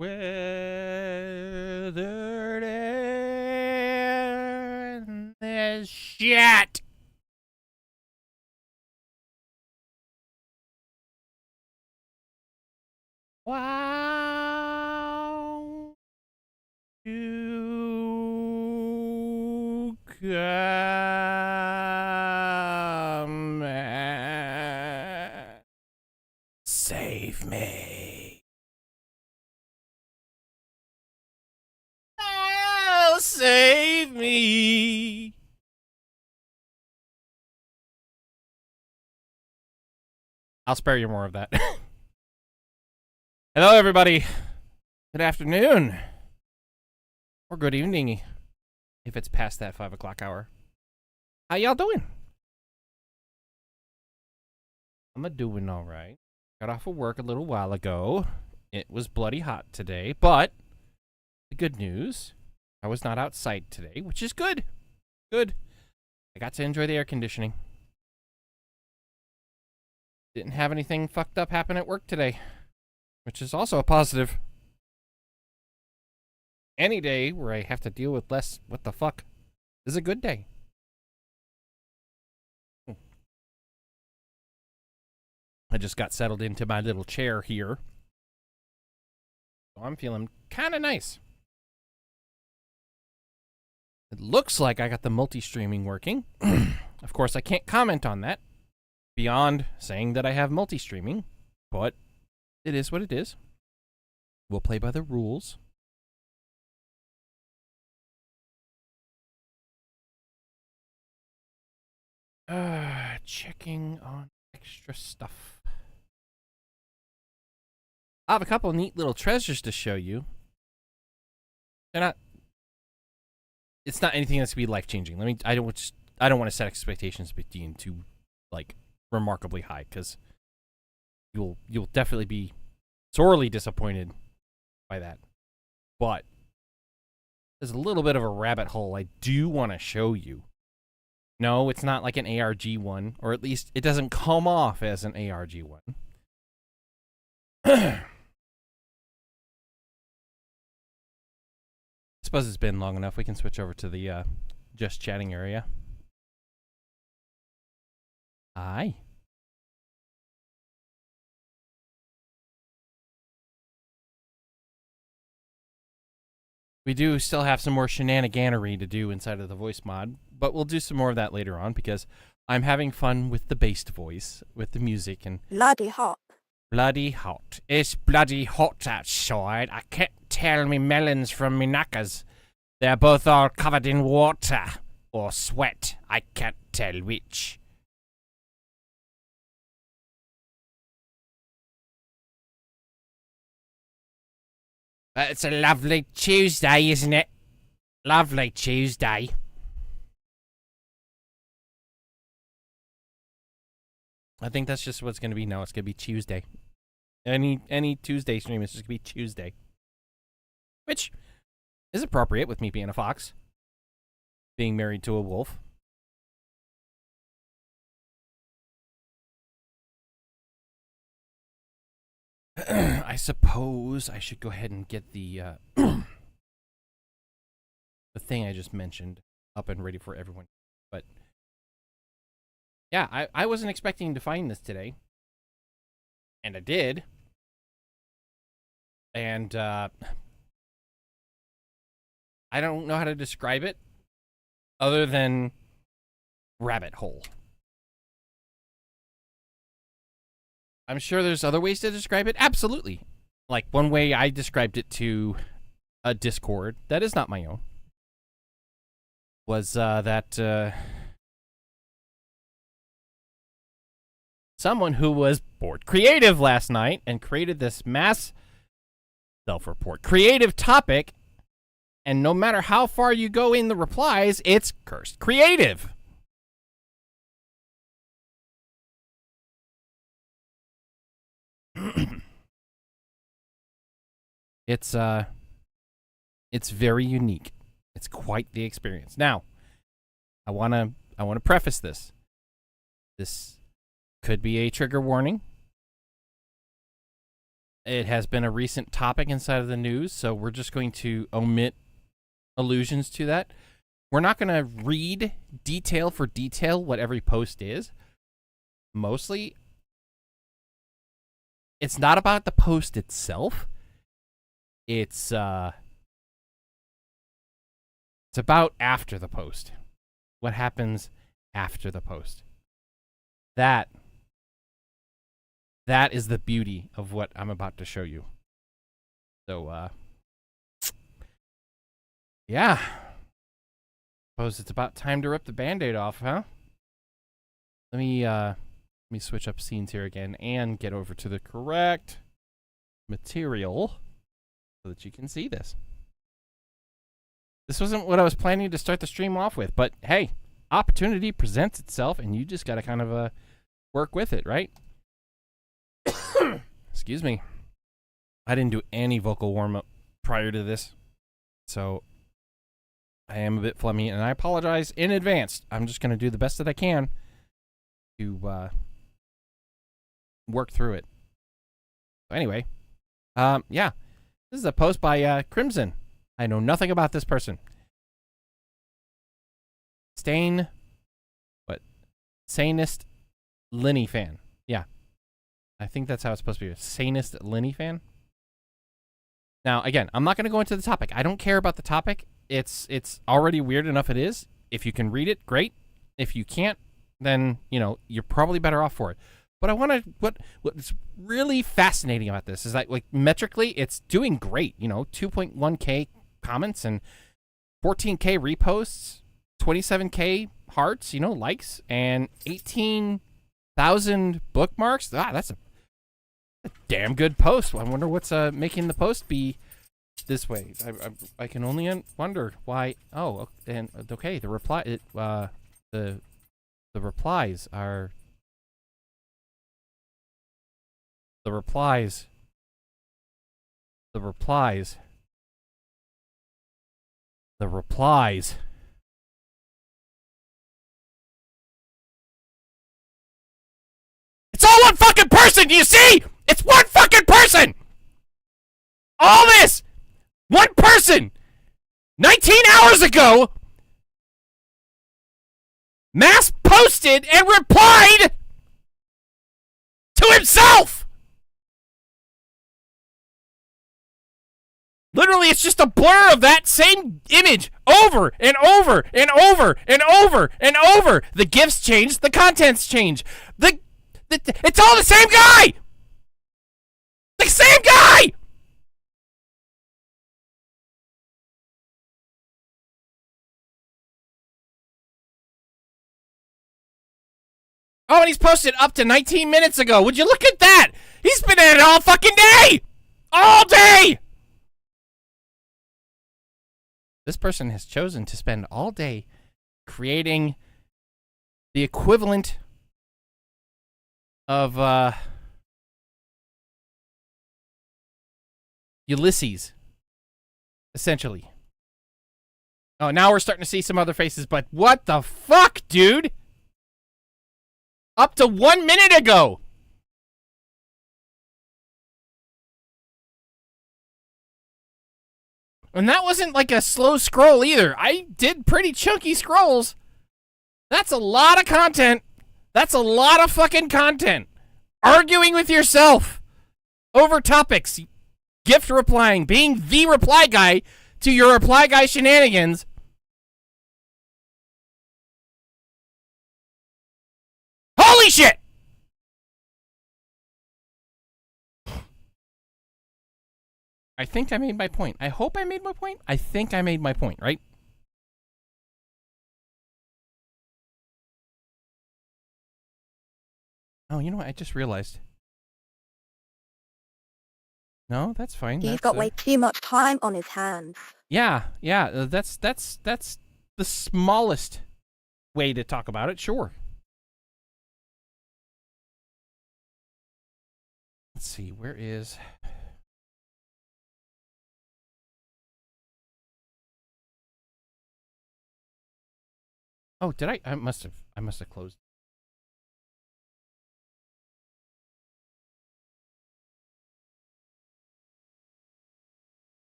Weathered in this shit. Wow. You come and save me. Oh, save me. I'll spare you more of that. Hello, everybody. Good afternoon. Or good evening, if it's past that 5 o'clock hour. How y'all doing? I'm doing all right. Got off of work a little while ago. It was bloody hot today, but the good news, I was not outside today, which is good. Good. I got to enjoy the air conditioning. Didn't have anything fucked up happen at work today, which is also a positive. Any day where I have to deal with less what the fuck is a good day. I just got settled into my little chair here. So I'm feeling kind of nice. It looks like I got the multi-streaming working. Of course, I can't comment on that beyond saying that I have multi-streaming, but it is what it is. We'll play by the rules. Checking on extra stuff. I have a couple neat little treasures to show you. They're not. It's not anything that's gonna be life changing. I don't want to set expectations being too like remarkably high, because you'll definitely be sorely disappointed by that. But there's a little bit of a rabbit hole I do want to show you. No, it's not like an ARG one, or at least it doesn't come off as an ARG one. I suppose it's been long enough. We can switch over to the just chatting area. Hi. We do still have some more shenaniganery to do inside of the voice mod, but we'll do some more of that later on because I'm having fun with the based voice, with the music, and bloody hot. Bloody hot. It's bloody hot outside. I can't tell me melons from me knackers. They're both all covered in water or sweat. I can't tell which. It's a lovely Tuesday, isn't it? Lovely Tuesday. I think that's just what's going to be now. It's going to be Tuesday. Any Tuesday stream is just going to be Tuesday. Which is appropriate with me being a fox. Being married to a wolf. I suppose I should go ahead and get the the thing I just mentioned up and ready for everyone. But yeah, I wasn't expecting to find this today. And I did. And I don't know how to describe it other than rabbit hole. I'm sure there's other ways to describe it. Absolutely. Like one way I described it to a Discord that is not my own was that someone who was bored creative last night and created this mass self-report creative topic, and no matter how far you go in the replies, it's cursed creative. It's very unique. It's quite the experience. Now, I want to preface this. This could be a trigger warning. It has been a recent topic inside of the news, so we're just going to omit allusions to that. We're not going to read detail for detail what every post is. Mostly, it's not about the post itself. It's about after the post. What happens after the post. That is the beauty of what I'm about to show you. So, yeah. Suppose it's about time to rip the Band-Aid off, huh? Let me switch up scenes here again and get over to the correct material so that you can see this. This wasn't what I was planning to start the stream off with, but hey, opportunity presents itself and you just gotta kind of work with it, right? Excuse me. I didn't do any vocal warm-up prior to this, so I am a bit phlegmy, and I apologize in advance. I'm just going to do the best that I can to work through it. So anyway, yeah. This is a post by Crimson. I know nothing about this person. Sanest Lenny fan. Yeah. I think that's how it's supposed to be. Sanest Lenny fan. Now, again, I'm not going to go into the topic. I don't care about the topic. It's already weird enough it is. If you can read it, great. If you can't, then, you know, you're probably better off for it. But I want to, what's really fascinating about this is that, like, metrically, it's doing great. You know, 2.1K comments and 14K reposts, 27K hearts, you know, likes, and 18,000 bookmarks. That's a damn good post. I wonder what's making the post be this way. I can only wonder why. Oh, and okay, the reply. The replies are. The replies. The replies. The replies. It's all one fucking person, do you see? It's one fucking person! All this! One person! 19 hours ago! Mass posted and replied to himself! Literally, it's just a blur of that same image over and over and over and over and over. The GIFs change, the contents change. It's all the same guy! The same guy! Oh, and he's posted up to 19 minutes ago. Would you look at that? He's been at it all fucking day! All day! This person has chosen to spend all day creating the equivalent of Ulysses, essentially. Oh, now we're starting to see some other faces, but what the fuck, dude? Up to 1 minute ago. And that wasn't like a slow scroll either. I did pretty chunky scrolls. That's a lot of content. That's a lot of fucking content. Arguing with yourself over topics. Gift replying. Being the reply guy to your reply guy shenanigans. Holy shit! I think I made my point. I hope I made my point. I think I made my point, right? Oh, you know what? I just realized. No, that's fine. He's got way too much time on his hands. Yeah. That's the smallest way to talk about it. Sure. Let's see. Where is? Oh, did I? I must have closed.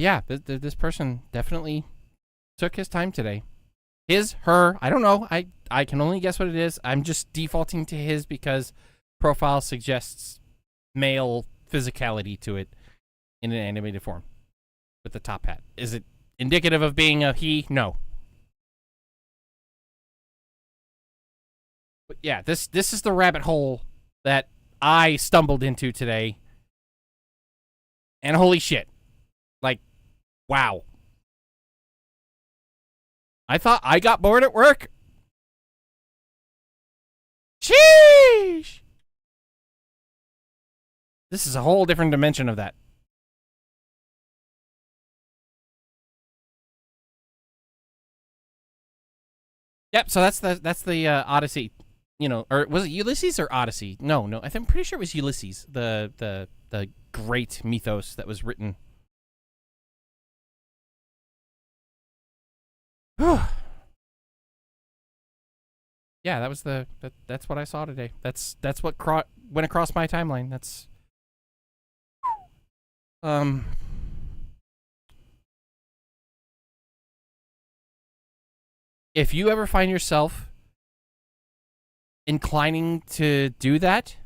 But yeah, this person definitely took his time today. His, her, I don't know. I can only guess what it is. I'm just defaulting to his because profile suggests male physicality to it in an animated form with the top hat. Is it indicative of being a he? No. But yeah, this is the rabbit hole that I stumbled into today. And holy shit. Like, wow. I thought I got bored at work. Sheesh! This is a whole different dimension of that. Yep, so that's the Odyssey, you know, or was it Ulysses or Odyssey? No, I'm pretty sure it was Ulysses, the great mythos that was written. Yeah, that was that's what I saw today. That's what went across my timeline. That's if you ever find yourself inclining to do that,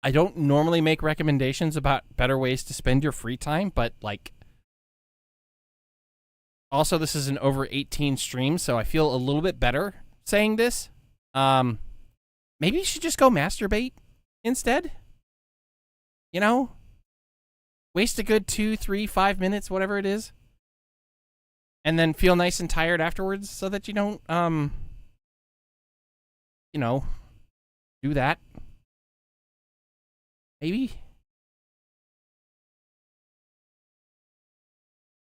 I don't normally make recommendations about better ways to spend your free time, but like, also this is an over 18 stream, so I feel a little bit better saying this. Maybe you should just go masturbate instead. You know? Waste a good 2, 3, 5 minutes, whatever it is. And then feel nice and tired afterwards so that you don't, you know, do that. Maybe.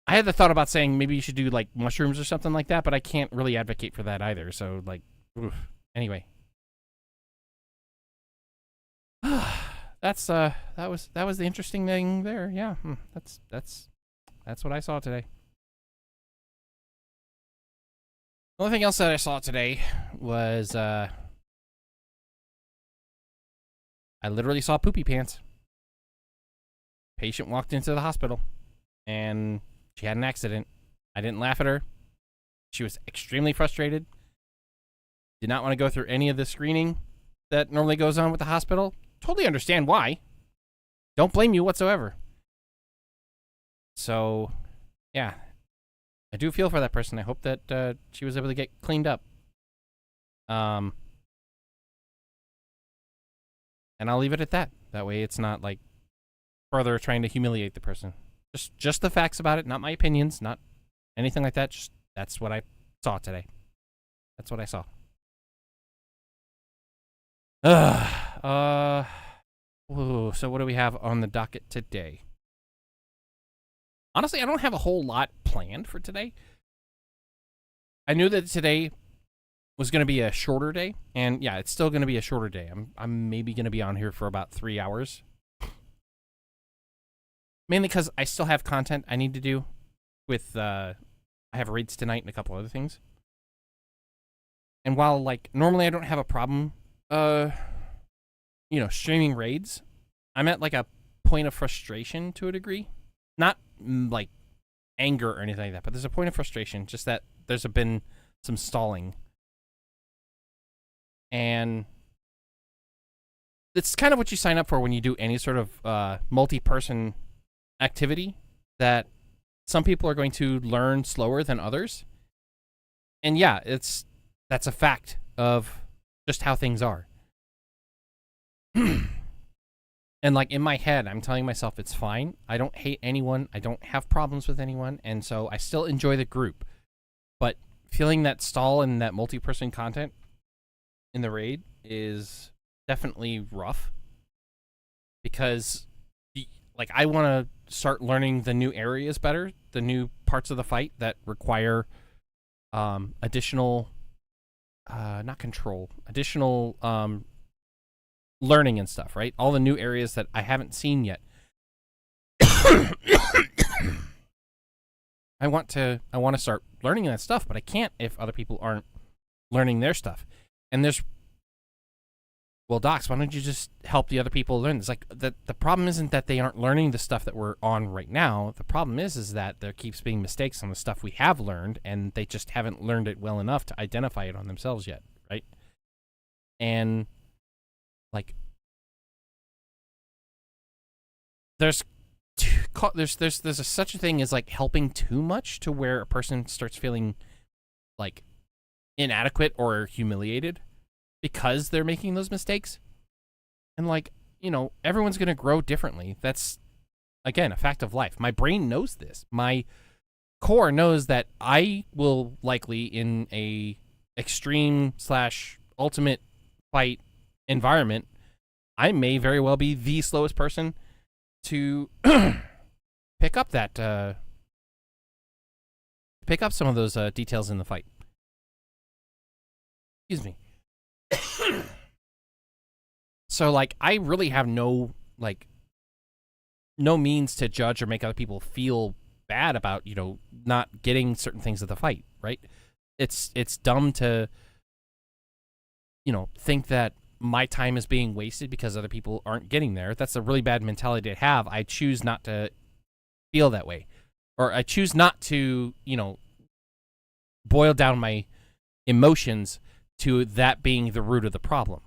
I had the thought about saying maybe you should do like mushrooms or something like that, but I can't really advocate for that either. So like, oof. Anyway. That was the interesting thing there. Yeah, that's what I saw today. The only thing else that I saw today was I literally saw poopy pants. Patient walked into the hospital and she had an accident. I didn't laugh at her. She was extremely frustrated. Did not want to go through any of the screening that normally goes on with the hospital. Totally understand why. Don't blame you whatsoever. So, yeah. I do feel for that person. I hope that she was able to get cleaned up. And I'll leave it at that. That way it's not like further trying to humiliate the person. Just the facts about it, not my opinions, not anything like that. Just that's what I saw today. That's what I saw. Ooh, so what do we have on the docket today? Honestly, I don't have a whole lot planned for today. I knew that today was going to be a shorter day, and yeah, it's still going to be a shorter day. I'm maybe going to be on here for about 3 hours. Mainly because I still have content I need to do with, I have raids tonight and a couple other things. And while, like, normally I don't have a problem, you know, streaming raids, I'm at, like, a point of frustration to a degree. Not, like, anger or anything like that, but there's a point of frustration, just that there's been some stalling. And it's kind of what you sign up for when you do any sort of multi-person activity, that some people are going to learn slower than others. And yeah, that's a fact of just how things are. And like in my head, I'm telling myself it's fine. I don't hate anyone. I don't have problems with anyone. And so I still enjoy the group. But feeling that stall and that multi-person content in the raid is definitely rough. Because like I want to start learning the new areas better, the new parts of the fight that require additional, not control, additional learning and stuff, right? All the new areas that I haven't seen yet. I want to start learning that stuff, but I can't if other people aren't learning their stuff. And there's well, Docs, why don't you just help the other people learn? It's like the problem isn't that they aren't learning the stuff that we're on right now. The problem is that there keeps being mistakes on the stuff we have learned, and they just haven't learned it well enough to identify it on themselves yet, right? And like, there's such a thing as like helping too much to where a person starts feeling like inadequate or humiliated because they're making those mistakes. And like, everyone's going to grow differently. That's, again, a fact of life. My brain knows this. My core knows that I will likely, in a extreme / ultimate fight environment, I may very well be the slowest person to pick up some of those details in the fight. Excuse me. So, like, I really have no means to judge or make other people feel bad about, not getting certain things of the fight, right? It's dumb to, think that my time is being wasted because other people aren't getting there. That's a really bad mentality to have. I choose not to feel that way. Or I choose not to, boil down my emotions to that being the root of the problem.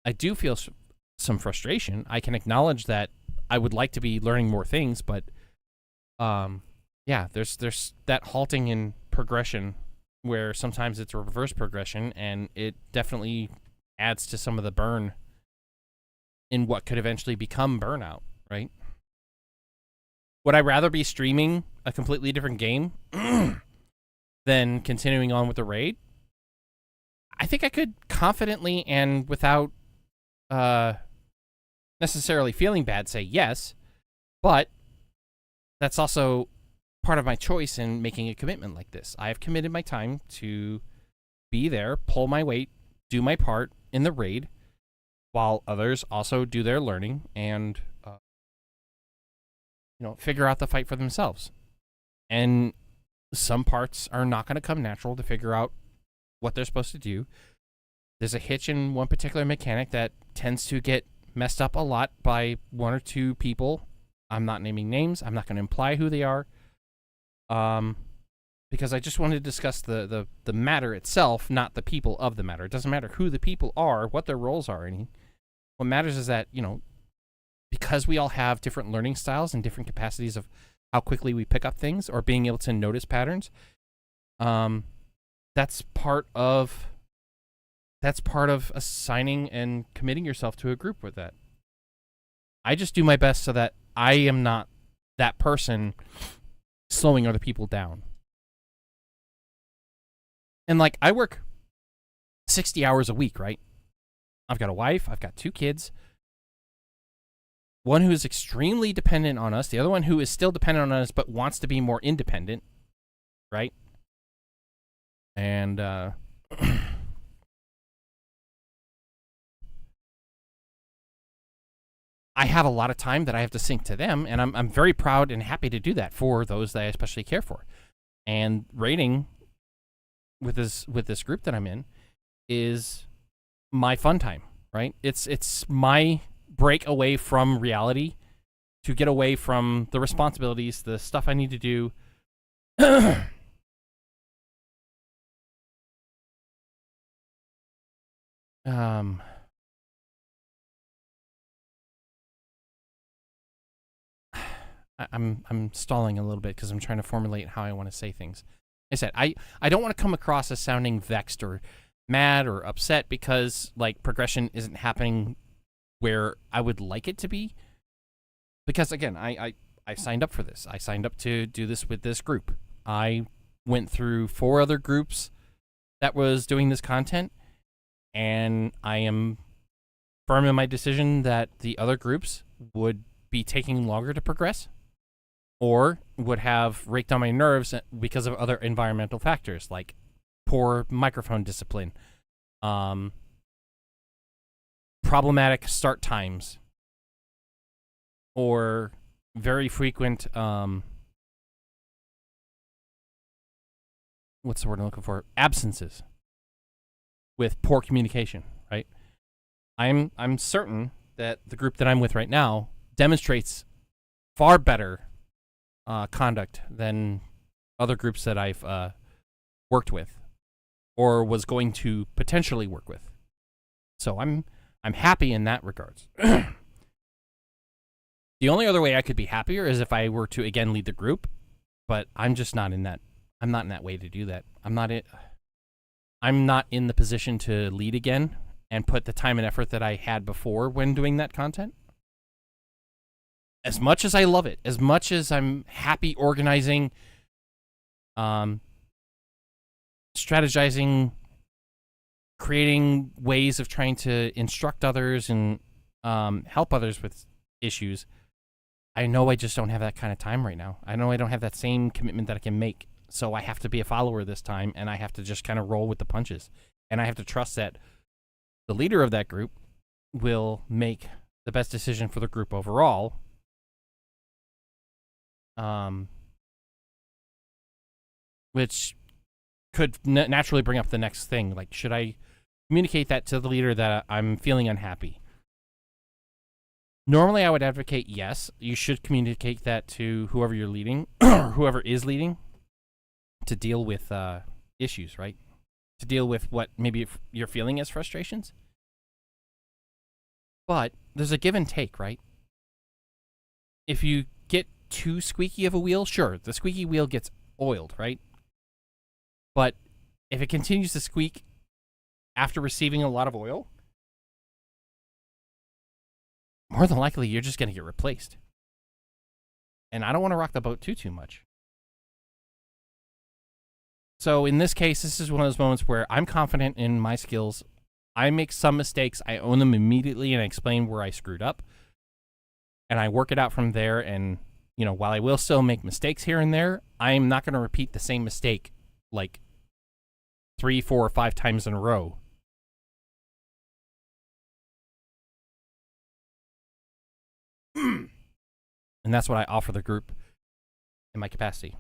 I do feel some frustration. I can acknowledge that I would like to be learning more things, but yeah, there's that halting in progression where sometimes it's a reverse progression, and it definitely adds to some of the burn in what could eventually become burnout, right? Would I rather be streaming a completely different game than continuing on with the raid? I think I could confidently and without necessarily feeling bad say yes, but that's also part of my choice in making a commitment like this. I have committed my time to be there, pull my weight, do my part in the raid, while others also do their learning and figure out the fight for themselves. And some parts are not going to come natural to figure out what they're supposed to do. There's a hitch in one particular mechanic that tends to get messed up a lot by one or two people. I'm not naming names. I'm not going to imply who they are. Because I just wanted to discuss the matter itself, not the people of the matter. It doesn't matter who the people are, what their roles are. What matters is that, because we all have different learning styles and different capacities of how quickly we pick up things or being able to notice patterns, that's part of assigning and committing yourself to a group with that. I just do my best so that I am not that person slowing other people down. And like, I work 60 hours a week, right? I've got a wife, I've got 2 kids. One who is extremely dependent on us, the other one who is still dependent on us but wants to be more independent, right? And I have a lot of time that I have to sink to them, and I'm very proud and happy to do that for those that I especially care for. And raiding with this group that I'm in is my fun time, right? It's my break away from reality to get away from the responsibilities, the stuff I need to do. I'm stalling a little bit because I'm trying to formulate how I want to say things. I said I don't want to come across as sounding vexed or mad or upset because like progression isn't happening where I would like it to be. Because again, I signed up for this. I signed up to do this with this group. I went through 4 other groups that was doing this content, and I am firm in my decision that the other groups would be taking longer to progress or would have raked on my nerves because of other environmental factors like poor microphone discipline, problematic start times, or very frequent, what's the word I'm looking for? Absences with poor communication, right? I'm certain that the group that I'm with right now demonstrates far better conduct than other groups that I've worked with or was going to potentially work with. So I'm happy in that regards. The only other way I could be happier is if I were to again lead the group, but I'm just not in that. I'm not in that way to do that. I'm not in the position to lead again and put the time and effort that I had before when doing that content. As much as I love it, as much as I'm happy organizing, strategizing, creating ways of trying to instruct others and help others with issues, I know I just don't have that kind of time right now. I know I don't have that same commitment that I can make. So I have to be a follower this time, and I have to just kind of roll with the punches. And I have to trust that the leader of that group will make the best decision for the group overall. Which could naturally bring up the next thing. Like, should I communicate that to the leader that I'm feeling unhappy? Normally, I would advocate yes. You should communicate that to whoever you're leading, or whoever is leading, to deal with issues, right? To deal with what maybe you're feeling as frustrations. But there's a give and take, right? If you get too squeaky of a wheel, sure, the squeaky wheel gets oiled, right? But if it continues to squeak after receiving a lot of oil, more than likely you're just going to get replaced. And I don't want to rock the boat too much. So in this case, this is one of those moments where I'm confident in my skills. I make some mistakes. I own them immediately and I explain where I screwed up. And I work it out from there. And, you know, while I will still make mistakes here and there, I'm not going to repeat the same mistake like 3, 4, or 5 times in a row. And that's what I offer the group in my capacity.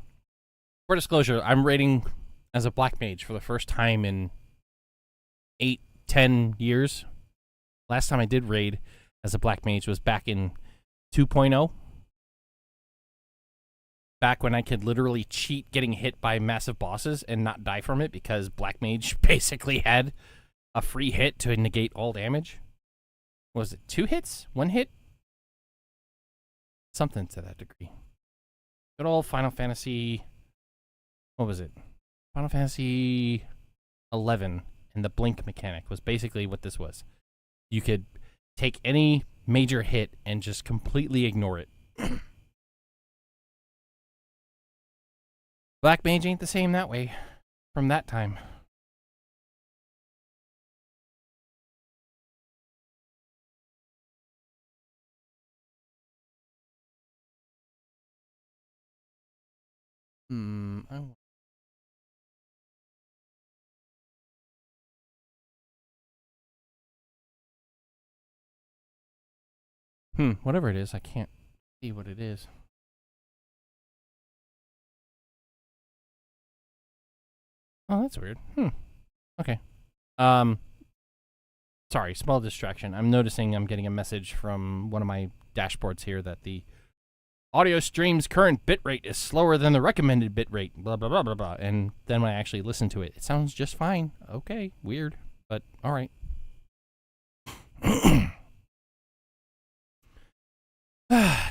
For disclosure, I'm raiding as a black mage for the first time in 8-10 years. Last time I did raid as a black mage was back in 2.0. Back when I could literally cheat getting hit by massive bosses and not die from it because black mage basically had a free hit to negate all damage. Was it 2 hits? 1 hit? Something to that degree. Good old Final Fantasy... What was it? Final Fantasy 11 and the blink mechanic was basically what this was. You could take any major hit and just completely ignore it. Black Mage ain't the same that way from that time. Whatever it is, I can't see what it is. Oh, that's weird. Okay. Sorry, small distraction. I'm noticing I'm getting a message from one of my dashboards here that the audio stream's current bitrate is slower than the recommended bitrate, blah, blah, blah, blah, blah. And then when I actually listen to it, it sounds just fine. Okay, weird, but all right.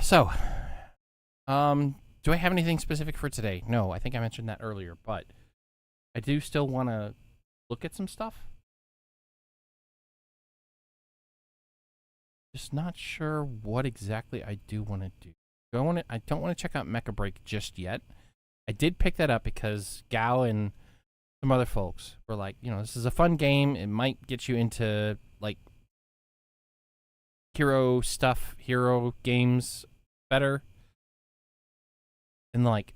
So, do I have anything specific for today? No, I think I mentioned that earlier, but I do still want to look at some stuff. Just not sure what exactly I do want to do. I don't want to check out Mecha Break just yet. I did pick that up because Gao and some other folks were like, you know, this is a fun game. It might get you into like hero stuff, hero games better. And like,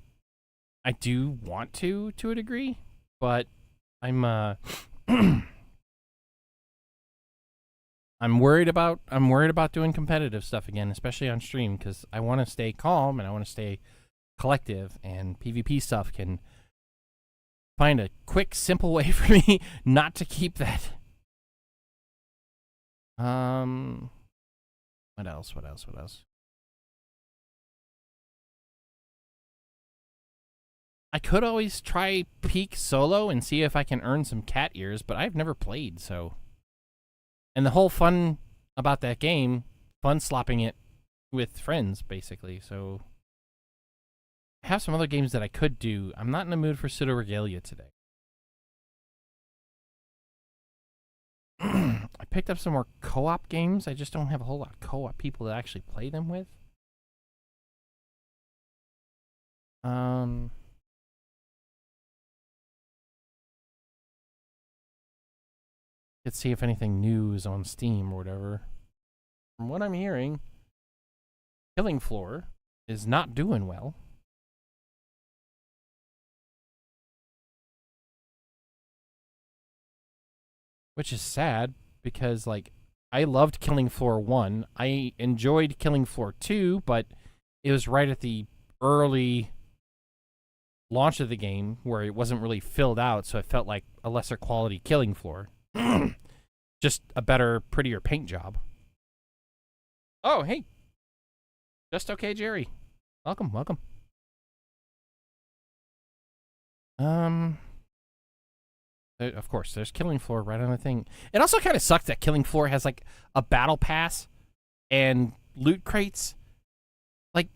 I do want to a degree, but I'm I'm worried about doing competitive stuff again, especially on stream, because I want to stay calm and I want to stay collective, and PvP stuff can find a quick, simple way for me not to keep that What else? What else? What else? I could always try Peak Solo and see if I can earn some cat ears, but I've never played, so. And the whole fun about that game, fun slopping it with friends, basically, so. I have some other games that I could do. I'm not in the mood for Pseudo Regalia today. I picked up some more co-op games. I just don't have a whole lot of co-op people to actually play them with. Let's see if anything new is on Steam or whatever. From what I'm hearing, Killing Floor is not doing well. Which is sad because, like, I loved Killing Floor 1. I enjoyed Killing Floor 2, but it was right at the early launch of the game where it wasn't really filled out, so it felt like a lesser quality Killing Floor. Just a better, prettier paint job. Oh, hey. Just okay, Jerry. Welcome, welcome. Of course, there's Killing Floor right on the thing. It also kind of sucks that Killing Floor has, like, a battle pass and loot crates. Like,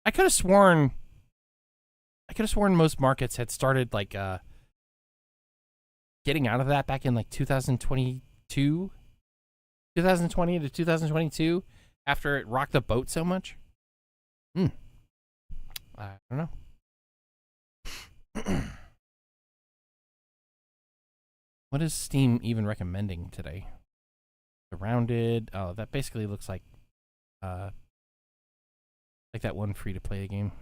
I could have sworn most markets had started, like, getting out of that back in, like, 2020 to 2022 after it rocked the boat so much. I don't know. What is Steam even recommending today? Surrounded. Oh, that basically looks like that one free-to-play game.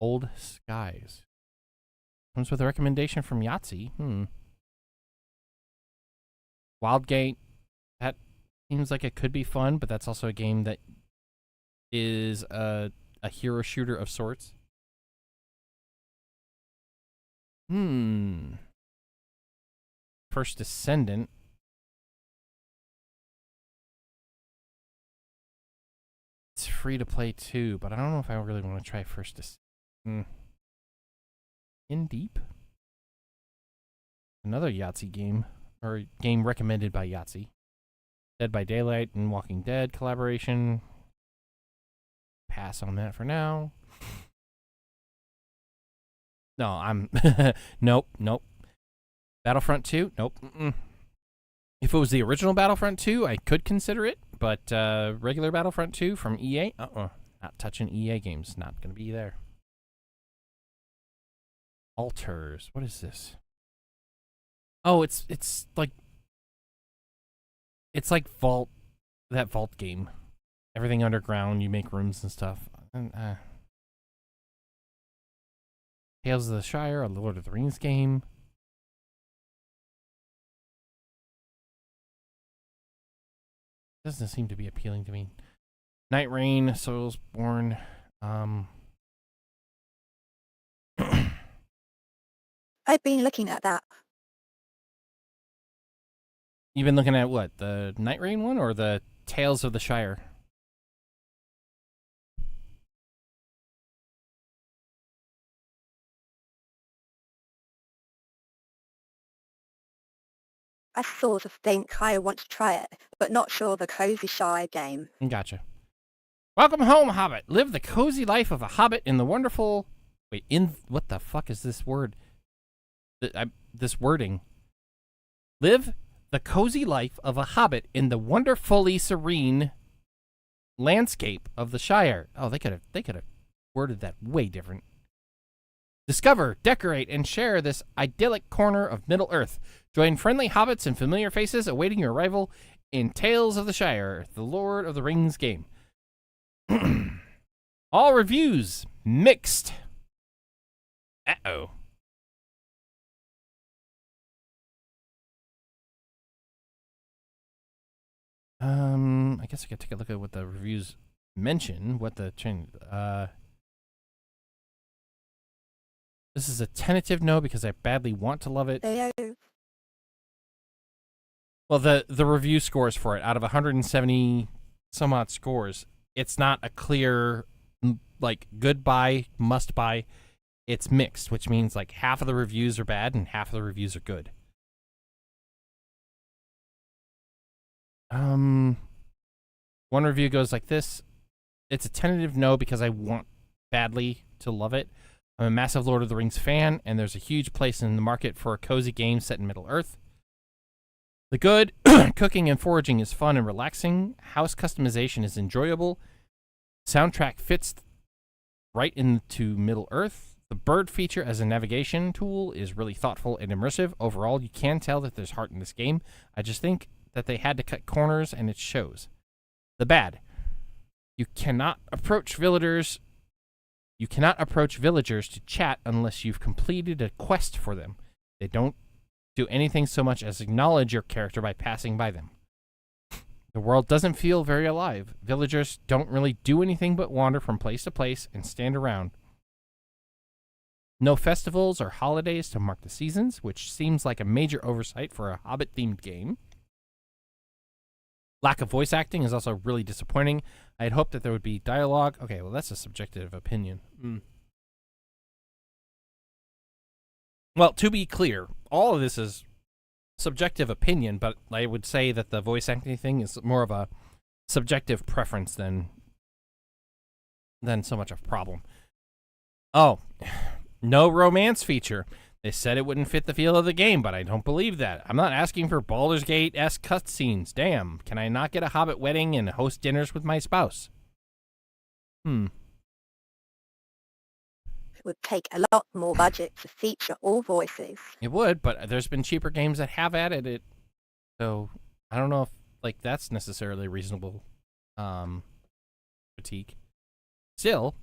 Old Skies. Comes with a recommendation from Yahtzee. Wildgate. That seems like it could be fun, but that's also a game that is a hero shooter of sorts. First Descendant. It's free to play too, but I don't know if I really want to try First Descendant. In Deep? Another Yahtzee game, or game recommended by Yahtzee. Dead by Daylight and Walking Dead collaboration. Pass on that for now. No, I'm... Nope. Battlefront 2? Nope. If it was the original Battlefront 2, I could consider it, but regular Battlefront 2 from EA? Not touching EA games. Not going to be there. Altars. What is this? Oh, it's like... It's like Vault, that Vault game. Everything underground, you make rooms and stuff. Tales of the Shire, a Lord of the Rings game. Doesn't seem to be appealing to me. Night Rain, Soulsborne. I've been looking at that. You've been looking at what? The Night Rain one or the Tales of the Shire? I sort of think I want to try it, but not sure the Cozy Shire game. Gotcha. Welcome home, Hobbit. Live the cozy life of a hobbit in the wonderful... Wait, what the fuck is this word? This wording. Live the cozy life of a hobbit in the wonderfully serene landscape of the Shire. Oh, they could have worded that way different. Discover, decorate, and share this idyllic corner of Middle-earth. Join friendly hobbits and familiar faces awaiting your arrival in Tales of the Shire, the Lord of the Rings game. All reviews mixed. Uh-oh. I guess I could take a look at what the reviews mention, what the this is a tentative no because I badly want to love it. Well, the review scores for it, out of 170 some odd scores, it's not a clear, like, good buy, must buy. It's mixed, which means, like, half of the reviews are bad and half of the reviews are good. One review goes like this. It's a tentative no because I want badly to love it. I'm a massive Lord of the Rings fan, and there's a huge place in the market for a cozy game set in Middle-earth. The good, cooking and foraging is fun and relaxing. House customization is enjoyable. Soundtrack fits right into Middle-earth. The bird feature as a navigation tool is really thoughtful and immersive. Overall, you can tell that there's heart in this game. I just think that they had to cut corners, and it shows. The bad. You cannot approach villagers to chat unless you've completed a quest for them. They don't do anything so much as acknowledge your character by passing by them. The world doesn't feel very alive. Villagers don't really do anything but wander from place to place and stand around. No festivals or holidays to mark the seasons, which seems like a major oversight for a Hobbit-themed game. Lack of voice acting is also really disappointing. I had hoped that there would be dialogue. Okay, well, that's a subjective opinion. Well, to be clear, all of this is subjective opinion, but I would say that the voice acting thing is more of a subjective preference than so much of a problem. Oh, no romance feature. They said it wouldn't fit the feel of the game, but I don't believe that. I'm not asking for Baldur's Gate-esque cutscenes. Damn, can I not get a Hobbit wedding and host dinners with my spouse? It would take a lot more budget to feature all voices. It would, but there's been cheaper games that have added it. So, I don't know if, like, that's necessarily a reasonable critique. Still,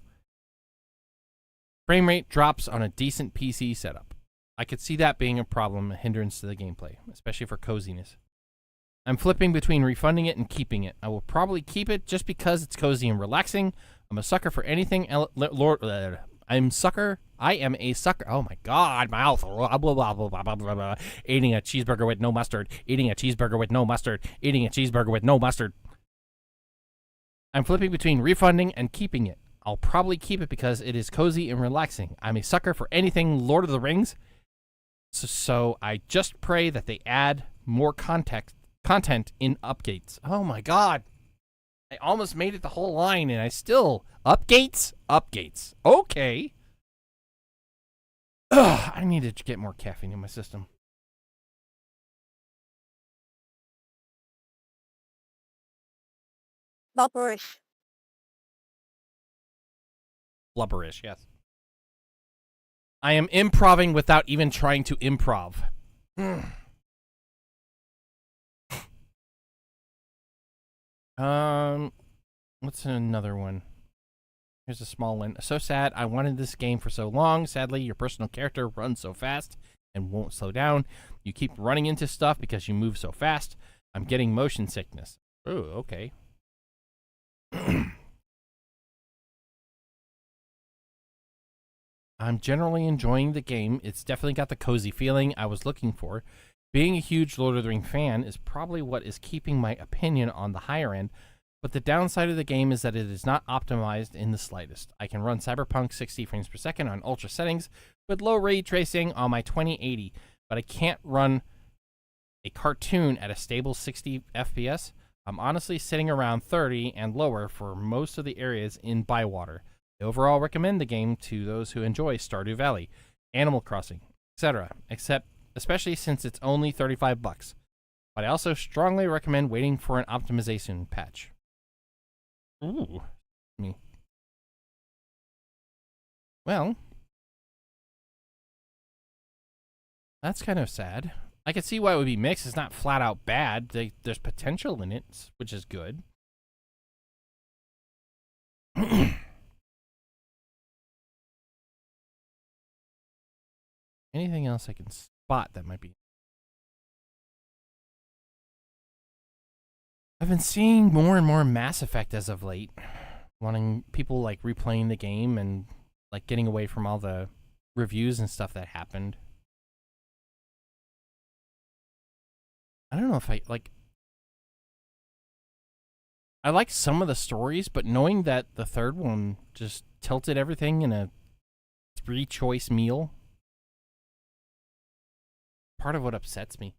frame rate drops on a decent PC setup. I could see that being a problem, a hindrance to the gameplay, especially for coziness. I'm flipping between refunding it and keeping it. I will probably keep it just because it's cozy and relaxing. I'm a sucker for anything. I am a sucker. Oh my god, mouth. Blah, blah, blah, blah, blah, blah, blah. Eating a cheeseburger with no mustard. Eating a cheeseburger with no mustard. Eating a cheeseburger with no mustard. I'm flipping between refunding and keeping it. I'll probably keep it because it is cozy and relaxing. I'm a sucker for anything Lord of the Rings. So I just pray that they add more content in updates. Oh my god. I almost made it the whole line and I still... Updates? Okay. Ugh, I need to get more caffeine in my system. Blubberish. Blubberish, yes. I am improving without even trying to improv. What's another one? Here's a small one. So sad. I wanted this game for so long. Sadly, your personal character runs so fast and won't slow down. You keep running into stuff because you move so fast. I'm getting motion sickness. Oh, okay. I'm generally enjoying the game. It's definitely got the cozy feeling I was looking for. Being a huge Lord of the Rings fan is probably what is keeping my opinion on the higher end, but the downside of the game is that it is not optimized in the slightest. I can run Cyberpunk 60 frames per second on ultra settings with low ray tracing on my 2080, but I can't run a cartoon at a stable 60 FPS. I'm honestly sitting around 30 and lower for most of the areas in Bywater. I overall recommend the game to those who enjoy Stardew Valley, Animal Crossing, etc., especially since it's only $35. But I also strongly recommend waiting for an optimization patch. Ooh, me. Well, that's kind of sad. I can see why it would be mixed. It's not flat out bad. There's potential in it, which is good. Anything else I can spot that might be... I've been seeing more and more Mass Effect as of late. Wanting people, like, replaying the game and, like, getting away from all the reviews and stuff that happened. I don't know if I like. I like some of the stories, but knowing that the third one just tilted everything in a 3-choice meal, part of what upsets me.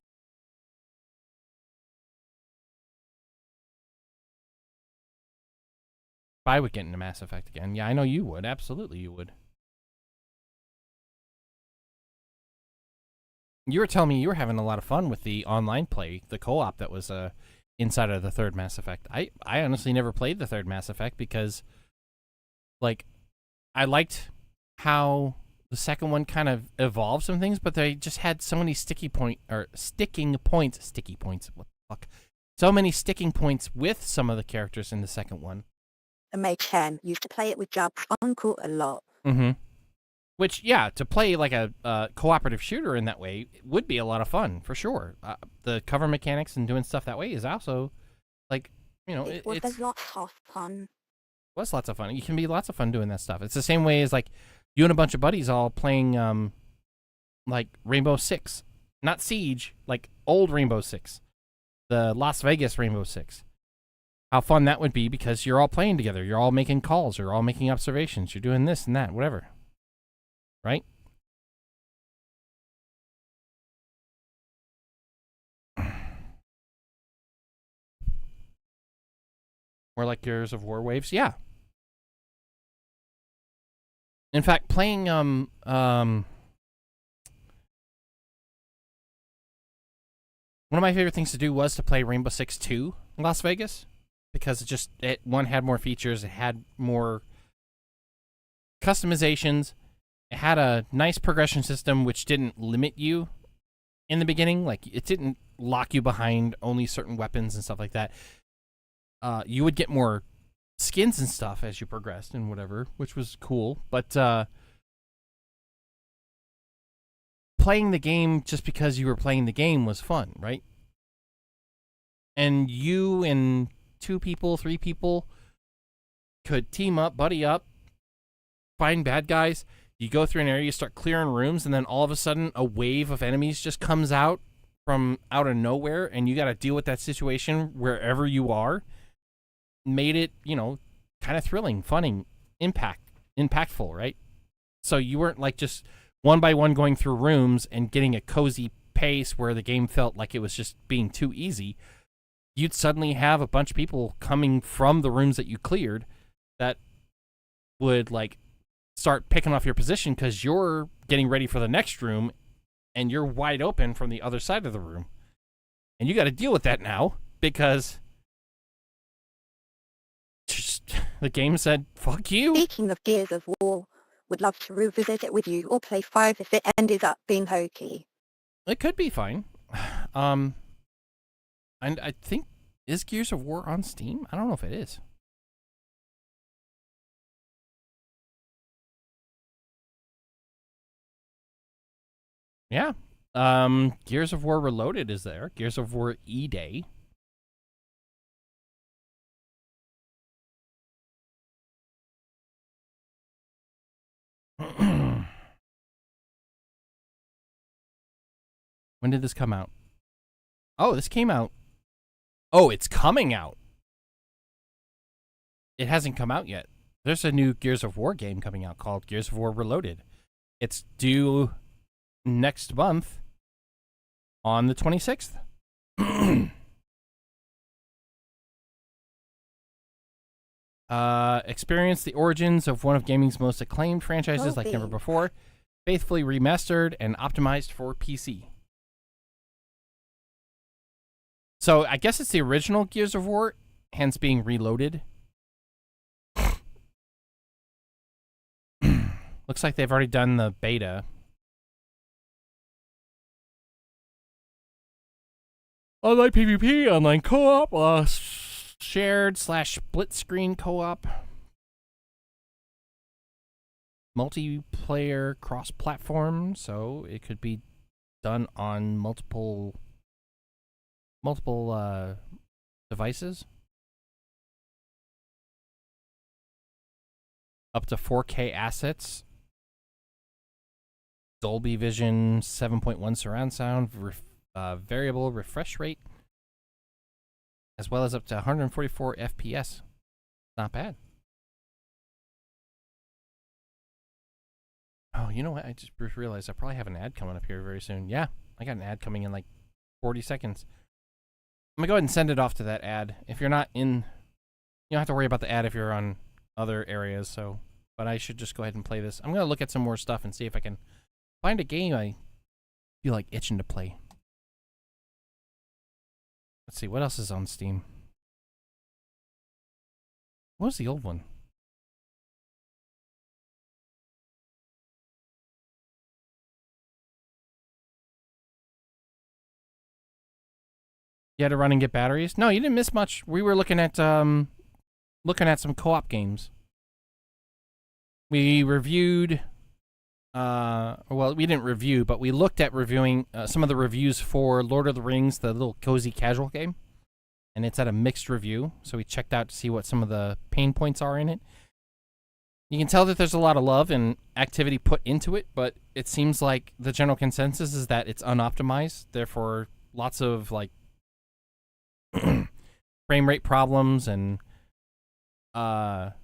I would get into Mass Effect again. Yeah, I know you would. Absolutely, you would. You were telling me you were having a lot of fun with the online play, the co-op that was inside of the third Mass Effect. I honestly never played the third Mass Effect because, like, I liked how the second one kind of evolved some things, but they just had so many sticking points. What the fuck? So many sticking points with some of the characters in the second one. And May Chen used to play it with Jab's uncle a lot. Mm-hmm. Which, yeah, to play like a cooperative shooter in that way would be a lot of fun, for sure. The cover mechanics and doing stuff that way is also, like, you know, It was a lot of fun. It was lots of fun. You can be lots of fun doing that stuff. It's the same way as, like, you and a bunch of buddies all playing, like, Rainbow Six. Not Siege, like, old Rainbow Six. The Las Vegas Rainbow Six. How fun that would be because you're all playing together. You're all making calls. You're all making observations. You're doing this and that, whatever. Right? Or like Gears of War waves? Yeah. In fact, playing one of my favorite things to do was to play Rainbow Six 2 in Las Vegas because it one had more features, it had more customizations, it had a nice progression system which didn't limit you in the beginning, like it didn't lock you behind only certain weapons and stuff like that. You would get more skins and stuff as you progressed and whatever, which was cool, but playing the game just because you were playing the game was fun, right? And you and 2 people, 3 people could team up, buddy up, find bad guys. You go through an area, you start clearing rooms, and then all of a sudden a wave of enemies just comes out from out of nowhere, and you got to deal with that situation wherever you are. Made it, you know, kind of thrilling, funny, impactful, right? So you weren't like just one by one going through rooms and getting a cozy pace where the game felt like it was just being too easy. You'd suddenly have a bunch of people coming from the rooms that you cleared that would like start picking off your position because you're getting ready for the next room and you're wide open from the other side of the room. And you got to deal with that now because the game said, fuck you. Speaking of Gears of War, would love to revisit it with you or play 5 if it ended up being hokey. It could be fine. And I think, is Gears of War on Steam? I don't know if it is. Yeah. Gears of War Reloaded is there. Gears of War E-Day. When did this come out? Oh, this came out. Oh, it's coming out. It hasn't come out yet. There's a new Gears of War game coming out called Gears of War Reloaded. It's due next month on the 26th. Experience the origins of one of gaming's most acclaimed franchises like never before, faithfully remastered and optimized for PC. So I guess it's the original Gears of War, hence being reloaded. Looks like they've already done the beta. Online PvP, online co-op, shared/split screen co-op, multiplayer cross-platform, so it could be done on multiple devices. Up to 4K assets. Dolby Vision 7.1 surround sound, variable refresh rate, as well as up to 144 FPS. Not bad. Oh, you know what? I just realized I probably have an ad coming up here very soon. Yeah, I got an ad coming in like 40 seconds. I'm going to go ahead and send it off to that ad. If you're not in, you don't have to worry about the ad if you're on other areas, so, but I should just go ahead and play this. I'm going to look at some more stuff and see if I can find a game I feel like itching to play. Let's see, what else is on Steam? What was the old one? You had to run and get batteries? No, you didn't miss much. We were looking at some co-op games. We reviewed well, we didn't review, but we looked at reviewing some of the reviews for Lord of the Rings, the little cozy casual game. And it's at a mixed review, so we checked out to see what some of the pain points are in it. You can tell that there's a lot of love and activity put into it, but it seems like the general consensus is that it's unoptimized, therefore lots of like frame rate problems, and not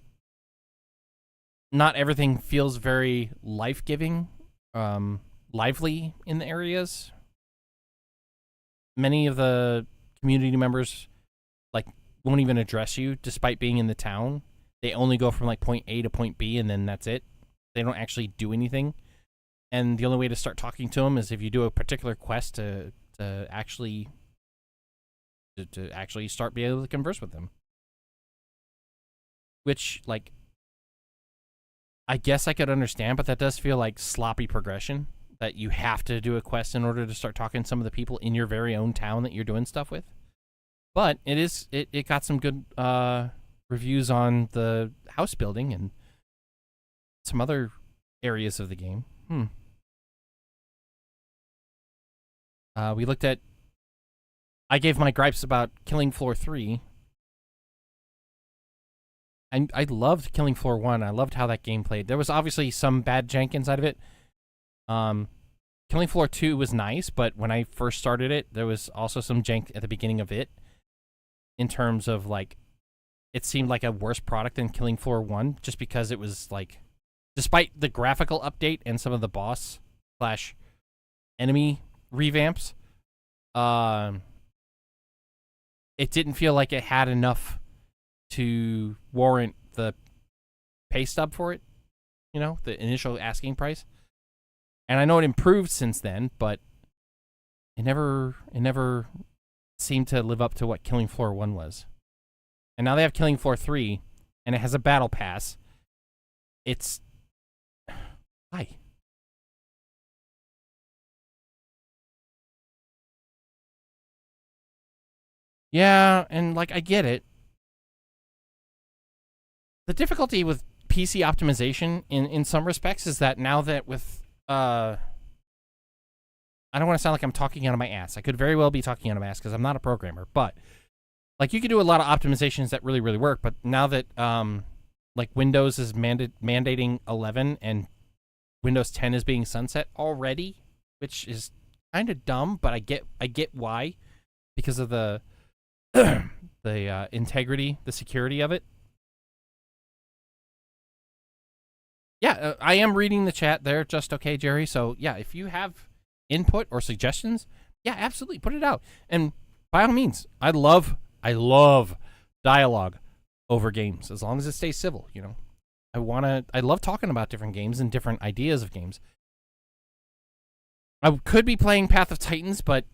everything feels very life-giving, lively in the areas. Many of the community members like won't even address you despite being in the town. They only go from like point A to point B and then that's it. They don't actually do anything. And the only way to start talking to them is if you do a particular quest to actually start being able to converse with them. Which, like, I guess I could understand, but that does feel like sloppy progression, that you have to do a quest in order to start talking to some of the people in your very own town that you're doing stuff with. But it got some good reviews on the house building and some other areas of the game. We looked at, I gave my gripes about Killing Floor 3. I loved Killing Floor 1. I loved how that game played. There was obviously some bad jank inside of it. Killing Floor 2 was nice, but when I first started it, there was also some jank at the beginning of it. In terms of, like, it seemed like a worse product than Killing Floor 1, just because it was, like, despite the graphical update and some of the boss/enemy revamps, it didn't feel like it had enough to warrant the pay stub for it, you know, the initial asking price. And I know it improved since then, but it never seemed to live up to what Killing Floor 1 was. And now they have Killing Floor 3, and it has a battle pass. It's... Hi. Yeah, and, like, I get it. The difficulty with PC optimization in some respects is that now that with... I don't want to sound like I'm talking out of my ass. I could very well be talking out of my ass because I'm not a programmer. But, like, you can do a lot of optimizations that really, really work. But now that, like, Windows is mandating 11 and Windows 10 is being sunset already, which is kind of dumb, but I get why, because of the the integrity, the security of it. Yeah, I am reading the chat there, just okay, Jerry. So, yeah, if you have input or suggestions, yeah, absolutely, put it out. And by all means, I love dialogue over games, as long as it stays civil, you know. I love talking about different games and different ideas of games. I could be playing Path of Titans, but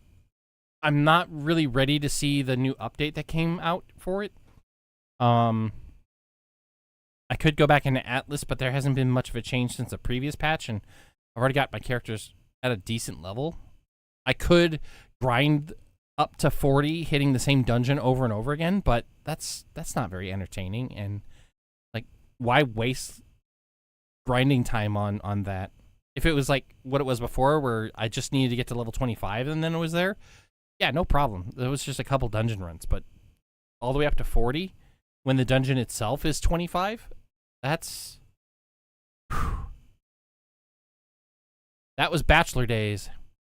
I'm not really ready to see the new update that came out for it. I could go back into Atlas, but there hasn't been much of a change since the previous patch, and I've already got my characters at a decent level. I could grind up to 40, hitting the same dungeon over and over again, but that's not very entertaining, and, like, why waste grinding time on that? If it was like what it was before, where I just needed to get to level 25 and then it was there, yeah, no problem. There was just a couple dungeon runs, but all the way up to 40 when the dungeon itself is 25, that's... Whew. That was bachelor days.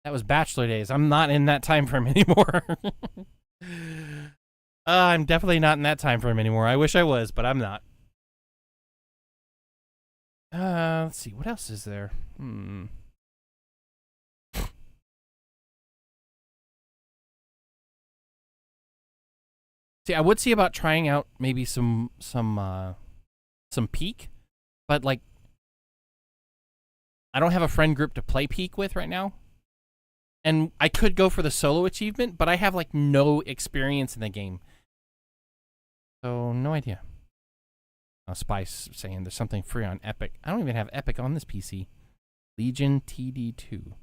That was bachelor days. I'm not in that time frame anymore. I'm definitely not in that time frame anymore. I wish I was, but I'm not. Let's see. What else is there? See, I would see about trying out maybe some Peak, but like I don't have a friend group to play Peak with right now. And I could go for the solo achievement, but I have like no experience in the game. So no idea. Spice saying there's something free on Epic. I don't even have Epic on this PC. Legion TD2.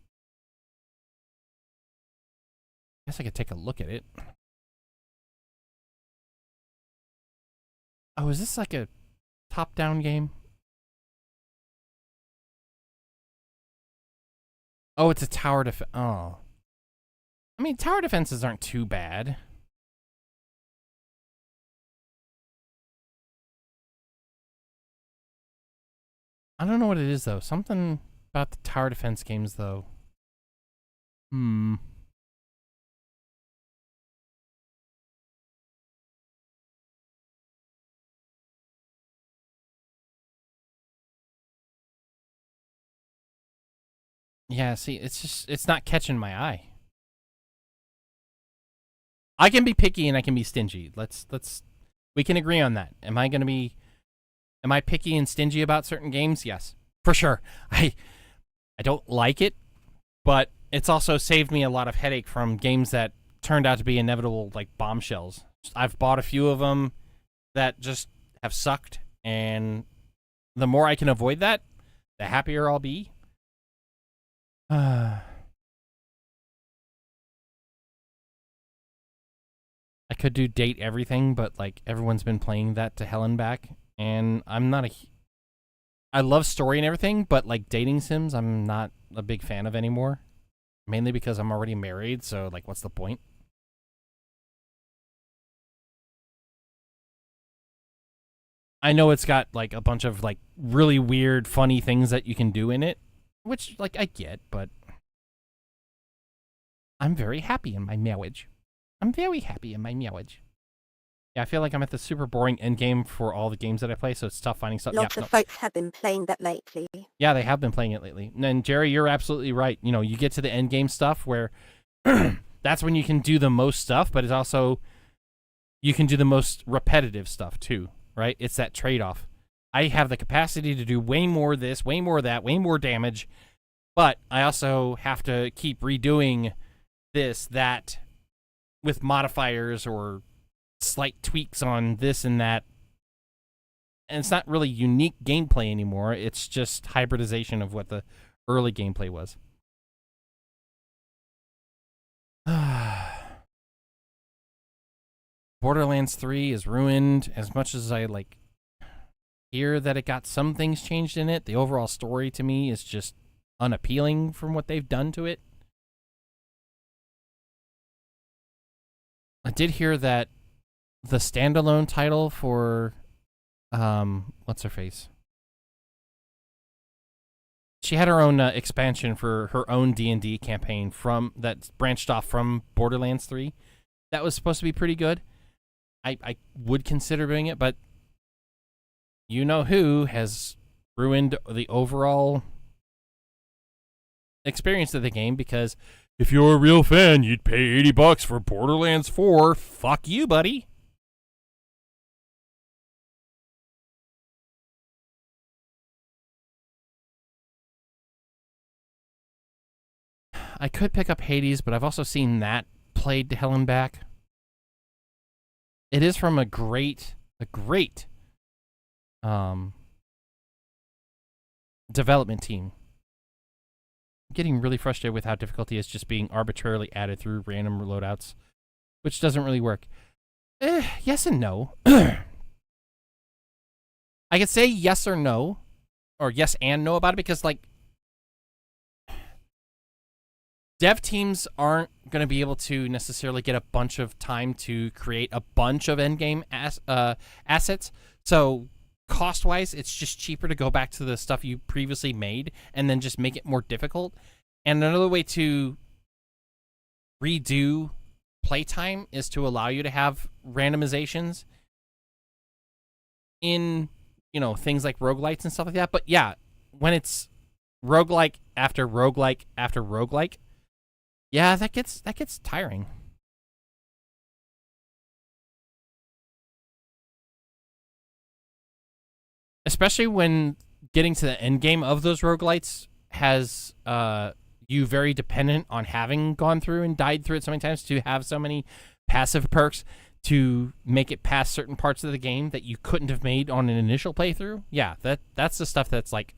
Guess I could take a look at it. Oh, is this like a top-down game? Oh, it's a tower defense. Oh. I mean, tower defenses aren't too bad. I don't know what it is, though. Something about the tower defense games, though. Yeah, see, it's not catching my eye. I can be picky and I can be stingy. We can agree on that. Am I picky and stingy about certain games? Yes, for sure. I don't like it, but it's also saved me a lot of headache from games that turned out to be inevitable, like bombshells. I've bought a few of them that just have sucked, and the more I can avoid that, the happier I'll be. I could do date everything, but like everyone's been playing that to hell and back, and I'm not I love story and everything, but like dating sims, I'm not a big fan of anymore. Mainly because I'm already married, so like, what's the point? I know it's got like a bunch of like really weird, funny things that you can do in it, which like I get, but I'm very happy in my marriage. I'm very happy in my marriage. Yeah, I feel like I'm at the super boring end game for all the games that I play, so it's tough finding stuff. Lots of folks have been playing that lately. Yeah, they have been playing it lately. And Jerry, you're absolutely right. You know, you get to the end game stuff where that's when you can do the most stuff, but it's also you can do the most repetitive stuff too, right? It's that trade-off. I have the capacity to do way more of this, way more of that, way more damage, but I also have to keep redoing this, that, with modifiers or slight tweaks on this and that. And it's not really unique gameplay anymore. It's just hybridization of what the early gameplay was. Borderlands 3 is ruined. As much as I like hear that it got some things changed in it, the overall story to me is just unappealing from what they've done to it. I did hear that the standalone title for what's her face? She had her own expansion for her own D&D campaign from that branched off from Borderlands 3. That was supposed to be pretty good. I would consider doing it, but you know who has ruined the overall experience of the game, because if you're a real fan, you'd pay $80 for Borderlands 4. Fuck you, buddy. I could pick up Hades, but I've also seen that played to hell and back. It is from a great development team. I'm getting really frustrated with how difficulty is just being arbitrarily added through random loadouts, which doesn't really work. Yes and no. I could say yes or no, or yes and no about it, because like dev teams aren't going to be able to necessarily get a bunch of time to create a bunch of endgame assets. So cost-wise, it's just cheaper to go back to the stuff you previously made and then just make it more difficult. And another way to redo playtime is to allow you to have randomizations in, you know, things like roguelites and stuff like that. But yeah, when it's roguelike after roguelike after roguelike, yeah, that gets tiring. Especially when getting to the end game of those roguelites has you very dependent on having gone through and died through it so many times to have so many passive perks to make it past certain parts of the game that you couldn't have made on an initial playthrough. Yeah, that's the stuff that's like,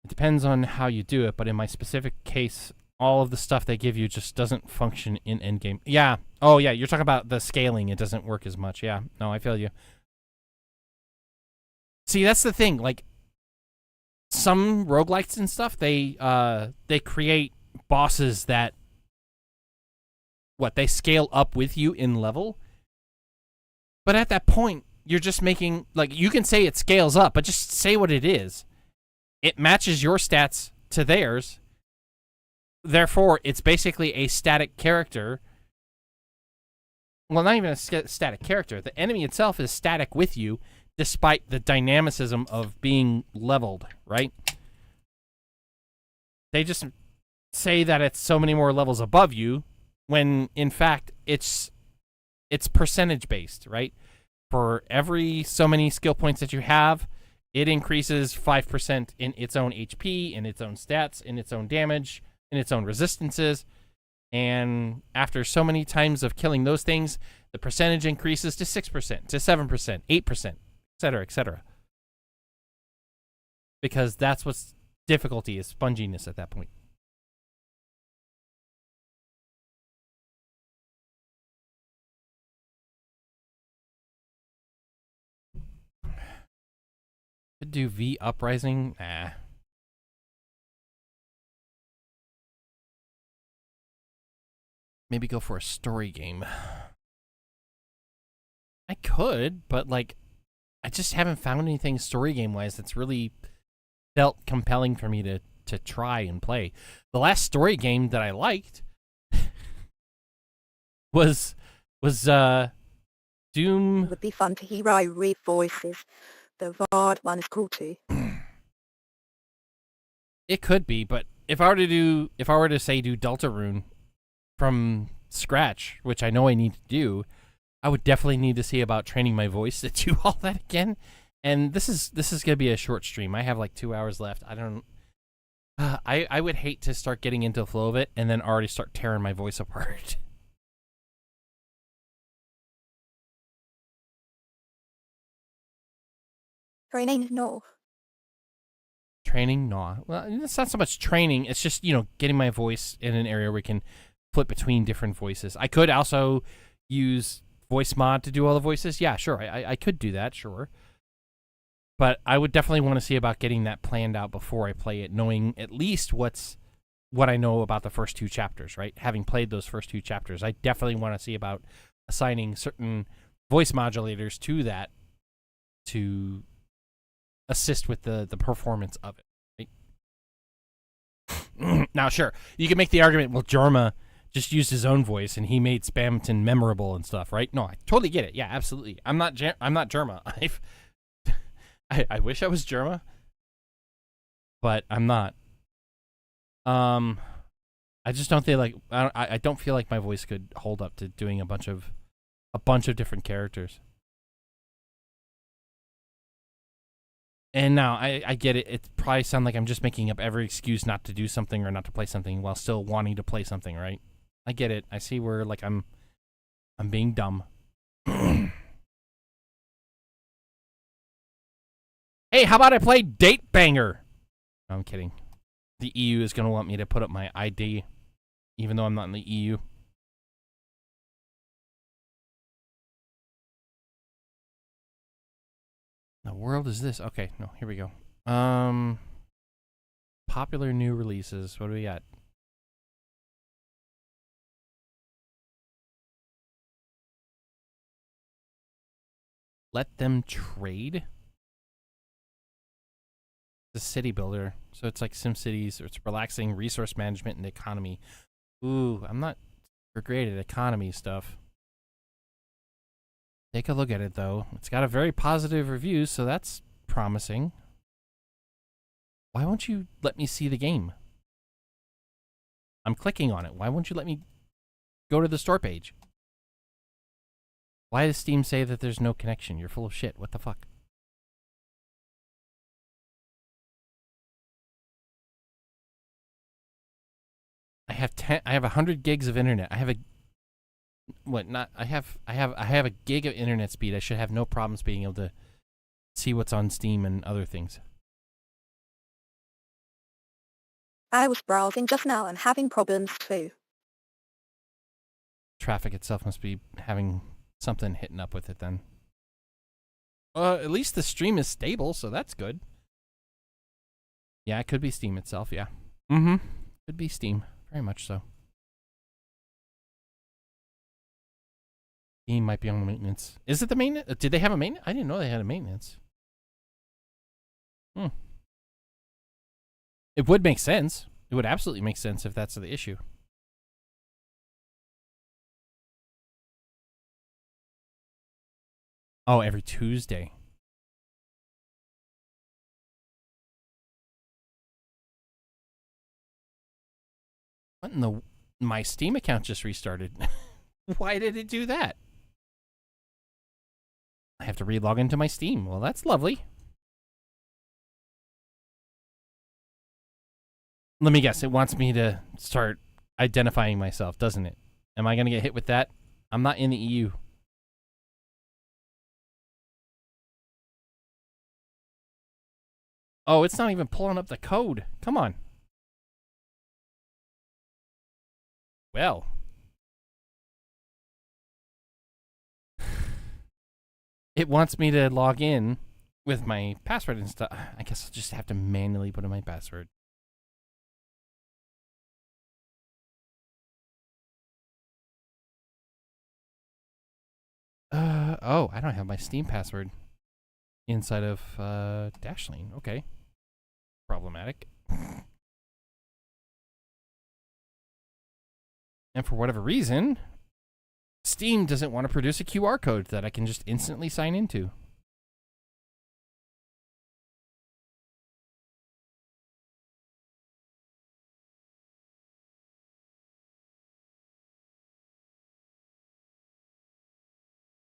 It depends on how you do it, but in my specific case, all of the stuff they give you just doesn't function in endgame. Yeah. Oh, yeah, you're talking about the scaling. It doesn't work as much. Yeah. No, I feel you. See, that's the thing. Like, some roguelikes and stuff, they create bosses that, they scale up with you in level. But at that point, you're just making, like, you can say it scales up, but just say what it is. It matches your stats to theirs. Therefore, it's basically a static character. Well, not even a static character. The enemy itself is static with you, despite the dynamicism of being leveled, right? They just say that it's so many more levels above you, when, in fact, it's percentage-based, right? For every so many skill points that you have, it increases 5% in its own HP, in its own stats, in its own damage, in its own resistances. And after so many times of killing those things, the percentage increases to 6%, to 7%, 8%, etc., etc. Because that's what's difficulty is, sponginess at that point. Could do V Uprising? Nah. Maybe go for a story game. I could, but, like, I just haven't found anything story game-wise that's really felt compelling for me to try and play. The last story game that I liked was Doom. It would be fun to hear I read voices. The Vard one is cool too. It could be, but if I were to say do Deltarune from scratch, which I know I need to do, I would definitely need to see about training my voice to do all that again. And this is gonna be a short stream. I have like 2 hours left. I don't. I would hate to start getting into the flow of it and then already start tearing my voice apart. Training? No. Training? No. Well, it's not so much training. It's just, getting my voice in an area where we can flip between different voices. I could also use Voicemod to do all the voices. Yeah, sure. I could do that, sure. But I would definitely want to see about getting that planned out before I play it, knowing at least what I know about the first 2 chapters, right? Having played those first 2 chapters, I definitely want to see about assigning certain voice modulators to that to assist with the performance of it, right? Now, sure, you can make the argument, well, Jorma just used his own voice and he made Spamton memorable and stuff, right? No, I totally get it. Yeah, absolutely. I'm not Jorma. I wish I was Jorma, but I'm not. I just don't feel like I don't feel like my voice could hold up to doing a bunch of different characters. And now I get it. It probably sounds like I'm just making up every excuse not to do something or not to play something while still wanting to play something, right? I get it. I see where, like, I'm being dumb. Hey, how about I play Date Banger? No, I'm kidding. The EU is going to want me to put up my ID, even though I'm not in the EU. The world is this? Okay, no, here we go. Popular new releases. What do we got? Let them trade? The city builder. So it's like SimCities, or it's relaxing resource management and economy. Ooh, I'm not great at economy stuff. Take a look at it though. It's got a very positive review, so that's promising. Why won't you let me see the game? I'm clicking on it. Why won't you let me go to the store page? Why does Steam say that there's no connection? You're full of shit. What the fuck? I have 100 gigs of internet. I have a gig of internet speed. I should have no problems being able to see what's on Steam and other things. I was browsing just now and having problems too. Traffic itself must be having something hitting up with it then. At least the stream is stable, so that's good. Yeah, it could be Steam itself, yeah. Could be Steam. Very much so. Steam might be on maintenance. Is it the maintenance? Did they have a maintenance? I didn't know they had a maintenance. It would make sense. It would absolutely make sense if that's the issue. Oh, every Tuesday. What in the... My Steam account just restarted. Why did it do that? I have to re-log into my Steam. Well, that's lovely. Let me guess. It wants me to start identifying myself, doesn't it? Am I going to get hit with that? I'm not in the EU. Oh, it's not even pulling up the code. Come on. Well. It wants me to log in with my password and stuff. I guess I'll just have to manually put in my password. Oh, I don't have my Steam password inside of Dashlane. Okay. Problematic. And for whatever reason, Steam doesn't want to produce a QR code that I can just instantly sign into.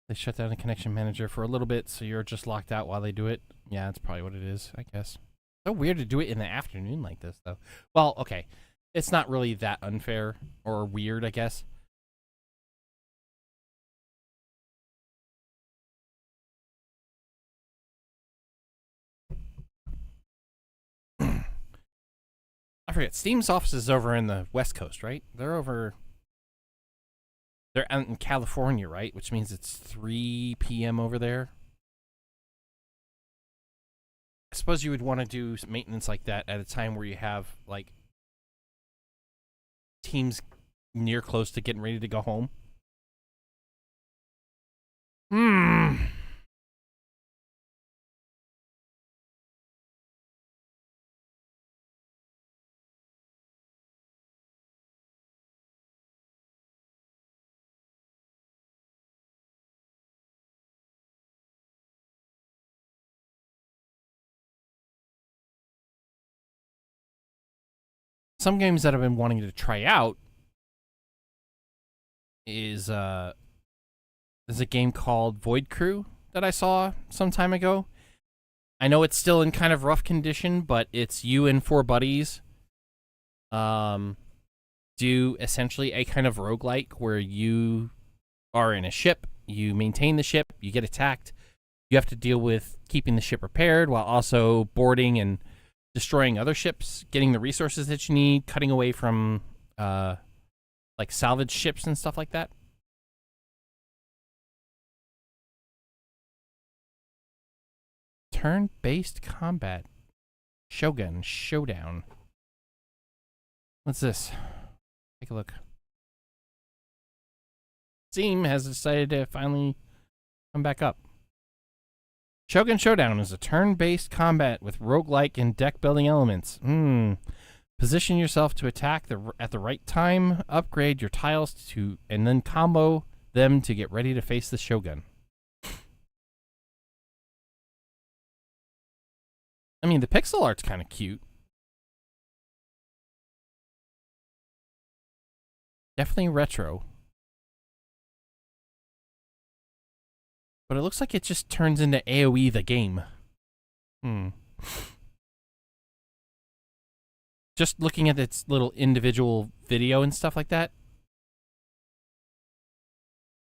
They shut down the connection manager for a little bit, so you're just locked out while they do it. Yeah, that's probably what it is, I guess. So weird to do it in the afternoon like this, though. Well, okay. It's not really that unfair or weird, I guess. I forget. Steam's office is over in the West Coast, right? They're out in California, right? Which means it's 3 p.m. over there. I suppose you would want to do maintenance like that at a time where you have, like, teams near close to getting ready to go home. Some games that I've been wanting to try out is there's a game called Void Crew that I saw some time ago. I know it's still in kind of rough condition, but it's you and 4 buddies do essentially a kind of roguelike where you are in a ship, you maintain the ship, you get attacked, you have to deal with keeping the ship repaired while also boarding and destroying other ships, getting the resources that you need, cutting away from like salvage ships and stuff like that. Turn-based combat. Shogun Showdown. What's this? Take a look. Steam has decided to finally come back up. Shogun Showdown is a turn-based combat with roguelike and deck-building elements. Position yourself to attack at the right time, upgrade your tiles and then combo them to get ready to face the Shogun. I mean, the pixel art's kind of cute. Definitely retro. But it looks like it just turns into AoE the game. Just looking at its little individual video and stuff like that.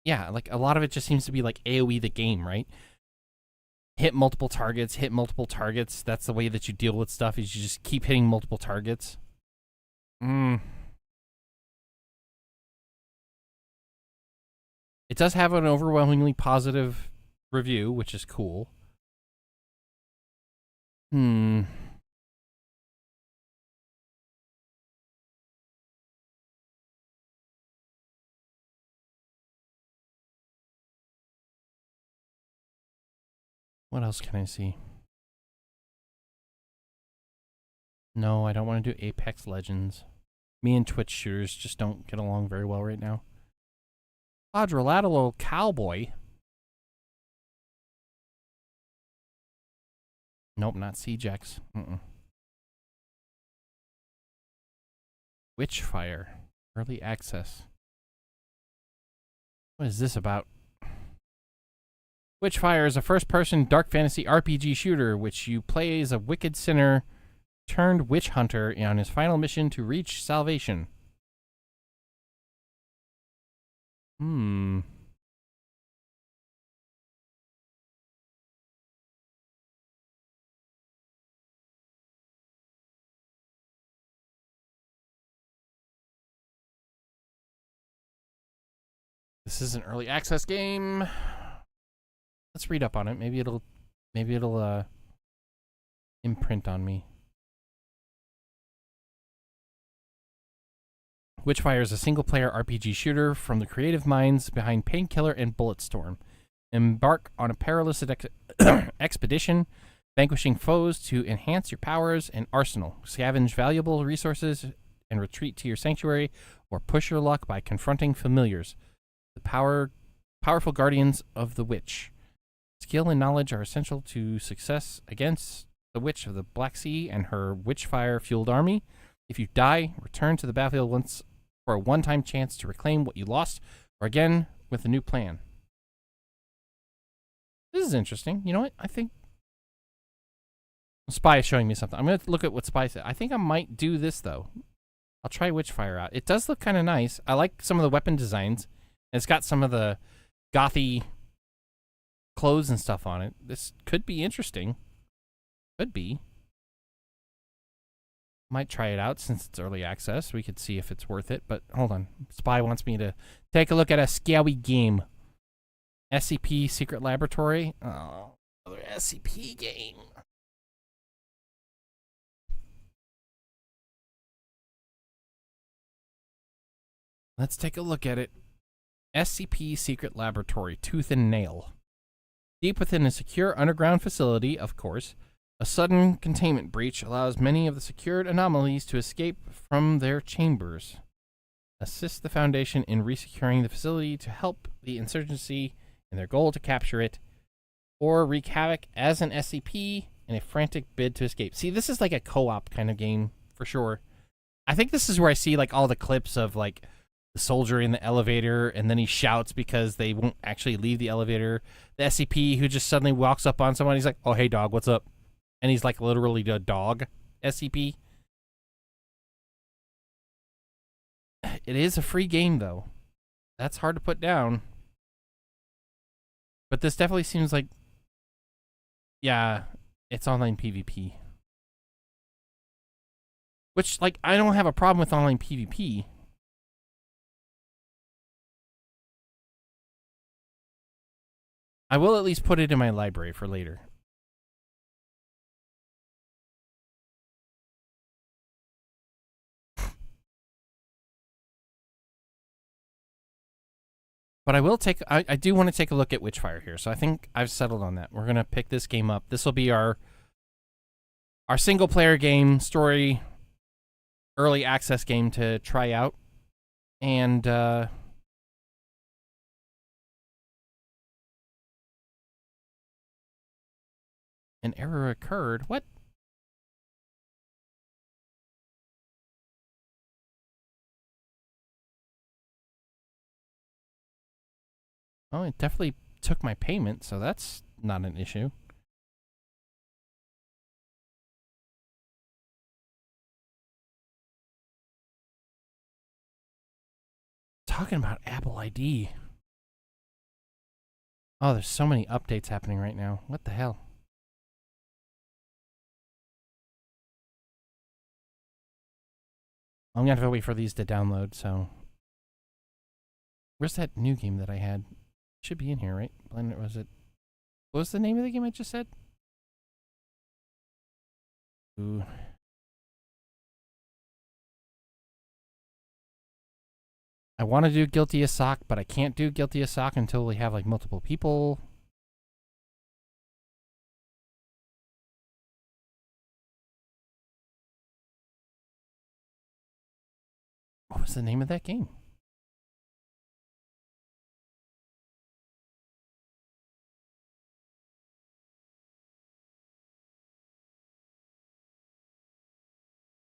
Yeah, like a lot of it just seems to be like AoE the game, right? Hit multiple targets, hit multiple targets. That's the way that you deal with stuff, is you just keep hitting multiple targets. It does have an overwhelmingly positive review, which is cool. What else can I see? No, I don't want to do Apex Legends. Me and Twitch shooters just don't get along very well right now. Quadrilateral Cowboy. Nope, not Cjax. Witchfire. Early access. What is this about? Witchfire is a first-person dark fantasy RPG shooter which you play as a wicked sinner turned witch hunter on his final mission to reach salvation. This is an early access game. Let's read up on it. Maybe it'll imprint on me. Witchfire is a single-player RPG shooter from the creative minds behind Painkiller and Bulletstorm. Embark on a perilous expedition, vanquishing foes to enhance your powers and arsenal. Scavenge valuable resources and retreat to your sanctuary, or push your luck by confronting familiars, the powerful guardians of the witch. Skill and knowledge are essential to success against the Witch of the Black Sea and her witchfire-fueled army. If you die, return to the battlefield once for a one-time chance to reclaim what you lost, or again with a new plan. This is interesting. You know what? I think Spy is showing me something. I'm going to look at what Spy said. I think I might do this, though. I'll try Witchfire out. It does look kind of nice. I like some of the weapon designs. It's got some of the gothy clothes and stuff on it. This could be interesting. Could be. Might try it out since it's early access. We could see if it's worth it. But hold on. Spy wants me to take a look at a scary game. SCP Secret Laboratory. Oh, another SCP game. Let's take a look at it. SCP Secret Laboratory, Tooth and Nail. Deep within a secure underground facility, of course, a sudden containment breach allows many of the secured anomalies to escape from their chambers. Assist the Foundation in resecuring the facility to help the insurgency in their goal to capture it, or wreak havoc as an SCP in a frantic bid to escape. See, this is like a co-op kind of game, for sure. I think this is where I see like all the clips of like the soldier in the elevator, and then he shouts because they won't actually leave the elevator. The SCP who just suddenly walks up on someone, he's like, "Oh, hey, dog, what's up?" And he's like literally a dog SCP. It is a free game, though. That's hard to put down. But this definitely seems like, yeah, it's online PvP. Which, like, I don't have a problem with online PvP. I will at least put it in my library for later. But I will take. I do want to take a look at Witchfire here. So I think I've settled on that. We're gonna pick this game up. This will be our single player game, story, early access game to try out, and an error occurred. What? Oh, it definitely took my payment, so that's not an issue. Talking about Apple ID. Oh, there's so many updates happening right now. What the hell? I'm gonna have to wait for these to download, so. Where's that new game that I had? Should be in here, right? Was it? What was the name of the game I just said? Ooh. I want to do Guilty as Sock, but I can't do Guilty as Sock until we have like multiple people. What was the name of that game?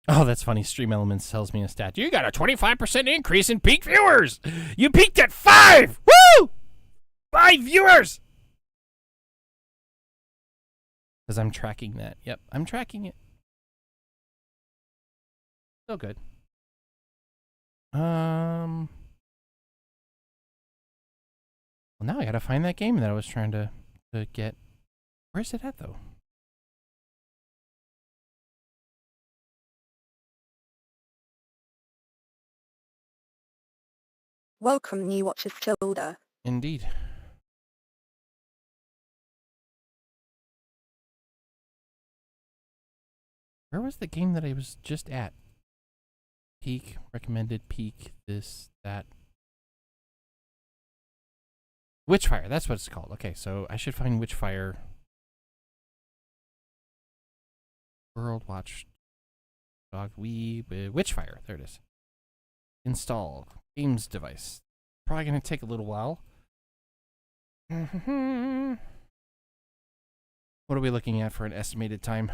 Oh, that's funny. Stream Elements tells me a stat. You got a 25% increase in peak viewers. You peaked at 5. Woo! 5 viewers. Because I'm tracking that. Yep, I'm tracking it. Still good. Well, now I gotta find that game that I was trying to get. Where's it at, though? Welcome, new watchers, Tilda. Indeed. Where was the game that I was just at? Peak, recommended peak, this, that. Witchfire, that's what it's called. Okay, so I should find Witchfire. World Watch Dog Witchfire, there it is. Install games device. Probably gonna take a little while. What are we looking at for an estimated time?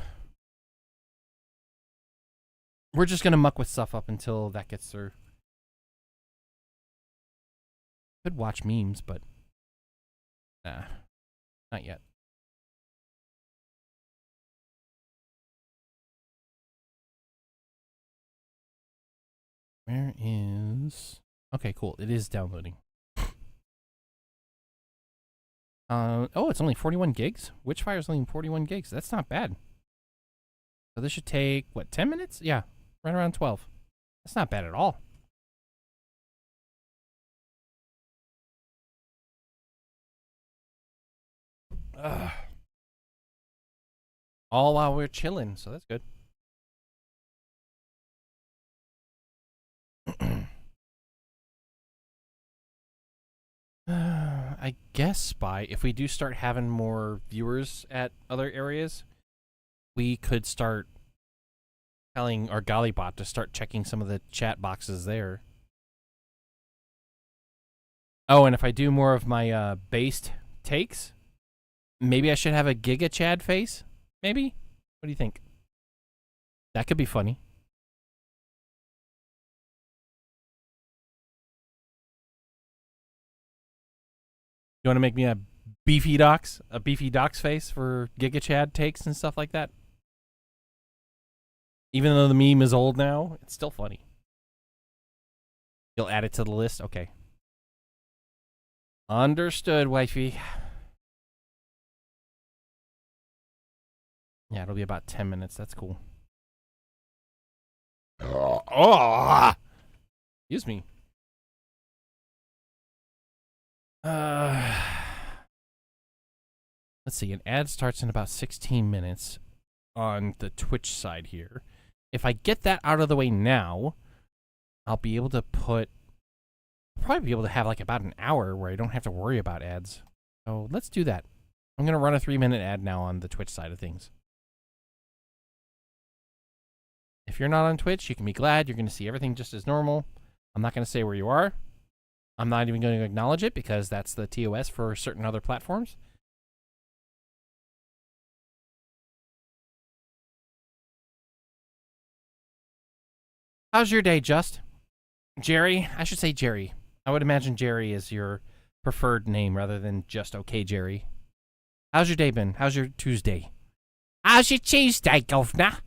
We're just gonna muck with stuff up until that gets through. Could watch memes, but nah, not yet. Where is... Okay, cool. It is downloading. Oh, it's only 41 gigs? Witchfire's only 41 gigs. That's not bad. So this should take, what, 10 minutes? Yeah, right around 12. That's not bad at all. Ugh. All while we're chilling, so that's good. I guess, Spy, if we do start having more viewers at other areas, we could start telling our Gollybot to start checking some of the chat boxes there. Oh, and if I do more of my based takes, maybe I should have a Giga Chad face? Maybe? What do you think? That could be funny. You want to make me a beefy docs face for Giga Chad takes and stuff like that? Even though the meme is old now, it's still funny. You'll add it to the list? Okay. Understood, wifey. Yeah, it'll be about 10 minutes. That's cool. Oh! Excuse me. Let's see. An ad starts in about 16 minutes on the Twitch side here. If I get that out of the way now, I'll be able to put I'll probably be able to have like about an hour where I don't have to worry about ads. So let's do that. I'm going to run a 3-minute ad now on the Twitch side of things. If you're not on Twitch, you can be glad. You're going to see everything just as normal. I'm not going to say where you are. I'm not even going to acknowledge it because that's the TOS for certain other platforms. How's your day, Just? Jerry? I should say Jerry. I would imagine Jerry is your preferred name rather than just okay, Jerry. How's your day been? How's your Tuesday? How's your Tuesday, governor?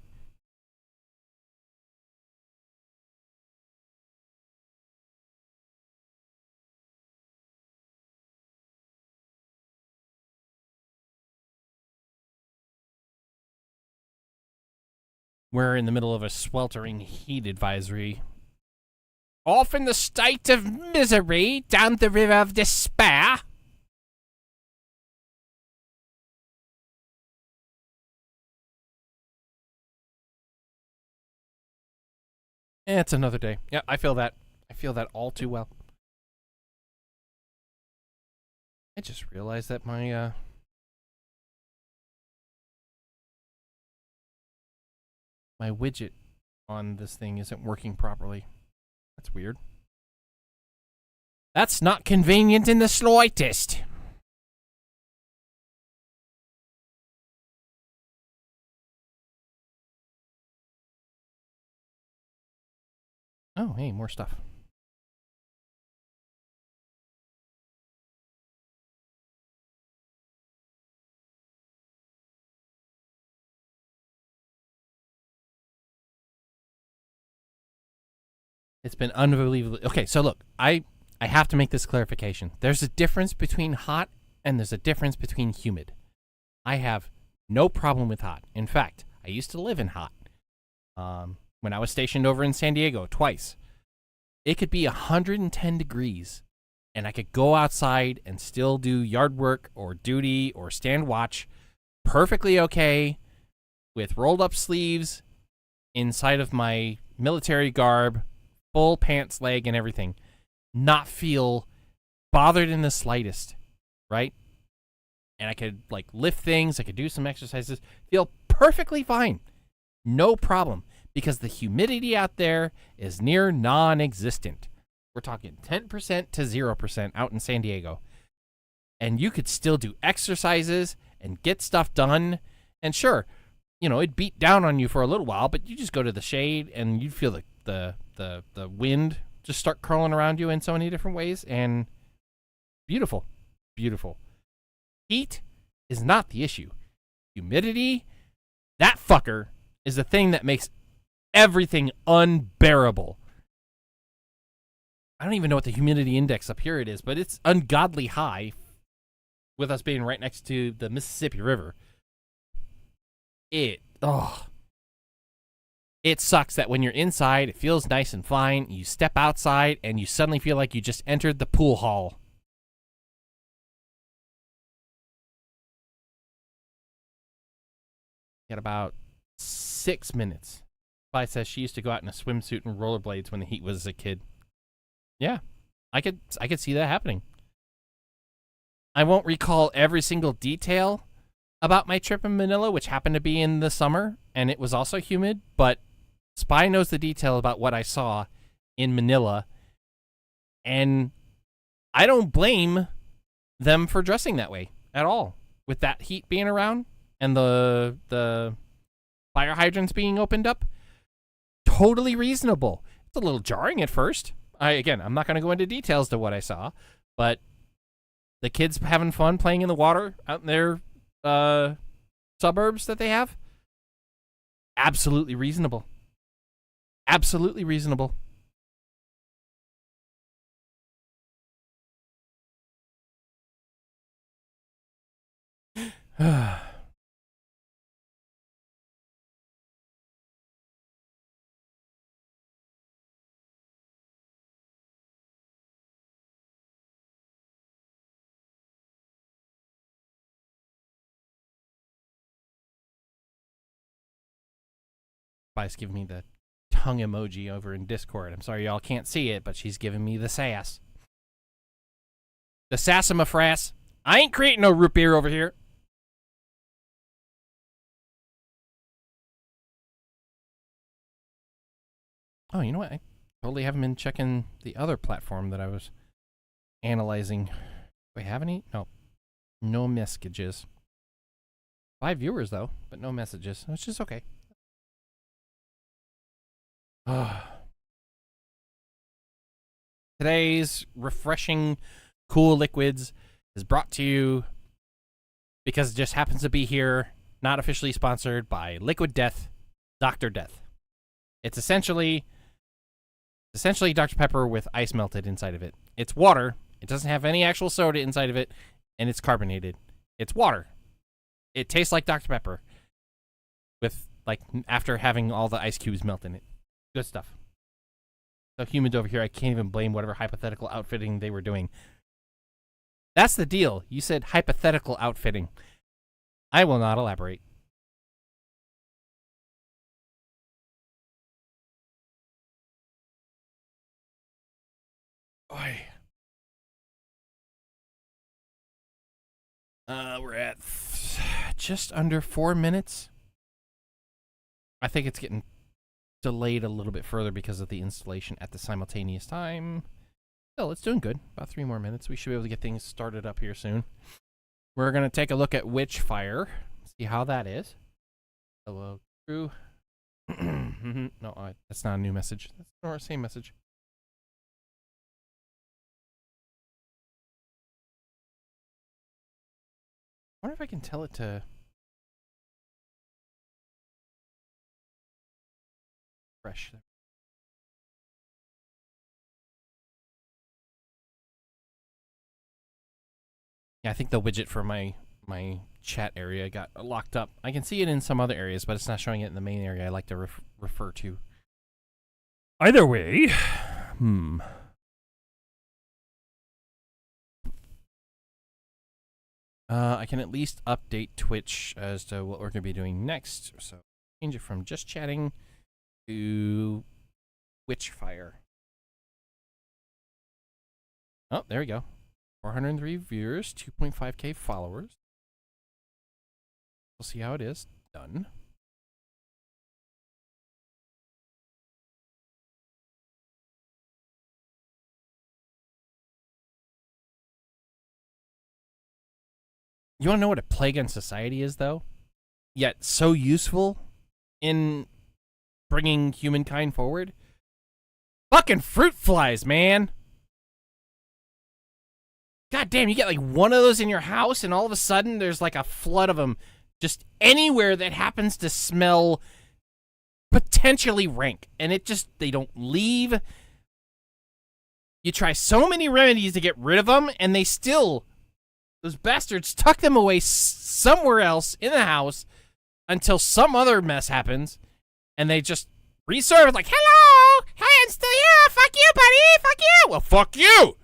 We're in the middle of a sweltering heat advisory. Off in the state of misery, down the river of despair. It's another day. Yeah, I feel that. I feel that all too well. I just realized that my my widget on this thing isn't working properly. That's weird. That's not convenient in the slightest. Oh, hey, more stuff. It's been unbelievably... Okay, so look, I have to make this clarification. There's a difference between hot and there's a difference between humid. I have no problem with hot. In fact, I used to live in hot. When I was stationed over in San Diego twice. It could be 110 degrees, and I could go outside and still do yard work or duty or stand watch perfectly okay with rolled up sleeves inside of my military garb, full pants, leg, and everything. Not feel bothered in the slightest, right? And I could like lift things, I could do some exercises, feel perfectly fine. No problem. Because the humidity out there is near non-existent. We're talking 10% to 0% out in San Diego. And you could still do exercises and get stuff done. And sure, you know, it'd beat down on you for a little while, but you just go to the shade and you'd feel the wind just start curling around you in so many different ways. And beautiful, beautiful. Heat is not the issue. Humidity, that fucker is the thing that makes everything unbearable. I don't even know what the humidity index up here it is, but it's ungodly high with us being right next to the Mississippi River. It sucks that when you're inside, it feels nice and fine. You step outside and you suddenly feel like you just entered the pool hall. Got about 6 minutes. Spy says she used to go out in a swimsuit and rollerblades when the heat was a kid. Yeah, I could see that happening. I won't recall every single detail about my trip in Manila, which happened to be in the summer, and it was also humid, but Spy knows the detail about what I saw in Manila, and I don't blame them for dressing that way at all. With that heat being around and the fire hydrants being opened up, totally reasonable. It's a little jarring at first. I'm not going to go into details to what I saw, but the kids having fun playing in the water out in their suburbs that they have, absolutely reasonable. Absolutely reasonable. Spice giving me the tongue emoji over in Discord. I'm sorry y'all can't see it, but she's giving me the sass. The sassafras. I ain't creating no root beer over here. Oh, you know what? I totally haven't been checking the other platform that I was analyzing. Do we have any? No. No messages. 5 viewers, though, but no messages, which is okay. Today's refreshing, cool liquids is brought to you because it just happens to be here, not officially sponsored by Liquid Death, Dr. Death. It's essentially Dr. Pepper with ice melted inside of it. It's water. It doesn't have any actual soda inside of it, and it's carbonated. It's water. It tastes like Dr. Pepper with, like, after having all the ice cubes melt in it. Good stuff. So humans over here, I can't even blame whatever hypothetical outfitting they were doing. That's the deal. You said hypothetical outfitting. I will not elaborate. Oy. We're at just under 4 minutes. I think it's getting delayed a little bit further because of the installation at the simultaneous time. Still, it's doing good. About 3 more minutes. We should be able to get things started up here soon. We're going to take a look at Witchfire. See how that is. Hello, crew. No, that's not a new message. That's our same message. I wonder if I can tell it to fresh. Yeah, I think the widget for my chat area got locked up. I can see it in some other areas, but it's not showing it in the main area I like to refer to. Either way, I can at least update Twitch as to what we're going to be doing next. So change it from just chatting to Witchfire. Oh, there we go. 403 viewers, 2.5k followers. We'll see how it is. Done. You want to know what a plague on society is, though? Yet so useful in bringing humankind forward? Fucking fruit flies, man! God damn, you get like one of those in your house, and all of a sudden there's like a flood of them just anywhere that happens to smell potentially rank. And it just, they don't leave. You try so many remedies to get rid of them, and they still, those bastards tuck them away somewhere else in the house until some other mess happens, and they just resurface like, hello, hey, I'm still here, fuck you, buddy, fuck you. Well, fuck you.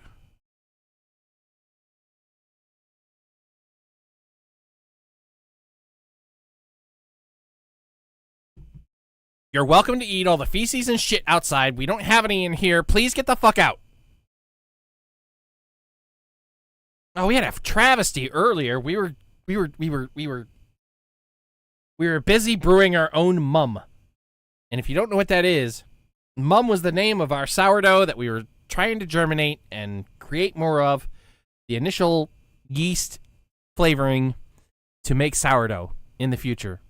You're welcome to eat all the feces and shit outside. We don't have any in here. Please get the fuck out. Oh, we had a travesty earlier. We were busy brewing our own mum. And if you don't know what that is, mum was the name of our sourdough that we were trying to germinate and create more of. The initial yeast flavoring to make sourdough in the future.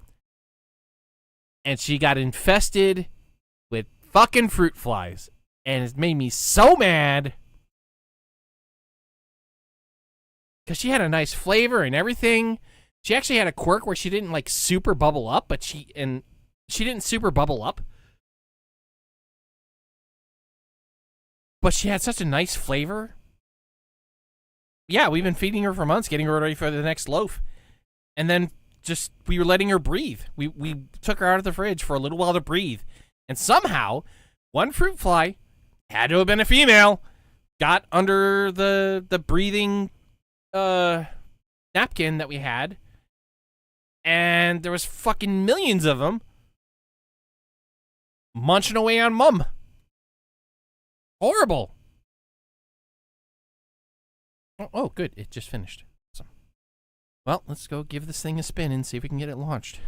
And she got infested with fucking fruit flies. And it made me so mad. Because she had a nice flavor and everything. She actually had a quirk where she didn't like super bubble up, but she didn't super bubble up. But she had such a nice flavor. Yeah, we've been feeding her for months, getting her ready for the next loaf. And then just, we were letting her breathe. We took her out of the fridge for a little while to breathe. And somehow, one fruit fly, had to have been a female, got under the breathing napkin that we had. And there was fucking millions of them munching away on mum. Horrible. Oh, good. It just finished. Awesome. Well, let's go give this thing a spin and see if we can get it launched.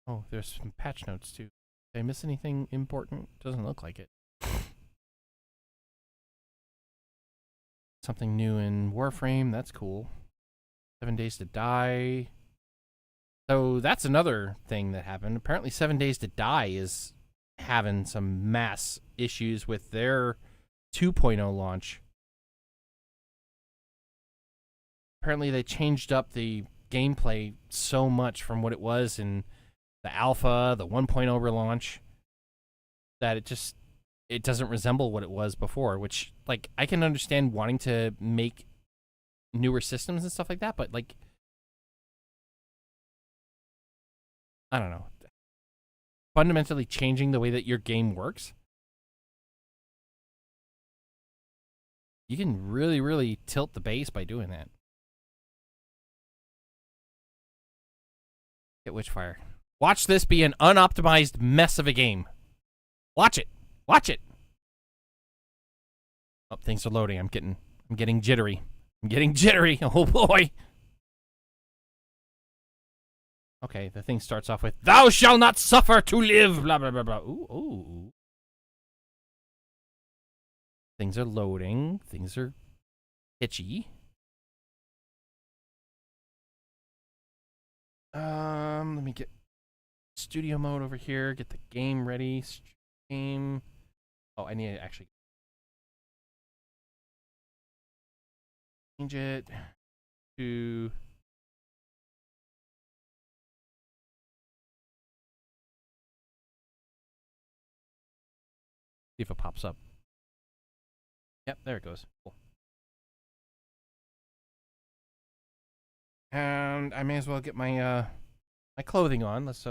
Oh, there's some patch notes too. Did I miss anything important? Doesn't look like it. Something new in Warframe. That's cool. 7 Days to Die. So that's another thing that happened. Apparently 7 Days to Die is having some mass issues with their 2.0 launch. Apparently they changed up the gameplay so much from what it was in the alpha, the 1.0 relaunch, that it doesn't resemble what it was before, which, like, I can understand wanting to make newer systems and stuff like that, but, like, I don't know. Fundamentally changing the way that your game works, you can really, really tilt the base by doing that. Get Witchfire. Watch this be an unoptimized mess of a game. Watch it. Watch it. Oh, things are loading. I'm getting jittery. I'm getting jittery. Oh boy. Okay, the thing starts off with, "Thou shalt not suffer to live," blah, blah, blah, blah. Ooh, ooh. Things are loading. Things are itchy. Let me get studio mode over here. Get the game ready. Stream. Oh, I need to actually change it to see if it pops up. Yep, there it goes. Cool. And I may as well get my my clothing on. Let's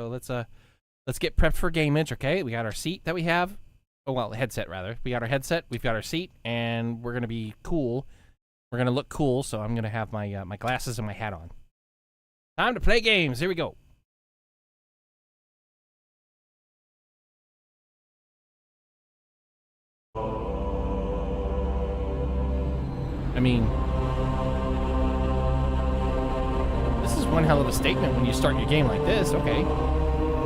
get prepped for Gameage. Okay, we got our seat that we have. Oh well, headset rather. We got our headset. We've got our seat, and we're gonna be cool. We're gonna look cool. So I'm gonna have my my glasses and my hat on. Time to play games. Here we go. I mean, this is one hell of a statement when you start your game like this. Okay,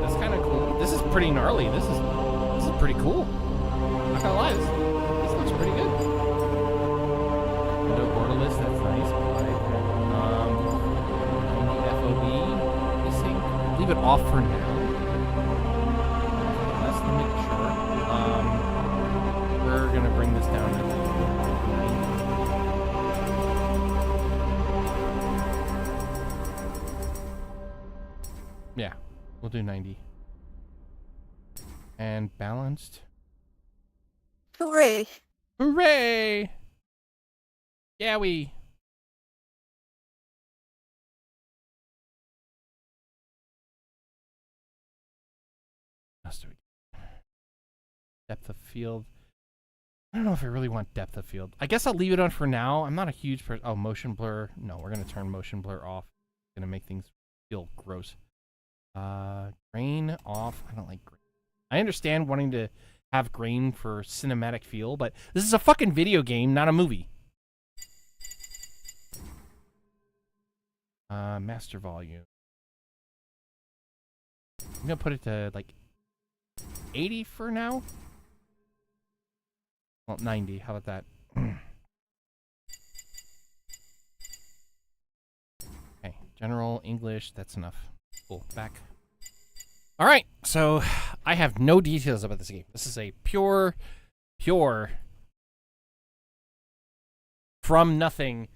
that's kind of cool. This is pretty gnarly. This is pretty cool. Not gonna lie, this looks pretty good. Window borderless, that's nice. FOV, async. Leave it off for now. Let's make sure. We're gonna bring this down to 90. Yeah, we'll do 90. And balanced. Hooray! Hooray! Yeah, we. Depth of field. I don't know if I really want depth of field. I guess I'll leave it on for now. I'm not a huge person. Oh, motion blur. No, we're going to turn motion blur off. It's going to make things feel gross. Grain off. I don't like grain. I understand wanting to have grain for cinematic feel, but this is a fucking video game, not a movie. Master volume. I'm gonna put it to like 80 for now. Well, 90. How about that? Okay, general English. That's enough. Cool. Back. All right. So I have no details about this game. This is a pure from nothing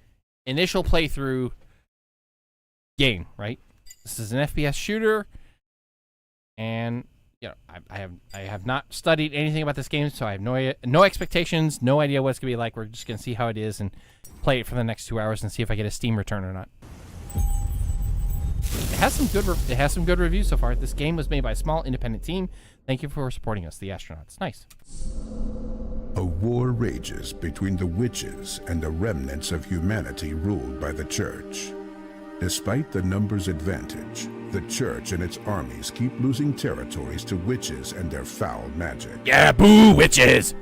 initial playthrough game, right? This is an FPS shooter, and you know, I have not studied anything about this game, so I have no expectations, no idea what it's gonna be like. We're just gonna see how it is and play it for the next 2 hours and see if I get a Steam return or not. It has some good reviews so far. This game was made by a small independent team. Thank you for supporting us, the astronauts. Nice. A war rages between the witches and the remnants of humanity ruled by the church. Despite the numbers advantage, The church and its armies keep losing territories to witches and their foul magic. Yeah, boo, witches!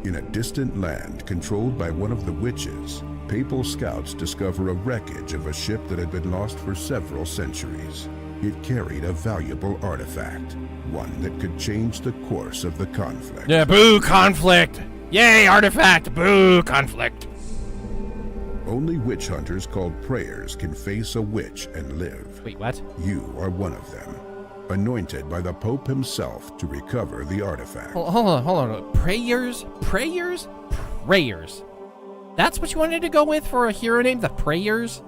In a distant land controlled by one of the witches, papal scouts discover a wreckage of a ship that had been lost for several centuries. It carried a valuable artifact, one that could change the course of the conflict. Yeah, boo, conflict! Yay, artifact! Boo, conflict! Only witch hunters called prayers can face a witch and live. Wait, what? You are one of them, anointed by the Pope himself to recover the artifact. Hold on. Prayers? Prayers? Prayers. That's what you wanted to go with for a hero name? The Prayers?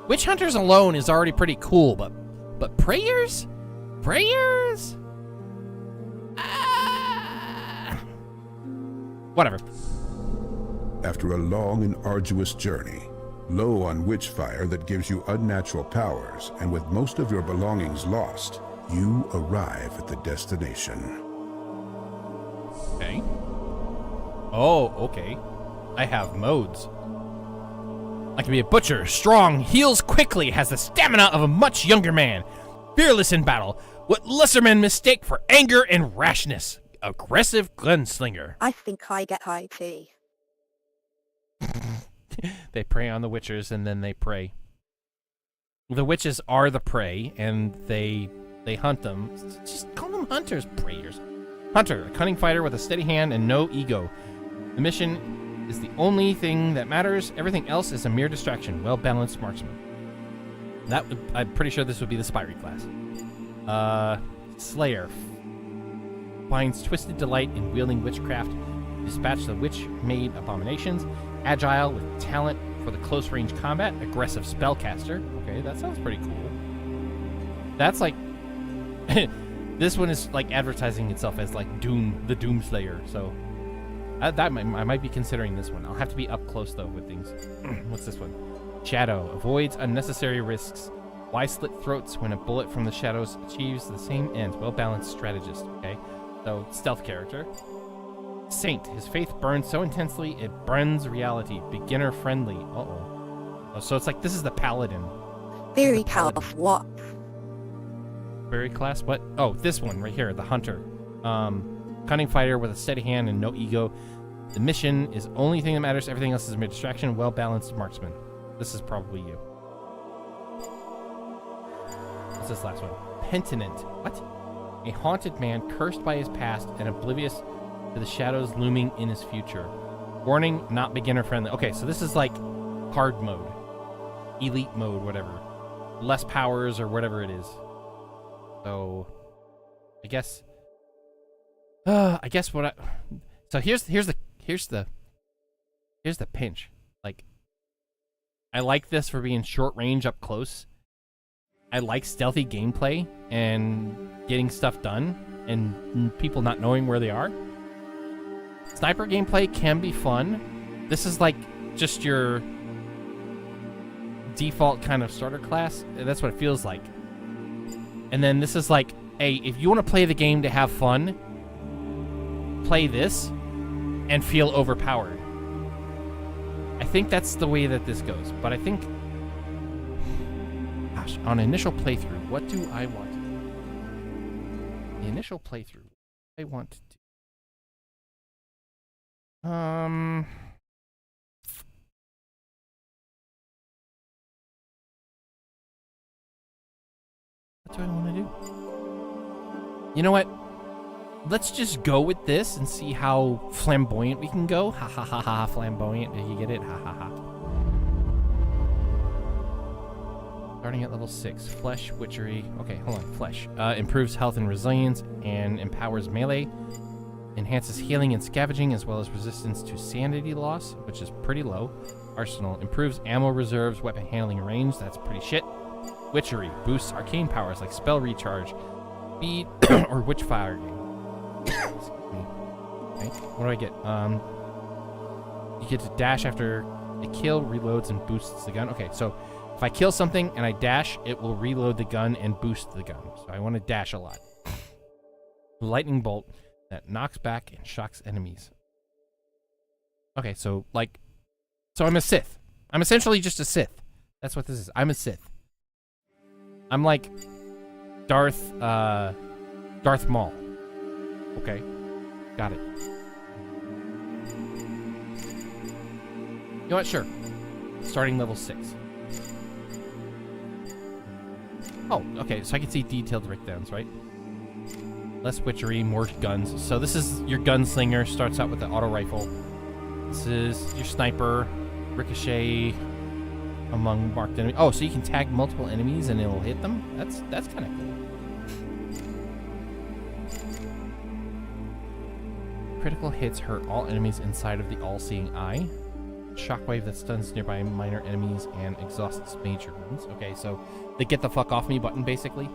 Witch Hunters alone is already pretty cool, but Prayers? Prayers? Whatever. After a long and arduous journey, low on witch fire that gives you unnatural powers, and with most of your belongings lost, you arrive at the destination. Okay. Oh, okay. I have modes. I can be a butcher, strong, heals quickly, has the stamina of a much younger man, fearless in battle, what lesser men mistake for anger and rashness, aggressive gunslinger. I think I get high tea. They prey on the witchers and then they pray. The witches are the prey and they hunt them. Just call them hunters, prayers. Hunter, a cunning fighter with a steady hand and no ego. The mission is the only thing that matters. Everything else is a mere distraction. Well-balanced marksman. I'm pretty sure this would be the Spyri class. Slayer finds twisted delight in wielding witchcraft. Dispatch the witch-made abominations. Agile with talent for the close-range combat. Aggressive spellcaster. Okay, that sounds pretty cool. That's like... This one is like advertising itself as like Doom, the Doomslayer. So I might be considering this one. I'll have to be up close though with things. What's this one? Shadow avoids unnecessary risks. Why slit throats when a bullet from the shadows achieves the same end? Well-balanced strategist. Okay, so stealth character. Saint. His faith burns so intensely it burns reality. Beginner friendly. Oh, so it's like this is the paladin. Very powerful. What? Very class. What? Oh, this one right here, the hunter. Cunning fighter with a steady hand and no ego. The mission is only thing that matters. Everything else is a mere distraction. Well-balanced marksman. This is probably you. What's this last one? Penitent. What? A haunted man cursed by his past and oblivious to the shadows looming in his future. Warning, not beginner friendly. Okay, so this is like hard mode. Elite mode, whatever. Less powers or whatever it is. So, I guess what I... So here's the pinch. Like, I like this for being short range up close. I like stealthy gameplay and getting stuff done and people not knowing where they are. Sniper gameplay can be fun. This is like just your default kind of starter class. That's what it feels like. And then this is like, hey, if you want to play the game to have fun, play this and feel overpowered. I think that's the way that this goes. But I think, gosh, on initial playthrough, what do I want to do? The initial playthrough, I want to do. What do I want to do? You know what? Let's just go with this and see how flamboyant we can go. Ha ha ha ha, flamboyant. Did you get it? Ha ha ha. Starting at level 6. Flesh, witchery. Okay, hold on. Flesh. Improves health and resilience and empowers melee. Enhances healing and scavenging as well as resistance to sanity loss, which is pretty low. Arsenal. Improves ammo reserves, weapon handling and range. That's pretty shit. Witchery. Boosts arcane powers like spell recharge, speed, or witch fire game. Excuse me. Okay, what do I get? You get to dash after a kill, reloads, and boosts the gun. Okay, so if I kill something and I dash, it will reload the gun and boost the gun. So I want to dash a lot. Lightning bolt that knocks back and shocks enemies. Okay, so like, so I'm a Sith. I'm essentially just a Sith. That's what this is. I'm a Sith. I'm like Darth Maul. Okay, got it. You know what? Sure. Starting level 6. Oh, okay. So I can see detailed breakdowns, right? Less witchery, more guns. So this is your gunslinger. Starts out with the auto rifle. This is your sniper. Ricochet among marked enemies. Oh, so you can tag multiple enemies and it'll hit them? That's kind of cool. Critical hits hurt all enemies inside of the all-seeing eye. Shockwave that stuns nearby minor enemies and exhausts major ones. Okay, so the get the fuck off me button, basically.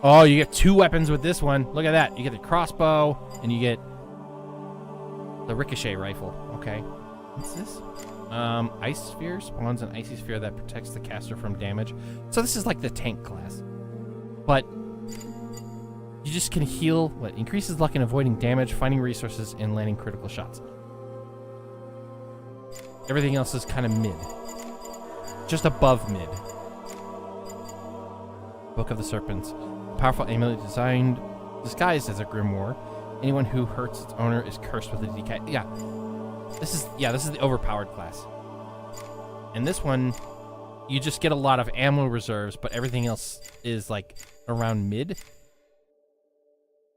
Oh, you get 2 weapons with this one. Look at that. You get the crossbow, and you get the ricochet rifle. Okay. What's this? Ice sphere spawns an icy sphere that protects the caster from damage. So this is like the tank class. But you just can heal, what, increases luck in avoiding damage, finding resources, and landing critical shots. Everything else is kind of mid. Just above mid. Book of the Serpents. Powerful amulet disguised as a grimoire. Anyone who hurts its owner is cursed with a decay. Yeah. This is the overpowered class. And this one, you just get a lot of ammo reserves, but everything else is like around mid.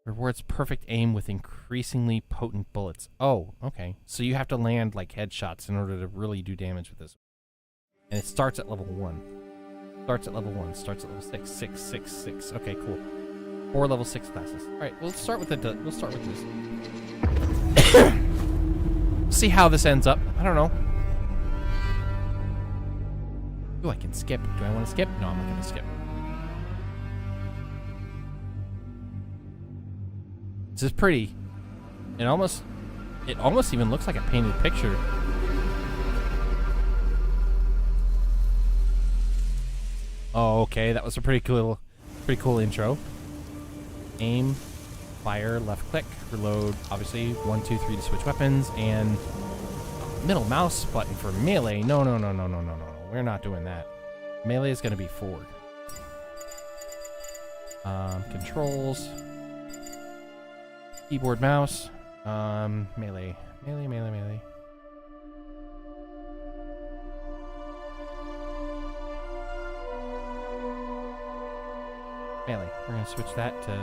Rewards perfect aim with increasingly potent bullets. Oh, okay. So you have to land like headshots in order to really do damage with this. And it starts at level 1. Starts at level 1. Starts at level 6. 6, 6, 6. Okay, cool. 4 level 6 classes. All right, we'll start with we'll start with this. See how this ends up. I don't know. Ooh, I can skip. Do I want to skip? No, I'm not going to skip. This is pretty. It almost even looks like a painted picture. Oh, okay. That was a pretty cool intro. Aim, fire, left click, reload. Obviously, 1, 2, 3 to switch weapons, and middle mouse button for melee. No. We're not doing that. Melee is going to be forward. Controls. Keyboard, mouse. Melee. Melee. Melee. We're going to switch that to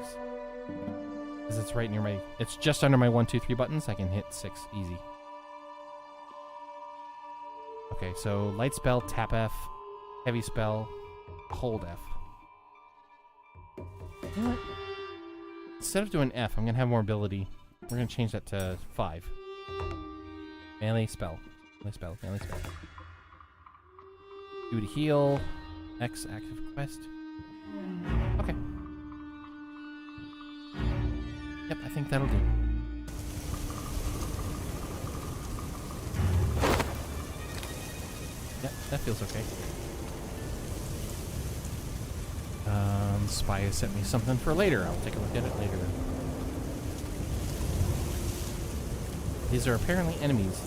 6. Because it's right near my... It's just under my 1, 2, 3 buttons. I can hit 6 easy. Okay, so light spell, tap F. Heavy spell, hold F. You know what? Instead of doing F, I'm going to have more ability. We're going to change that to 5. Melee spell. Melee spell. Do to heal. X active quest. Okay. Yep, I think that'll do. Yep, that feels okay. Spy has sent me something for later. I'll take a look at it later. These are apparently enemies.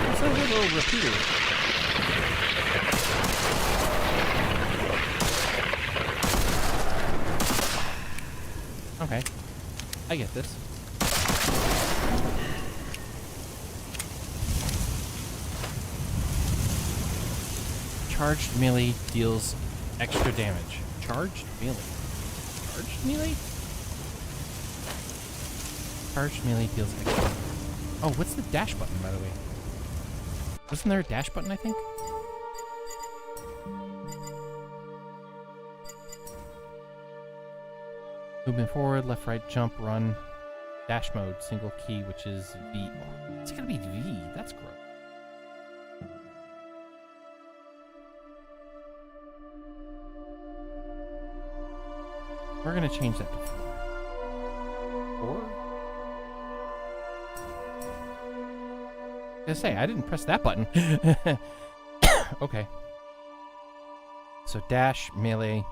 What's that little repeater? Okay. I get this. Charged melee deals extra damage. Charged melee? Charged melee? Charged melee deals extra. Oh, what's the dash button, by the way? Wasn't there a dash button, I think? Movement forward, left, right, jump, run. Dash mode, single key, which is V. Oh, it's gonna be V. That's gross. We're gonna change that to 4. 4? I say, I didn't press that button. Okay. So dash, melee,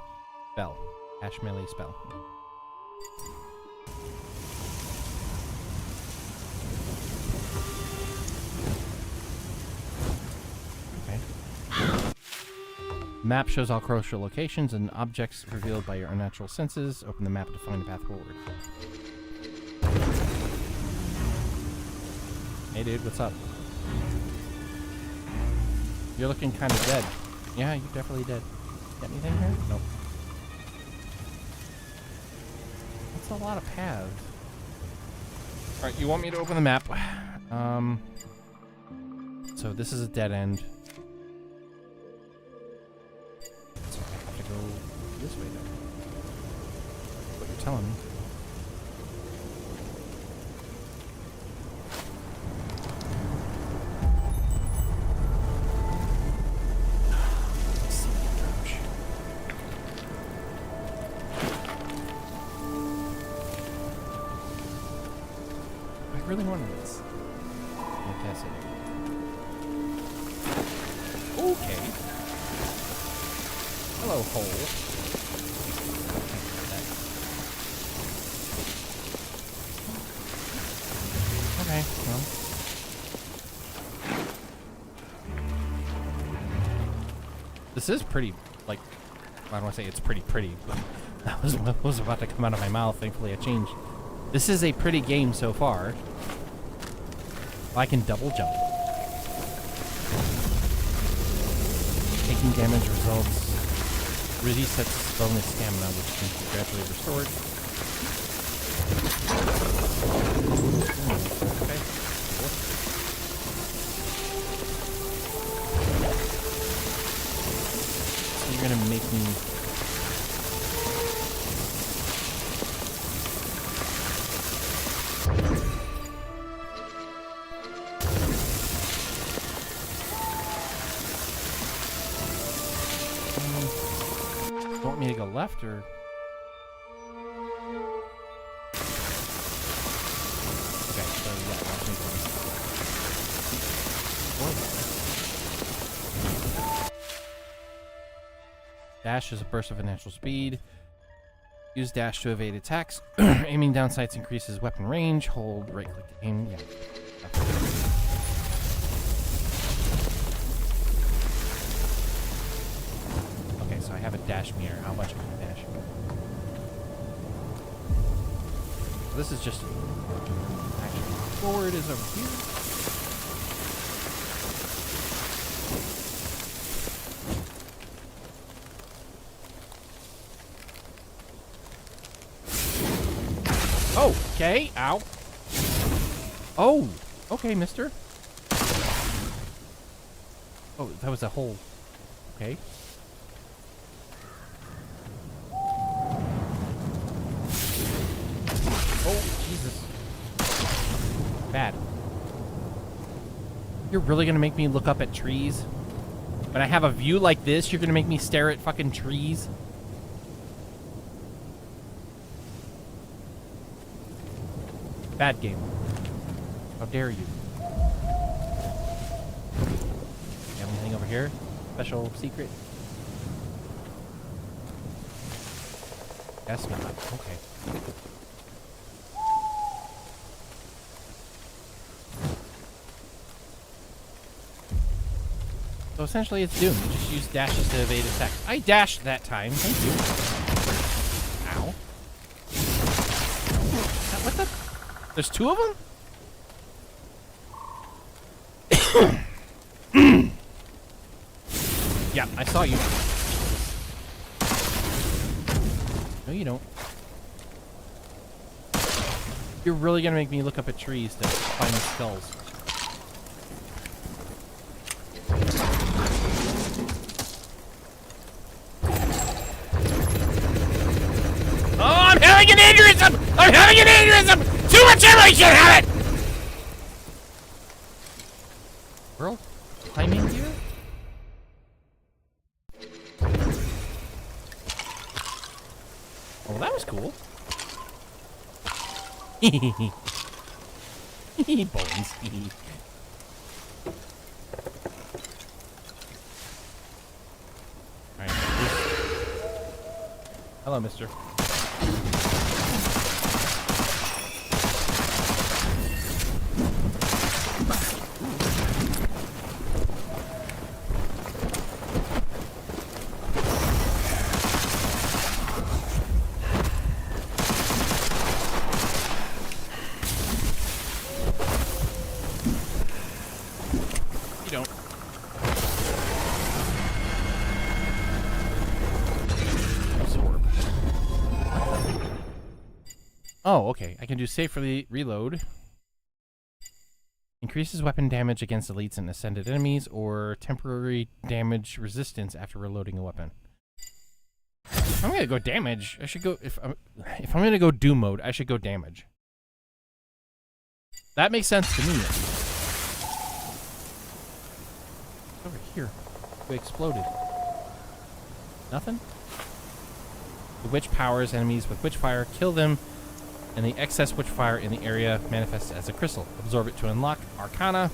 spell. Dash, melee, spell. Okay. Map shows all crucial locations and objects revealed by your unnatural senses. Open the map to find a path forward. Hey dude, what's up? You're looking kind of dead. Yeah, you're definitely dead. Got anything here? Nope. That's a lot of paths. Alright, you want me to open the map? So this is a dead end. So I have to go this way then. What you're telling me. I really wanted this. Fantastic. Okay. Hello, hole. Okay, well. This is pretty, like, I don't want to say it's pretty, but that was what was about to come out of my mouth. Thankfully, I changed. This is a pretty game so far. I can double jump. Taking damage results. Resets bonus stamina, which can be gradually restored. Okay. Cool. So you're gonna make me. You want me to go left or? Okay, so yeah, watch me go. Dash is a burst of a natural speed. Use dash to evade attacks. Aiming down sights increases weapon range. Hold right click to aim. Yeah. So I have a dash mirror. How much can I dash? So this is just actually forward is over here. Oh, okay. Ow. Oh, okay, mister. Oh, that was a hole. Okay. Oh, Jesus. Bad. You're really gonna make me look up at trees? When I have a view like this, you're gonna make me stare at fucking trees? Bad game. How dare you? You have anything over here? Special secret? Guess not. Okay. So essentially it's Doom. You just use dashes to evade attacks. I dashed that time. Thank you. Ow. What the? There's two of them? Yeah, I saw you. No, you don't. You're really gonna make me look up at trees to find the skulls. I'm having an aneurysm! I'm having an aneurysm! Too much ammo! You should have it! World climbing gear? Oh, that was cool. Bones. Hello, mister. You don't. Absorb. Oh, okay. I can do safely reload. Increases weapon damage against elites and ascended enemies, or temporary damage resistance after reloading a weapon. I'm gonna go damage. I should go if I'm gonna go doom mode. I should go damage. That makes sense to me. Over here, we exploded. Nothing. The witch powers enemies with witch fire. Kill them. And the excess witch fire in the area manifests as a crystal. Absorb it to unlock Arcana,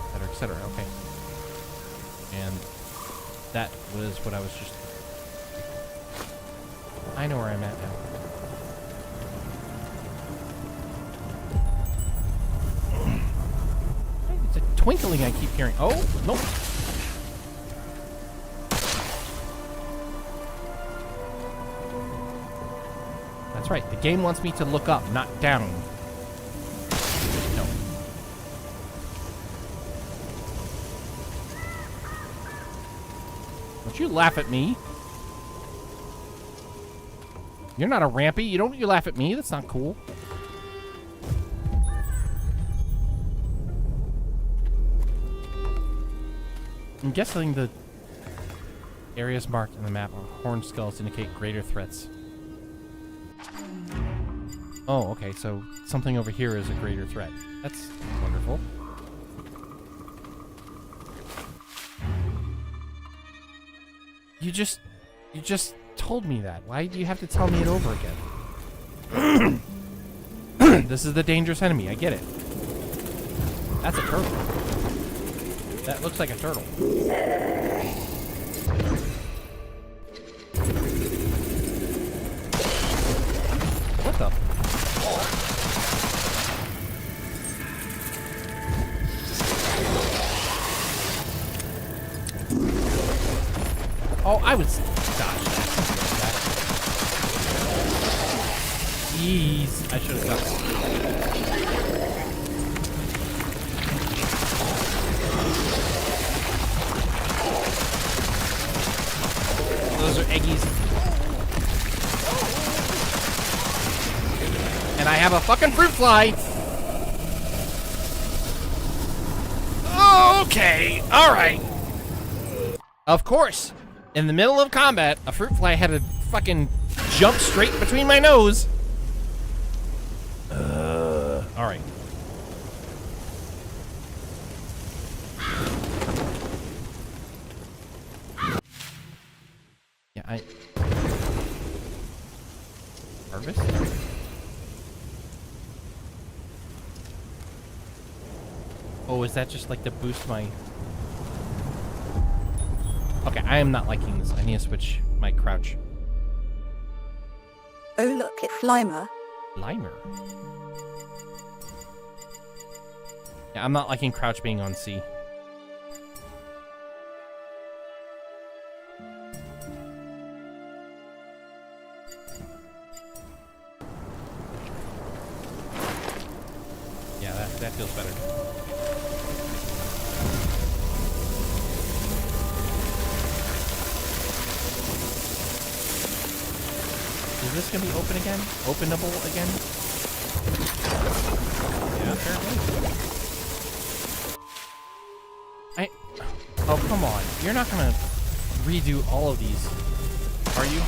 etc., etc. Okay. And that was what I was just... I know where I'm at now. It's a twinkling I keep hearing. Oh, nope. That's right. The game wants me to look up, not down. No. Don't you laugh at me. You're not a rampy. You laugh at me. That's not cool. I'm guessing the areas marked in the map of horned skulls indicate greater threats. Oh, okay, so something over here is a greater threat. That's wonderful. You just told me that. Why do you have to tell me it over again? This is the dangerous enemy, I get it. That's a turtle. That looks like a turtle. What the? Oh, I was dodge that. Jeez, I should have done that. Those are eggies. And I have a fucking fruit fly. Okay, alright. Of course. In the middle of combat, a fruit fly had to fucking jump straight between my nose. Alright. Yeah, harvest? Oh, is that just like to boost my... Okay, I am not liking this. I need to switch my crouch. Oh look, it's Slimer. Slimer? Yeah, I'm not liking crouch being on C. Yeah, that feels better. Is this gonna be open again? Openable again? Yeah, apparently. Oh, come on. You're not gonna redo all of these, are you?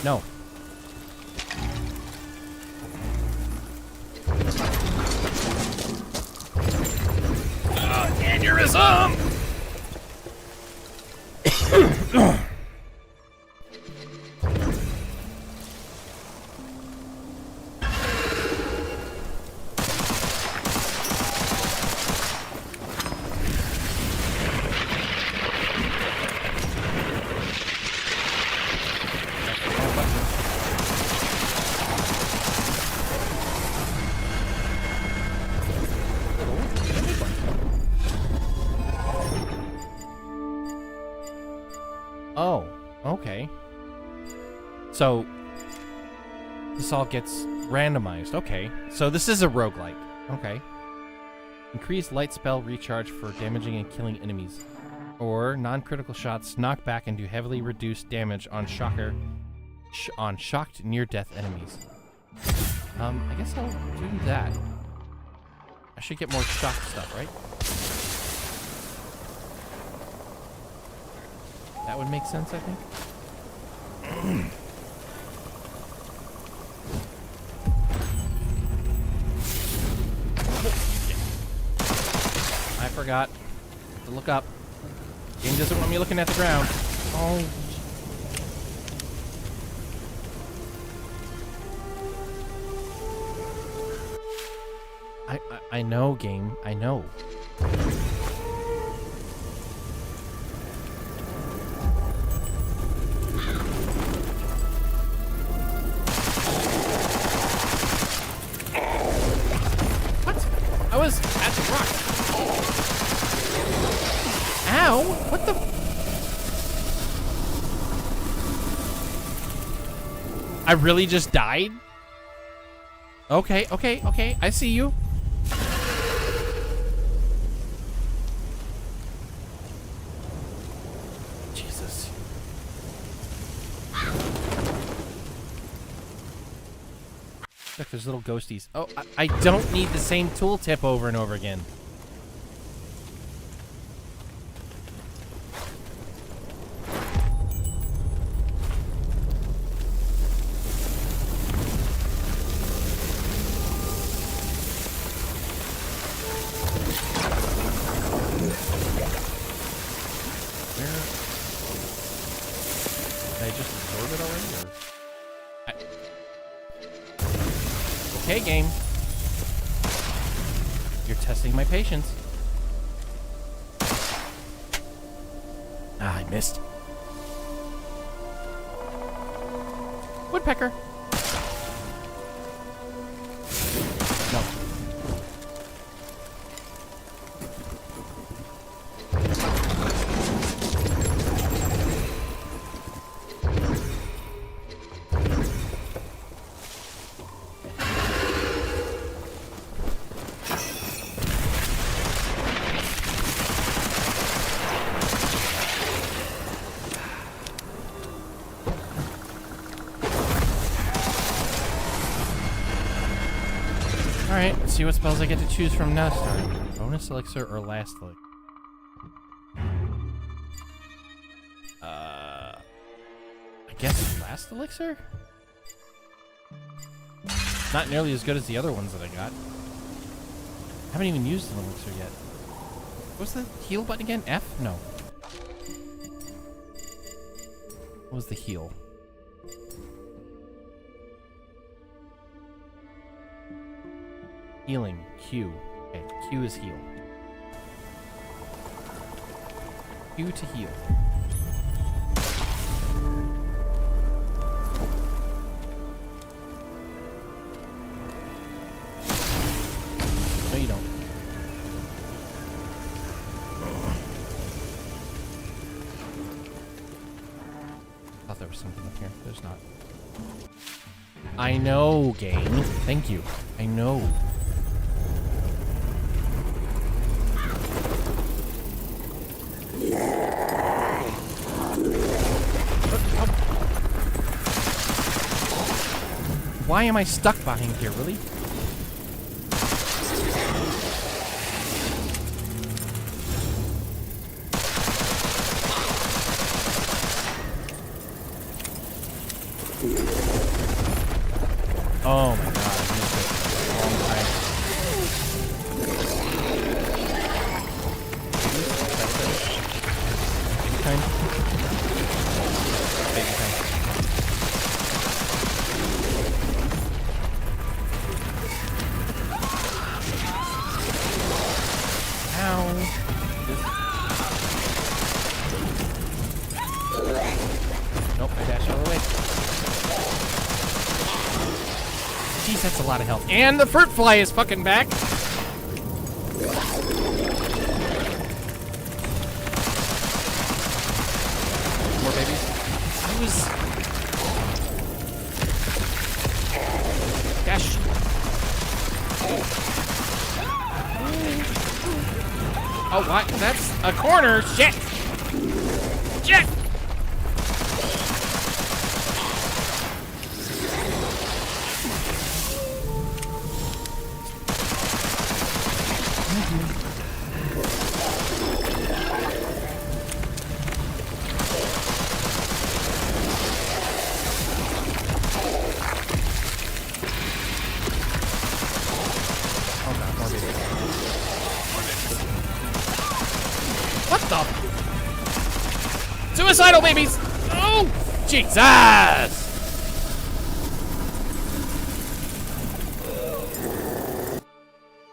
No. Aneurysm! So this all gets randomized. Okay. So this is a roguelike. Okay. Increased light spell recharge for damaging and killing enemies. Or non-critical shots knock back and do heavily reduced damage on shocked near-death enemies. I guess I'll do that. I should get more shock stuff, right? That would make sense, I think. I forgot to look up. Game doesn't want me looking at the ground. Oh. I know, game. I know. What? I was at the rock. Ow! What the? I really just died? Okay, okay, okay. I see you. Jesus. Look, there's little ghosties. Oh, I don't need the same tooltip over and over again. Okay, game. You're testing my patience. Ah, I missed. Woodpecker. No. Alright, let's see what spells I get to choose from next time. Bonus elixir or last elixir? I guess last elixir? Not nearly as good as the other ones that I got. Haven't even used an elixir yet. What's the heal button again? F? No. What was the heal? Healing. Q. Okay, Q is heal. Q to heal. No, you don't. Thought there was something up here. There's not. I know, game. Thank you. I know. Why am I stuck behind here, really? Oh my god, I missed it a long time. Baby time? Baby time. Nope, I dashed all the way. Jeez, that's a lot of health. And the fruit fly is fucking back. More babies. I was... Oh, what? That's a corner. Shit. Shit. What the? Suicidal babies! Oh, Jesus!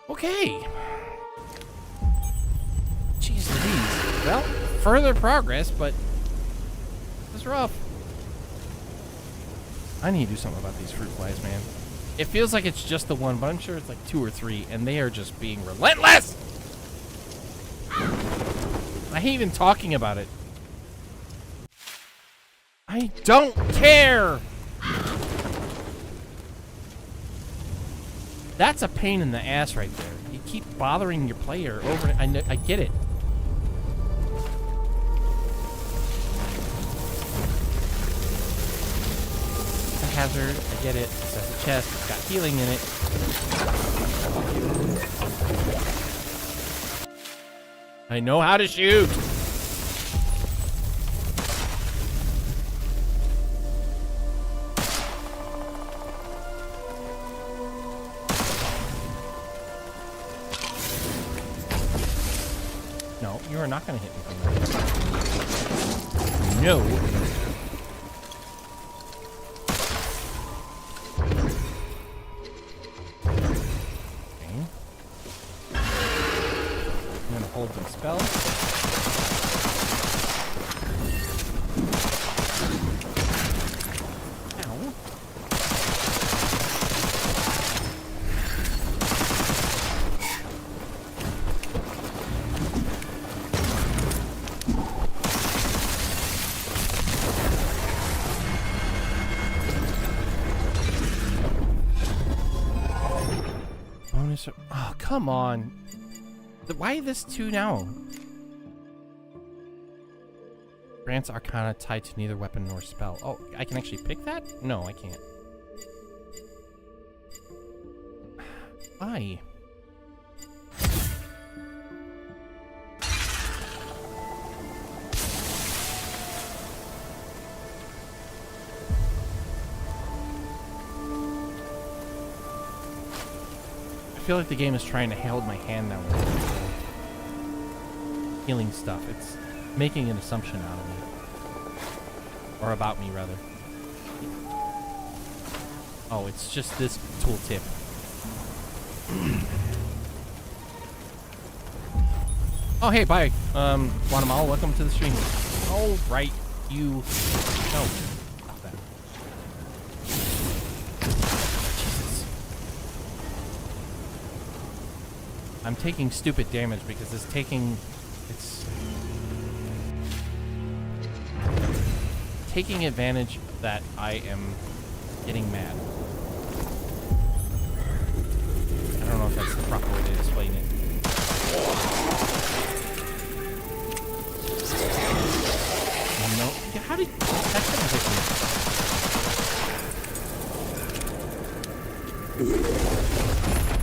Okay. Jeez Louise. Well, further progress, but it's rough. I need to do something about these fruit flies, man. It feels like it's just the one, but I'm sure it's like 2 or 3, and they are just being relentless! I hate even talking about it. I don't care! That's a pain in the ass right there. You keep bothering your player over and I get it. It's a hazard, I get it. It's a chest, it's got healing in it. I know how to shoot! No, you are not going to hit me from there. No. Okay. I'm going to hold the spell. Ow. Oh, come on. Why this 2 now? Grants Arcana tied to neither weapon nor spell. Oh, I can actually pick that? No, I can't. Why? I feel like the game is trying to hold my hand now with healing stuff. It's making an assumption out of me. Or about me, rather. Oh, it's just this tooltip. Oh, hey, bye. Guatemala, welcome to the stream. Oh, right. You... No. Stop that. I'm taking stupid damage because it's taking advantage that I am getting mad. I don't know if that's the proper way to explain it. No, how did that couldn't hit me?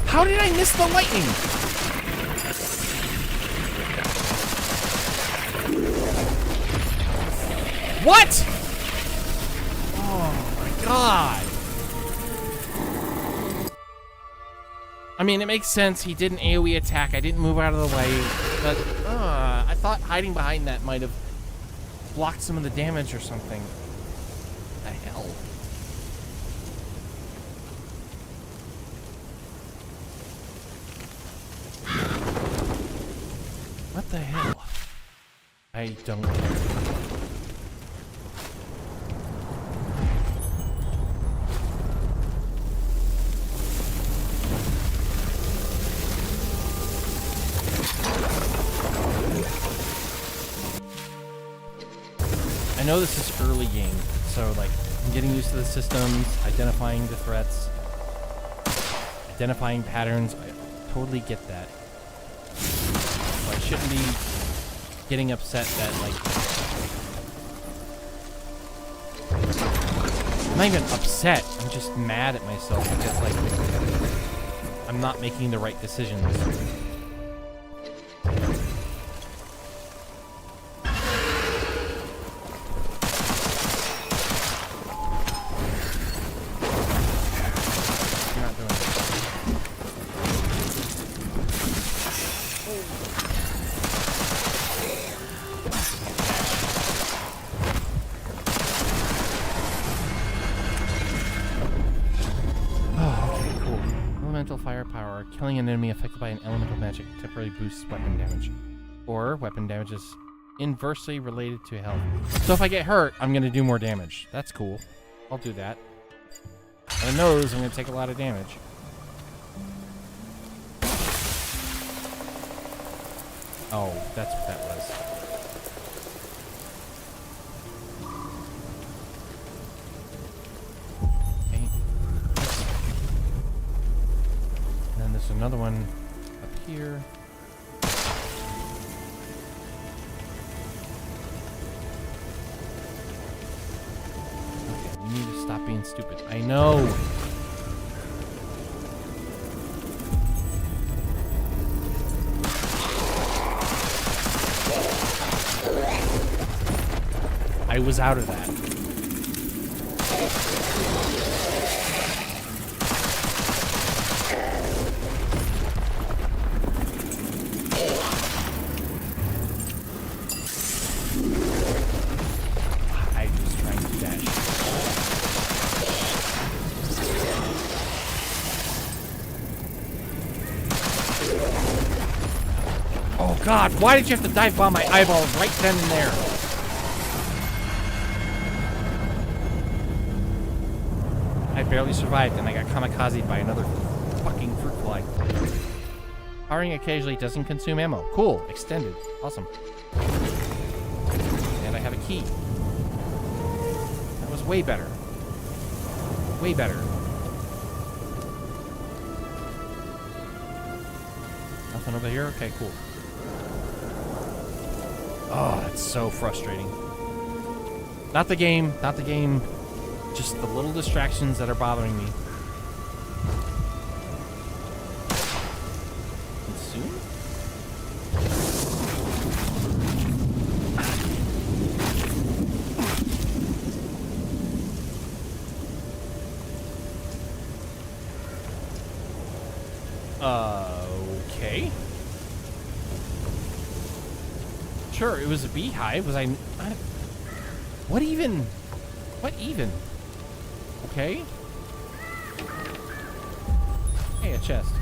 How did I miss the lightning? What? Oh my god. I mean, it makes sense. He did an AoE attack. I didn't move out of the way. But I thought hiding behind that might have blocked some of the damage or something. What the hell? What the hell? I don't care. I know this is early game, so like I'm getting used to the systems, identifying the threats. identifying patterns. I totally get that. So I shouldn't be getting upset that, like... I'm not even upset. I'm just mad at myself because, like, I'm not making the right decisions. Firepower. Killing an enemy affected by an elemental magic temporarily boosts weapon damage. Or weapon damage is inversely related to health. So if I get hurt, I'm going to do more damage. That's cool. I'll do that. On the nose, I'm going to take a lot of damage. Oh, that's what that was. There's another one up here. Okay, we need to stop being stupid. I know! I was out of that. God, why did you have to dive bomb my eyeball right then and there? I barely survived and I got kamikazed by another fucking fruit fly. Firing occasionally doesn't consume ammo. Cool. Extended. Awesome. And I have a key. That was way better. Way better. Nothing over here? Okay, cool. Oh, that's so frustrating. Not the game, not the game. Just the little distractions that are bothering me. Consume? Okay. Sure, it was a beehive. Was I what even? What even? Okay. Hey, a chest.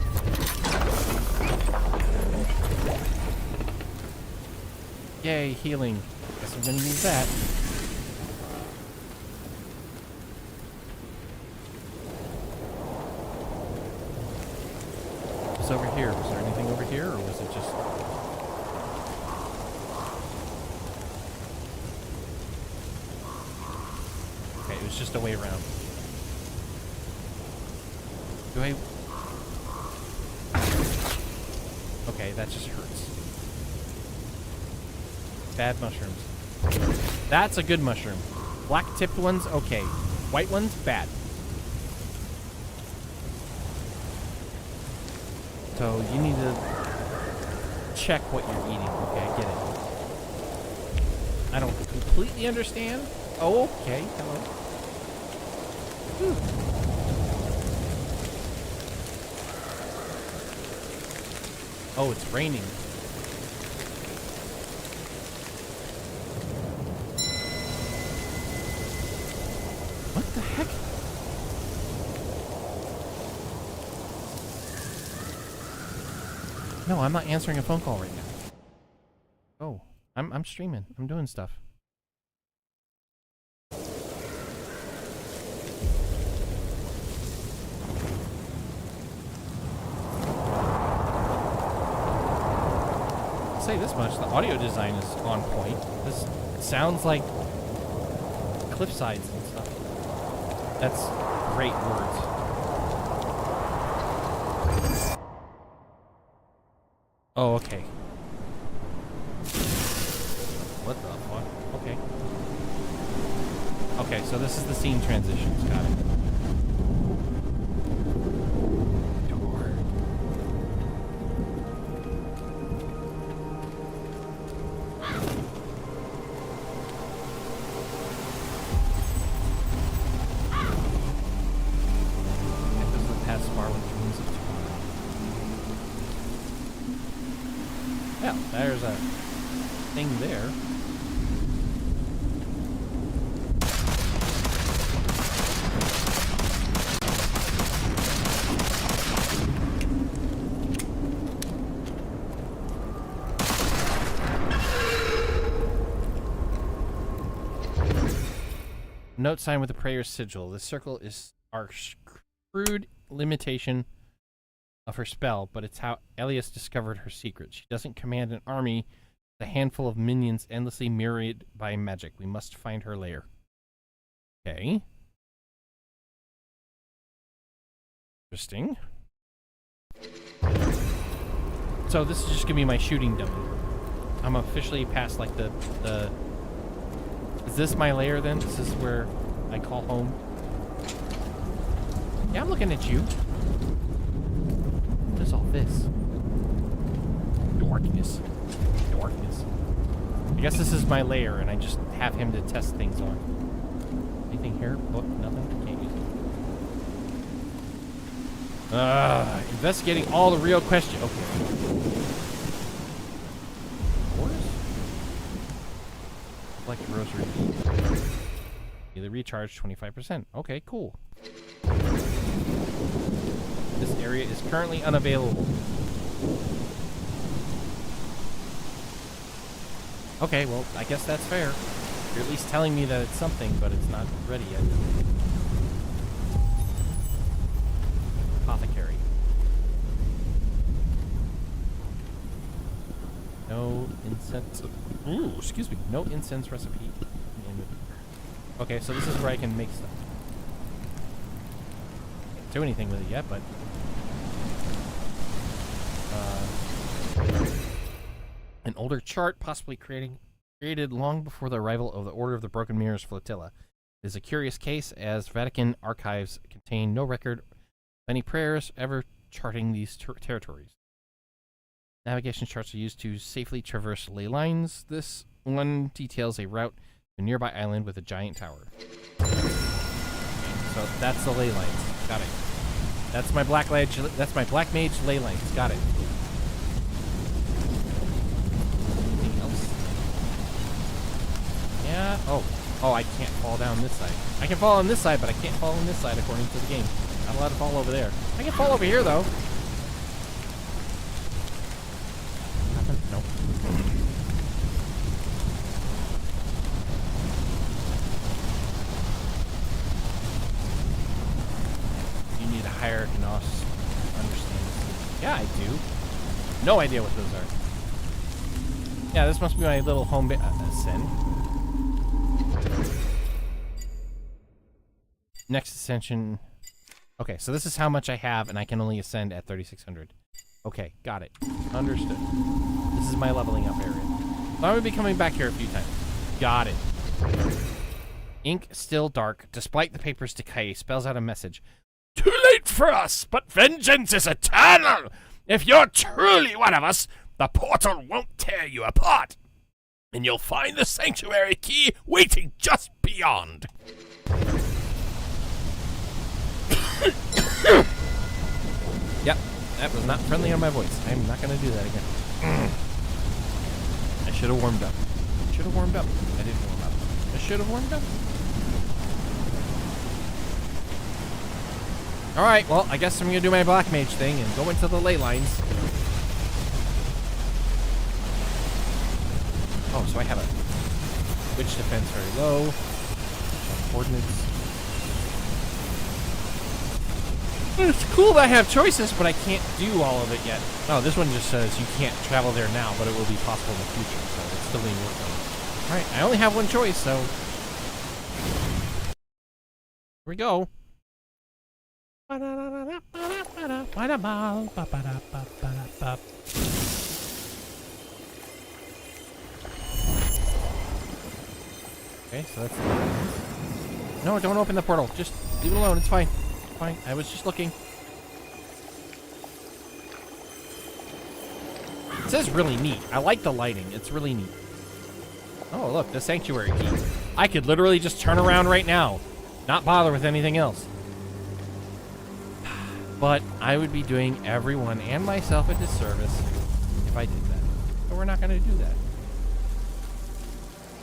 Yay, healing. Guess I'm gonna use that. What's over here? Was there anything over here, or was it just... Okay, it was just a way around. Do I... Okay, that just hurts. Bad mushrooms. That's a good mushroom. Black-tipped ones, okay. White ones, bad. So you need to check what you're eating. Okay, I get it. I don't completely understand. Oh, okay. Hello. Whew. Oh, it's raining. What the heck? No, I'm not answering a phone call right now. Oh, I'm streaming. I'm doing stuff. I'll say this much, the audio design is on point. This sounds like cliff sides and stuff. That's great words. Oh, okay. What the fuck? Okay. Okay, so this is the scene transitions. Got it. Door. That goes the past bar with dreams of tomorrow. Well, there's a thing there. Note sign with a prayer's sigil. This circle is our crude limitation of her spell, but it's how Elias discovered her secret. She doesn't command an army, a handful of minions endlessly mirrored by magic. We must find her lair. Okay. Interesting. So this is just gonna be my shooting dummy. I'm officially past like the Is this my lair then? This is where I call home? Yeah, I'm looking at you. What is all this? Darkness. Darkness. I guess this is my lair and I just have him to test things on. Anything here? Book? Nothing? Can't use it. Investigating all the real questions. Okay. Like a rosary. Either recharge 25%. Okay, cool. This area is currently unavailable. Okay, well, I guess that's fair. You're at least telling me that it's something, but it's not ready yet. Apothecary. No incense. Ooh, excuse me. No incense recipe. Okay, so this is where I can make stuff. Can't do anything with it yet, but an older chart, possibly created long before the arrival of the Order of the Broken Mirrors flotilla. It is a curious case, as Vatican archives contain no record of any prayers ever charting these territories. Navigation charts are used to safely traverse ley lines. This one details a route to a nearby island with a giant tower. So that's the ley lines. Got it. That's my black mage. That's my black mage ley lines. Got it. Anything else? Yeah. Oh, I can't fall down this side. I can fall on this side, but I can't fall on this side according to the game. Not allowed to fall over there. I can fall over here though. Nope. You need a higher Gnos to understand this. Yeah, I do. No idea what those are. Yeah, this must be my little home ascend. Next ascension. Okay, so this is how much I have, and I can only ascend at 3,600. Okay, got it. Understood. This is my leveling up area. So I'm going to be coming back here a few times. Got it. Ink still dark, despite the paper's decay, spells out a message. Too late for us, but vengeance is eternal! If you're truly one of us, the portal won't tear you apart. And you'll find the sanctuary key waiting just beyond. Yep. That was not friendly on my voice. I'm not going to do that again. I should have warmed up. I should have warmed up. I didn't warm up. I should have warmed up. Alright, well, I guess I'm going to do my black mage thing and go into the ley lines. Oh, so I have a witch defense very low. Coordinates. It's cool that I have choices, but I can't do all of it yet. Oh, this one just says you can't travel there now, but it will be possible in the future, so it's still being worked on. Alright, I only have one choice, so... Here we go. Okay, so that's... No, don't open the portal. Just leave it alone. It's fine. It's fine. I was just looking. It says really neat. I like the lighting. It's really neat. Oh, look, the sanctuary key. I could literally just turn around right now. Not bother with anything else. But I would be doing everyone and myself a disservice if I did that. So we're not going to do that.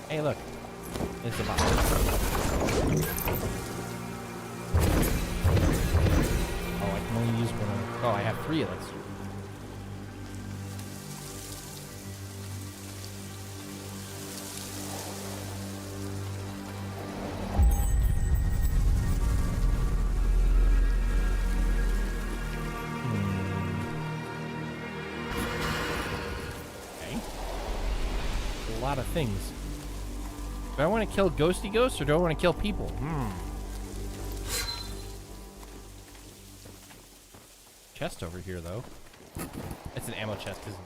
Hey, look. It's a box. Oh, I can only use one of... Oh, I have 3 of those. A lot of things. Do I want to kill ghosty ghosts or do I want to kill people? Chest over here, though. It's an ammo chest, isn't it?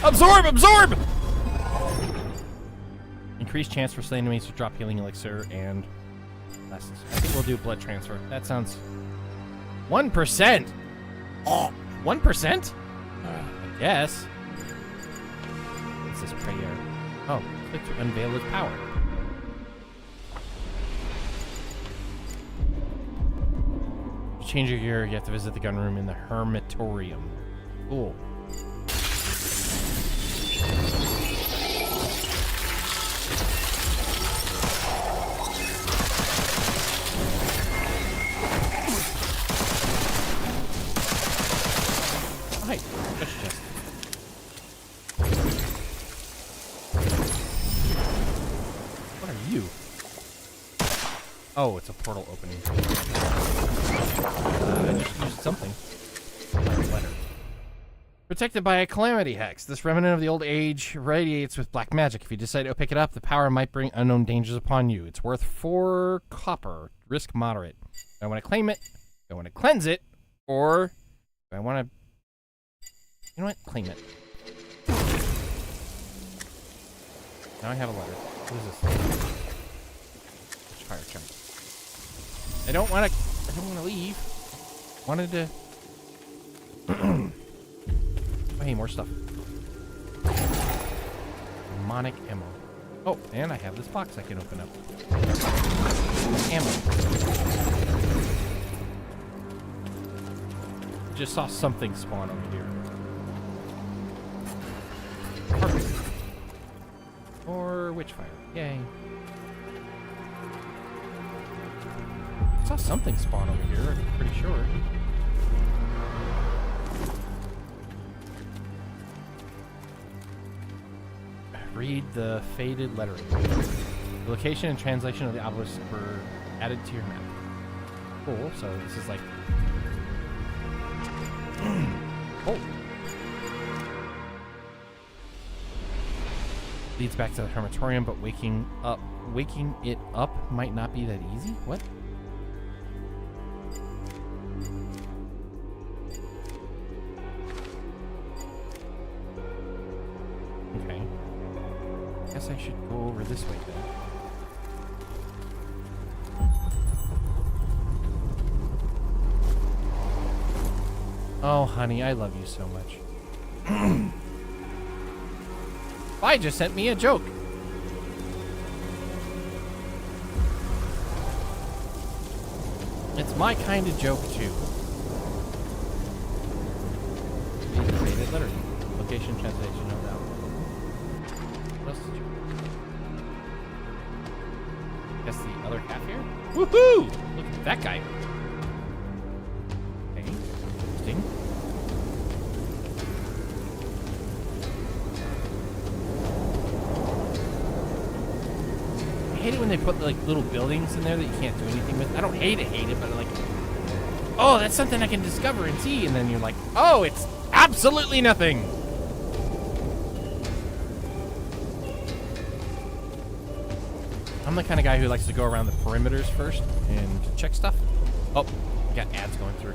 Absorb! Absorb! Increased chance for slain enemies to drop healing elixir and lessons. I think we'll do blood transfer. That sounds... 1%! 1%? I guess. What's this prayer? Oh, click to unveil his power. To change your gear, you have to visit the gun room in the Hermitorium. Cool. Hi, treasure chest. What are you? Oh, it's a portal opening. I just used something. Letter. Protected by a calamity hex. This remnant of the old age radiates with black magic. If you decide to pick it up, the power might bring unknown dangers upon you. It's worth 4 copper. Risk moderate. Do I want to claim it? Do I want to cleanse it? Or do I want to... You know what? Claim it. Now I have a letter. What is this? Fire chunk. I don't want to leave. Wanted to... Oh, hey, more stuff. Demonic ammo. Oh, and I have this box I can open up. Ammo. Just saw something spawn over here. Harvest. Or Witchfire. Yay. I saw something spawn over here, I'm pretty sure. Read the faded lettering. The location and translation of the obelisk were added to your map. Cool, so this is like... Oh! Leads back to the Hermitorium, but waking it up might not be that easy? What? Okay. Guess I should go over this way then. Oh, honey, I love you so much. I just sent me a joke. It's my kind of joke, too. Letter. Location translation, no doubt. else did you? Guess the other half here? Woohoo! Look at that guy. Okay, interesting. I hate it when they put like little buildings in there that you can't do anything with. I don't hate it, but like, oh, that's something I can discover and see, and then you're like, oh, it's absolutely nothing. I'm the kind of guy who likes to go around the perimeters first and check stuff. Oh, we got ads going through.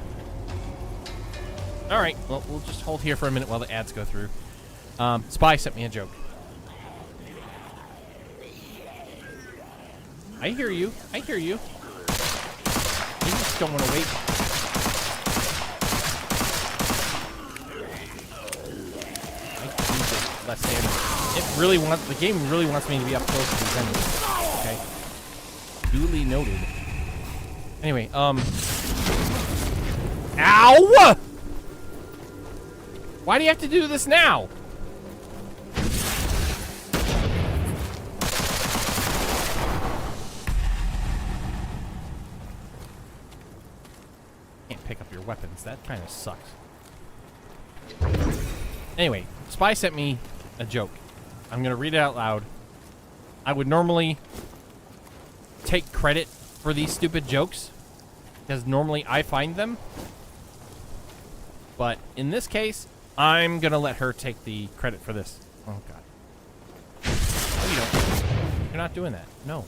All right, well, we'll just hold here for a minute while the ads go through. Spy sent me a joke. I hear you. I hear you. You just don't want to wait. I need this less damage. It really wants, the game really wants me to be up close to these enemies. Okay. Duly noted. Anyway, Ow! Why do you have to do this now? Can't pick up your weapons. That kind of sucks. Anyway, Spy sent me a joke. I'm gonna read it out loud. I would normally take credit for these stupid jokes because normally I find them. But in this case, I'm gonna let her take the credit for this. Oh god. No, you don't. You're not doing that. No.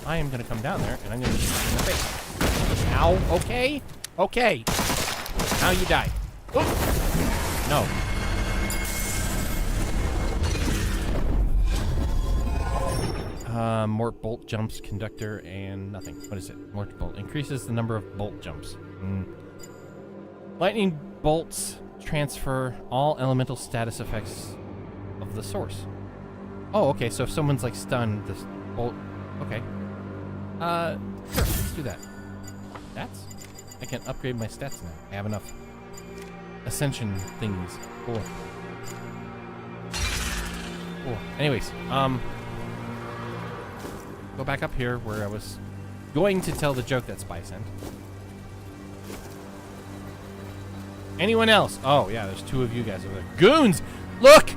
I am gonna come down there and I'm gonna shoot you in the face. Ow. Okay. Okay. Now you die. Oop. No. Mort bolt jumps, conductor, and nothing. What is it? Mort bolt increases the number of bolt jumps. Lightning bolts transfer all elemental status effects of the source. Oh, okay. So if someone's like stunned, this bolt. Okay. Sure. Let's do that. Stats? I can upgrade my stats now. I have enough ascension thingies. Cool. Cool. Anyways, go back up here where I was going to tell the joke that Spy sent. Anyone else? Oh, yeah, there's two of you guys over there. Goons! Look!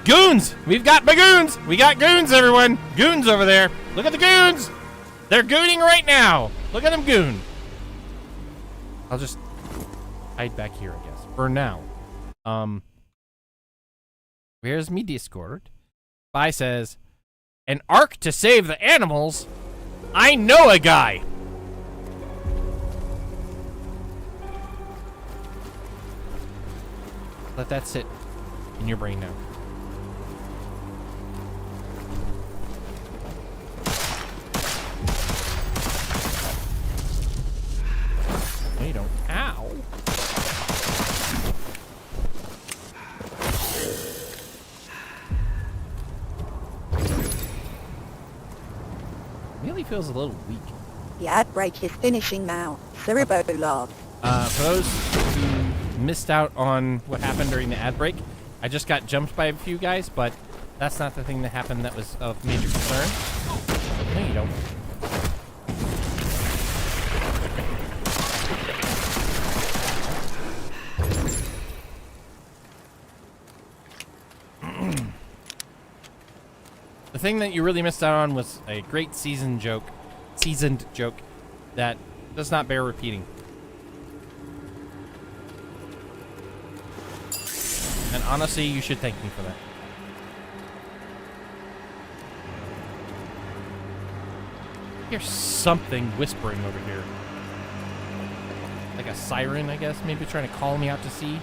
Goons! We've got bagoons! We got goons, everyone! Goons over there! Look at the goons! They're gooning right now! Look at them goon! I'll just hide back here, I guess. For now. Where's me Discord? Spy says, an arc to save the animals? I know a guy! Let that sit in your brain now. No, you don't. Ow! Really feels a little weak. The ad break is finishing now. Cerebro love. For those who missed out on what happened during the ad break, I just got jumped by a few guys, but that's not the thing that happened that was of major concern. No, you don't. The thing that you really missed out on was a great seasoned joke that does not bear repeating. And honestly, you should thank me for that. I hear something whispering over here. Like a siren, I guess, maybe trying to call me out to sea.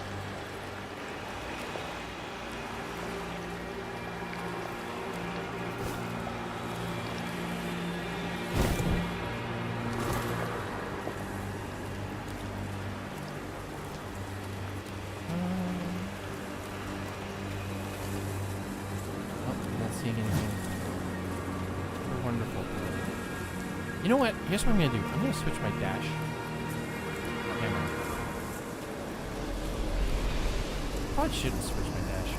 You know what? Here's what I'm gonna do. I'm gonna switch my dash. Camera. Probably shouldn't switch my dash.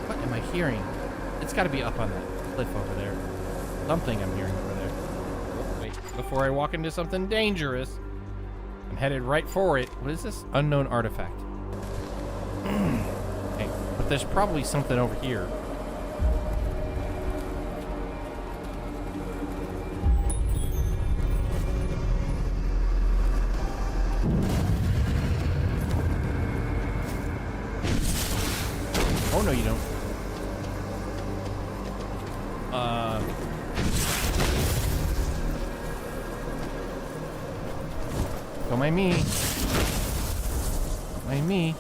What am I hearing? It's got to be up on that cliff over there. Something I'm hearing over there. Oh, wait, before I walk into something dangerous, I'm headed right for it. What is this? Unknown artifact. Okay, but there's probably something over here. Oh, no, you don't. Don't mind me. Don't mind me.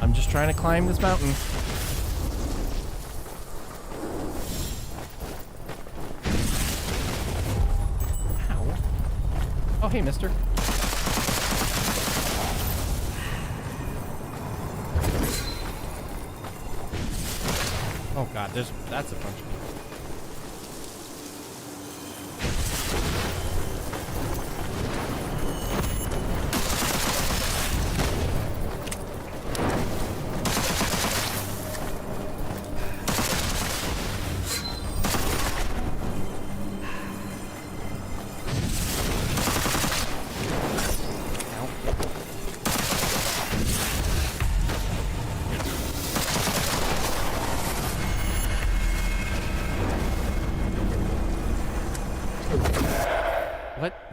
I'm just trying to climb this mountain. Ow. Oh, hey, mister. Oh god, that's a bunch of people.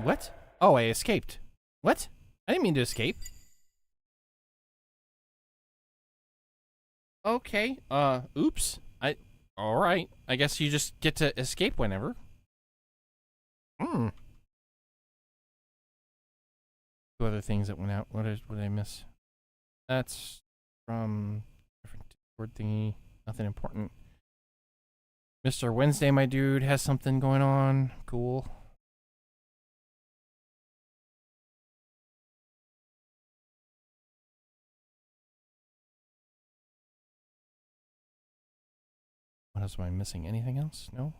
What? Oh, I escaped. What? I didn't mean to escape. Okay, oops. Alright. I guess you just get to escape whenever. Two other things that went out. What did I miss? That's from different Discord thingy. Nothing important. Mr. Wednesday, my dude, has something going on. Cool. What else am I missing? Anything else? No?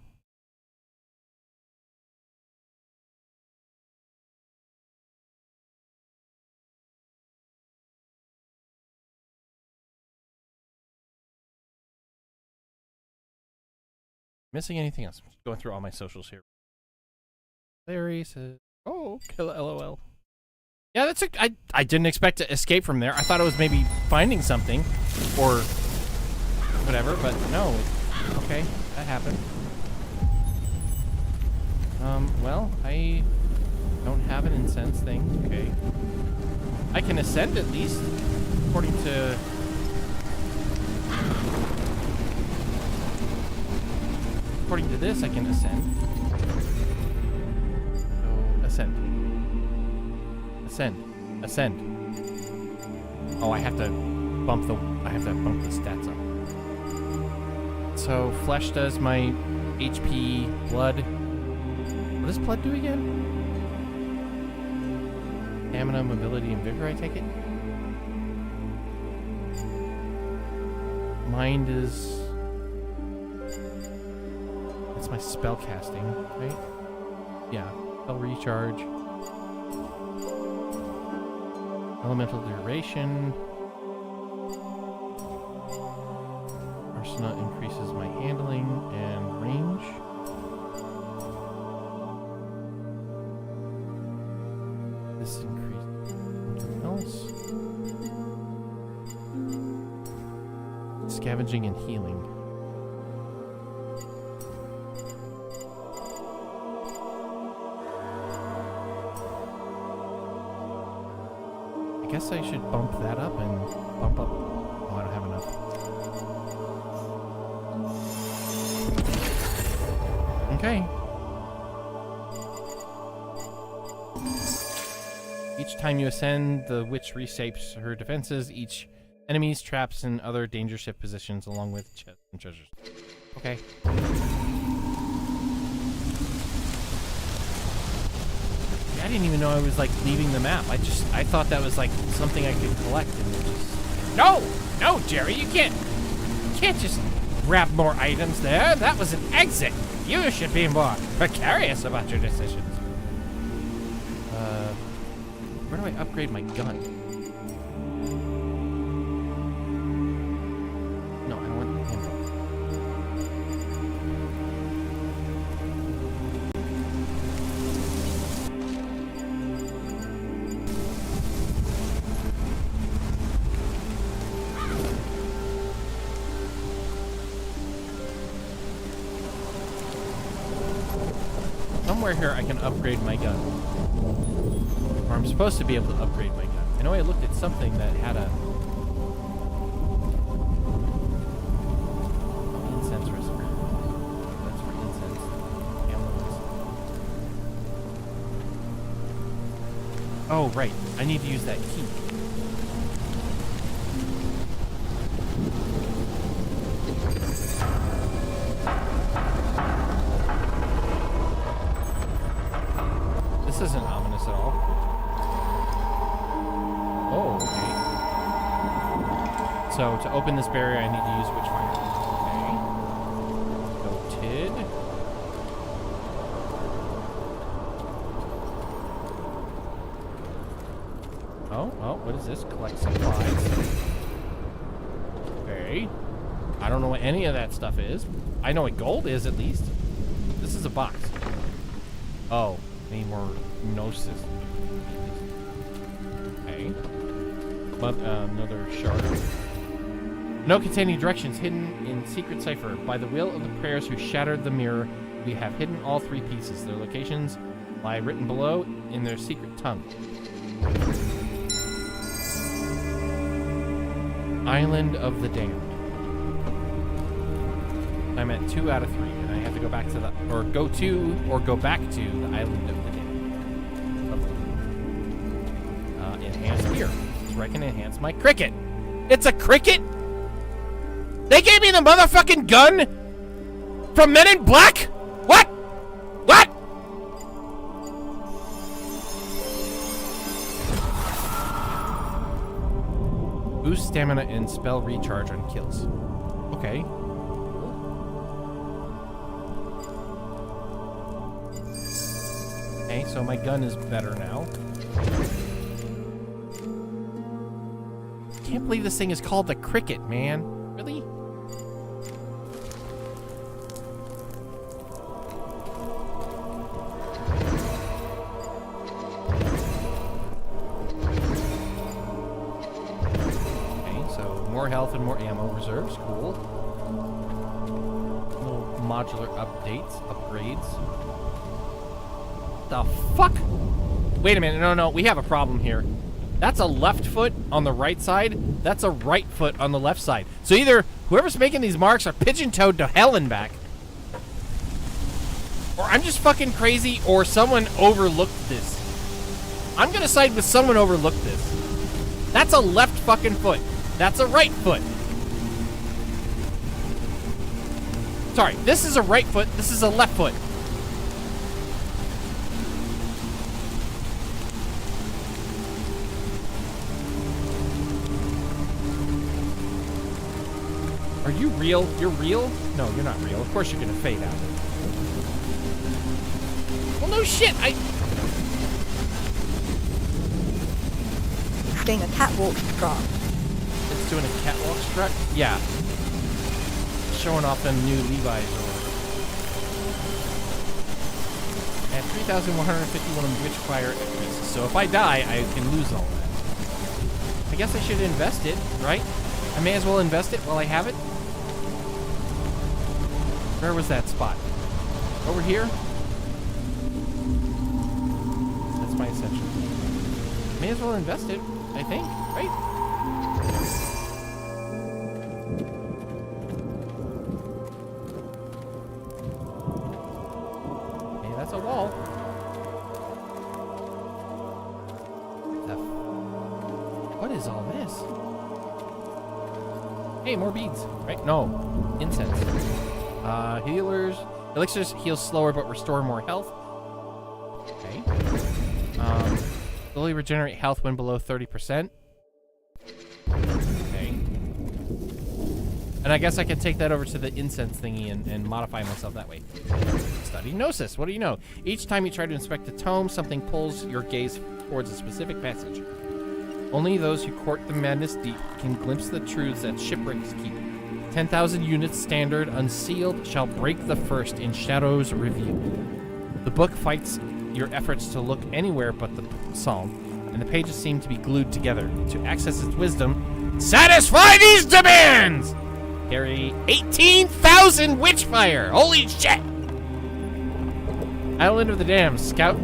Missing anything else? Going through all my socials here. Larry says, oh, kill LOL. Yeah, that's I didn't expect to escape from there. I thought it was maybe finding something or whatever, but no. Okay, that happened. Well, I don't have an incense thing. Okay. I can ascend at least, according to... According to this, I can ascend. So, ascend. Ascend. Ascend. Oh, I have to bump the stats up. So, flesh does my HP, blood. What does blood do again? Stamina, mobility, and vigor, I take it? Mind is... That's my spell casting, right? Yeah, spell recharge. Elemental duration. Arsena increases my handling and range. This increases something else. Scavenging and healing. I guess I should bump that up and bump up. Oh, I don't have enough. Okay. Each time you ascend, the witch reshapes her defenses, each enemies, traps, and other danger shift positions, along with chests and treasures. Okay. I didn't even know I was, like, leaving the map. I thought that was, like, something I could collect and just... No! No, Jerry, you can't just grab more items there. That was an exit. You should be more precarious about your decisions. Where do I upgrade my gun? No, I don't want the handle. Somewhere here I can upgrade my gun. Or I'm supposed to be able to upgrade my gun. I know I looked at something that had a... incense recipe. That's for incense. Amulets. Oh, right. I need to use that key. This isn't ominous at all. Oh, okay. So to open this barrier, I need to use Witchfire. Okay. Noted. Oh, what is this? Collect supplies. Okay. I don't know what any of that stuff is. I know what gold is, at least. This is a box. Oh. Need more gnosis. Okay. But, another shard. Note containing directions hidden in secret cipher. By the will of the prayers who shattered the mirror, we have hidden all 3 pieces. Their locations lie written below in their secret tongue. Island of the Damned. I'm at 2 out of 3, and I have to go back to the, or go to, or go back to the Island of the Damned. Enhance gear. This is where I can enhance my cricket. It's a cricket? They gave me the motherfucking gun from Men in Black? What? What? Boost stamina and spell recharge on kills. Okay. Okay, so my gun is better now. Can't believe this thing is called the Cricket, man. Really? Okay, so more health and more ammo reserves. Cool. Little modular updates, upgrades. The fuck? Wait a minute, no, we have a problem here. That's a left foot on the right side. That's a right foot on the left side. So either whoever's making these marks are pigeon-toed to hell and back, or I'm just fucking crazy, or someone overlooked this. I'm gonna side with someone overlooked this. That's a left fucking foot. That's a right foot. Sorry, this is a right foot. This is a left foot. Are you real? You're real? No, you're not real. Of course you're gonna fade out. Well, no shit, It's doing a catwalk strut. It's doing a catwalk strut? Yeah. Showing off them new Levi's or whatever. I have 3,151 Witchfire at risk, so if I die, I can lose all that. I guess I should invest it, right? I may as well invest it while I have it. Where was that spot? Over here? That's my essential. May as well invest it, I think, right? Okay, that's a wall. What is all this? Hey, more beads. Right? No. Incense. Healers. Elixirs heal slower but restore more health. Okay. Slowly regenerate health when below 30%. Okay. And I guess I can take that over to the incense thingy and modify myself that way. Study Gnosis. What do you know? Each time you try to inspect a tome, something pulls your gaze towards a specific passage. Only those who court the madness deep can glimpse the truths that shipwrecks keep. 10,000 units standard unsealed shall break the first in Shadow's review. The book fights your efforts to look anywhere but the psalm, and the pages seem to be glued together. To access its wisdom, satisfy these demands! Carry 18,000 witchfire! Holy shit! Island of the Damned, scout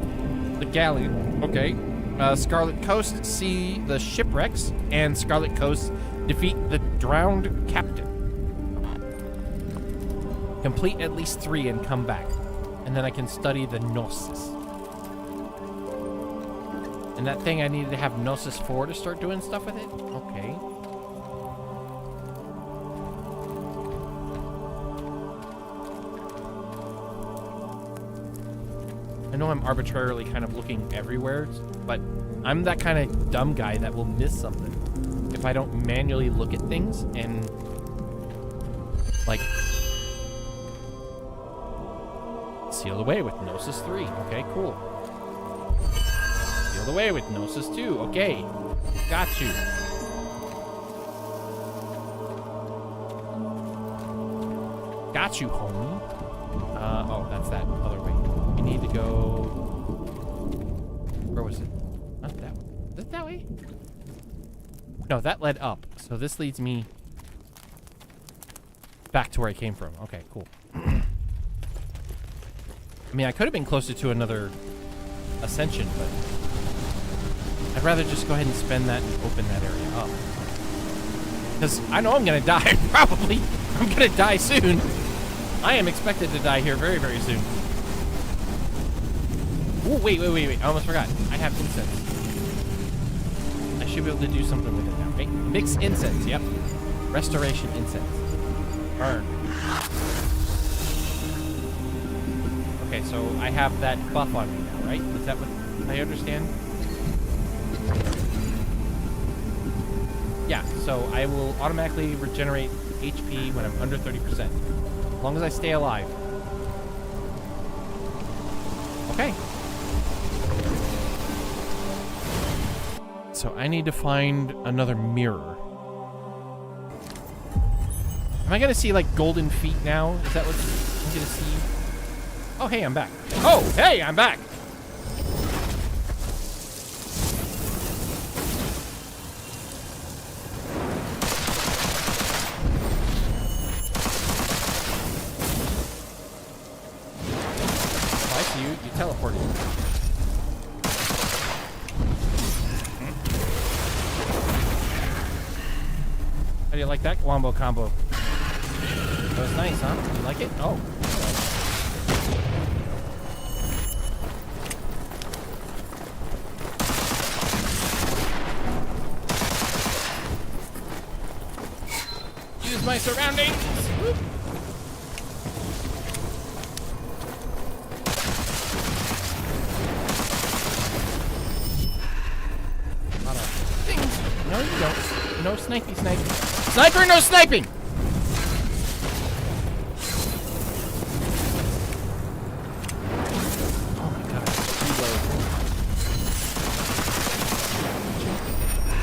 the galleon. Okay. Scarlet Coast, see the shipwrecks, and Scarlet Coast, defeat the drowned captain. Complete at least 3 and come back. And then I can study the Gnosis. And that thing I needed to have Gnosis 4 to start doing stuff with it? Okay. I know I'm arbitrarily kind of looking everywhere, but I'm that kind of dumb guy that will miss something if I don't manually look at things and, like, sealed away with Gnosis 3. Okay, cool. Sealed away with Gnosis 2. Okay. Got you. Got you, homie. Oh, that's that other way. We need to go... Where was it? Not that way. Is it that way? No, that led up. So this leads me back to where I came from. Okay, cool. I mean, I could have been closer to another ascension, but I'd rather just go ahead and spend that and open that area up. Because I know I'm going to die, probably. I'm going to die soon. I am expected to die here very, very soon. Oh, wait. I almost forgot. I have incense. I should be able to do something with it now, right? Mix incense, yep. Restoration incense. Burn. Okay, so I have that buff on me now, right? Is that what I understand? Yeah, so I will automatically regenerate HP when I'm under 30%. As long as I stay alive. Okay. So I need to find another mirror. Am I gonna see like golden feet now? Is that what I'm gonna see? Oh, hey, I'm back. Oh, hey, I'm back. Oh, I see you. You teleported. How do you like that wombo combo? That was nice, huh? You like it? Oh. Use my surroundings! Whoop. A lot of things. No, you don't. No snipey sniping. Sniper, no sniping! Oh my god. Reload.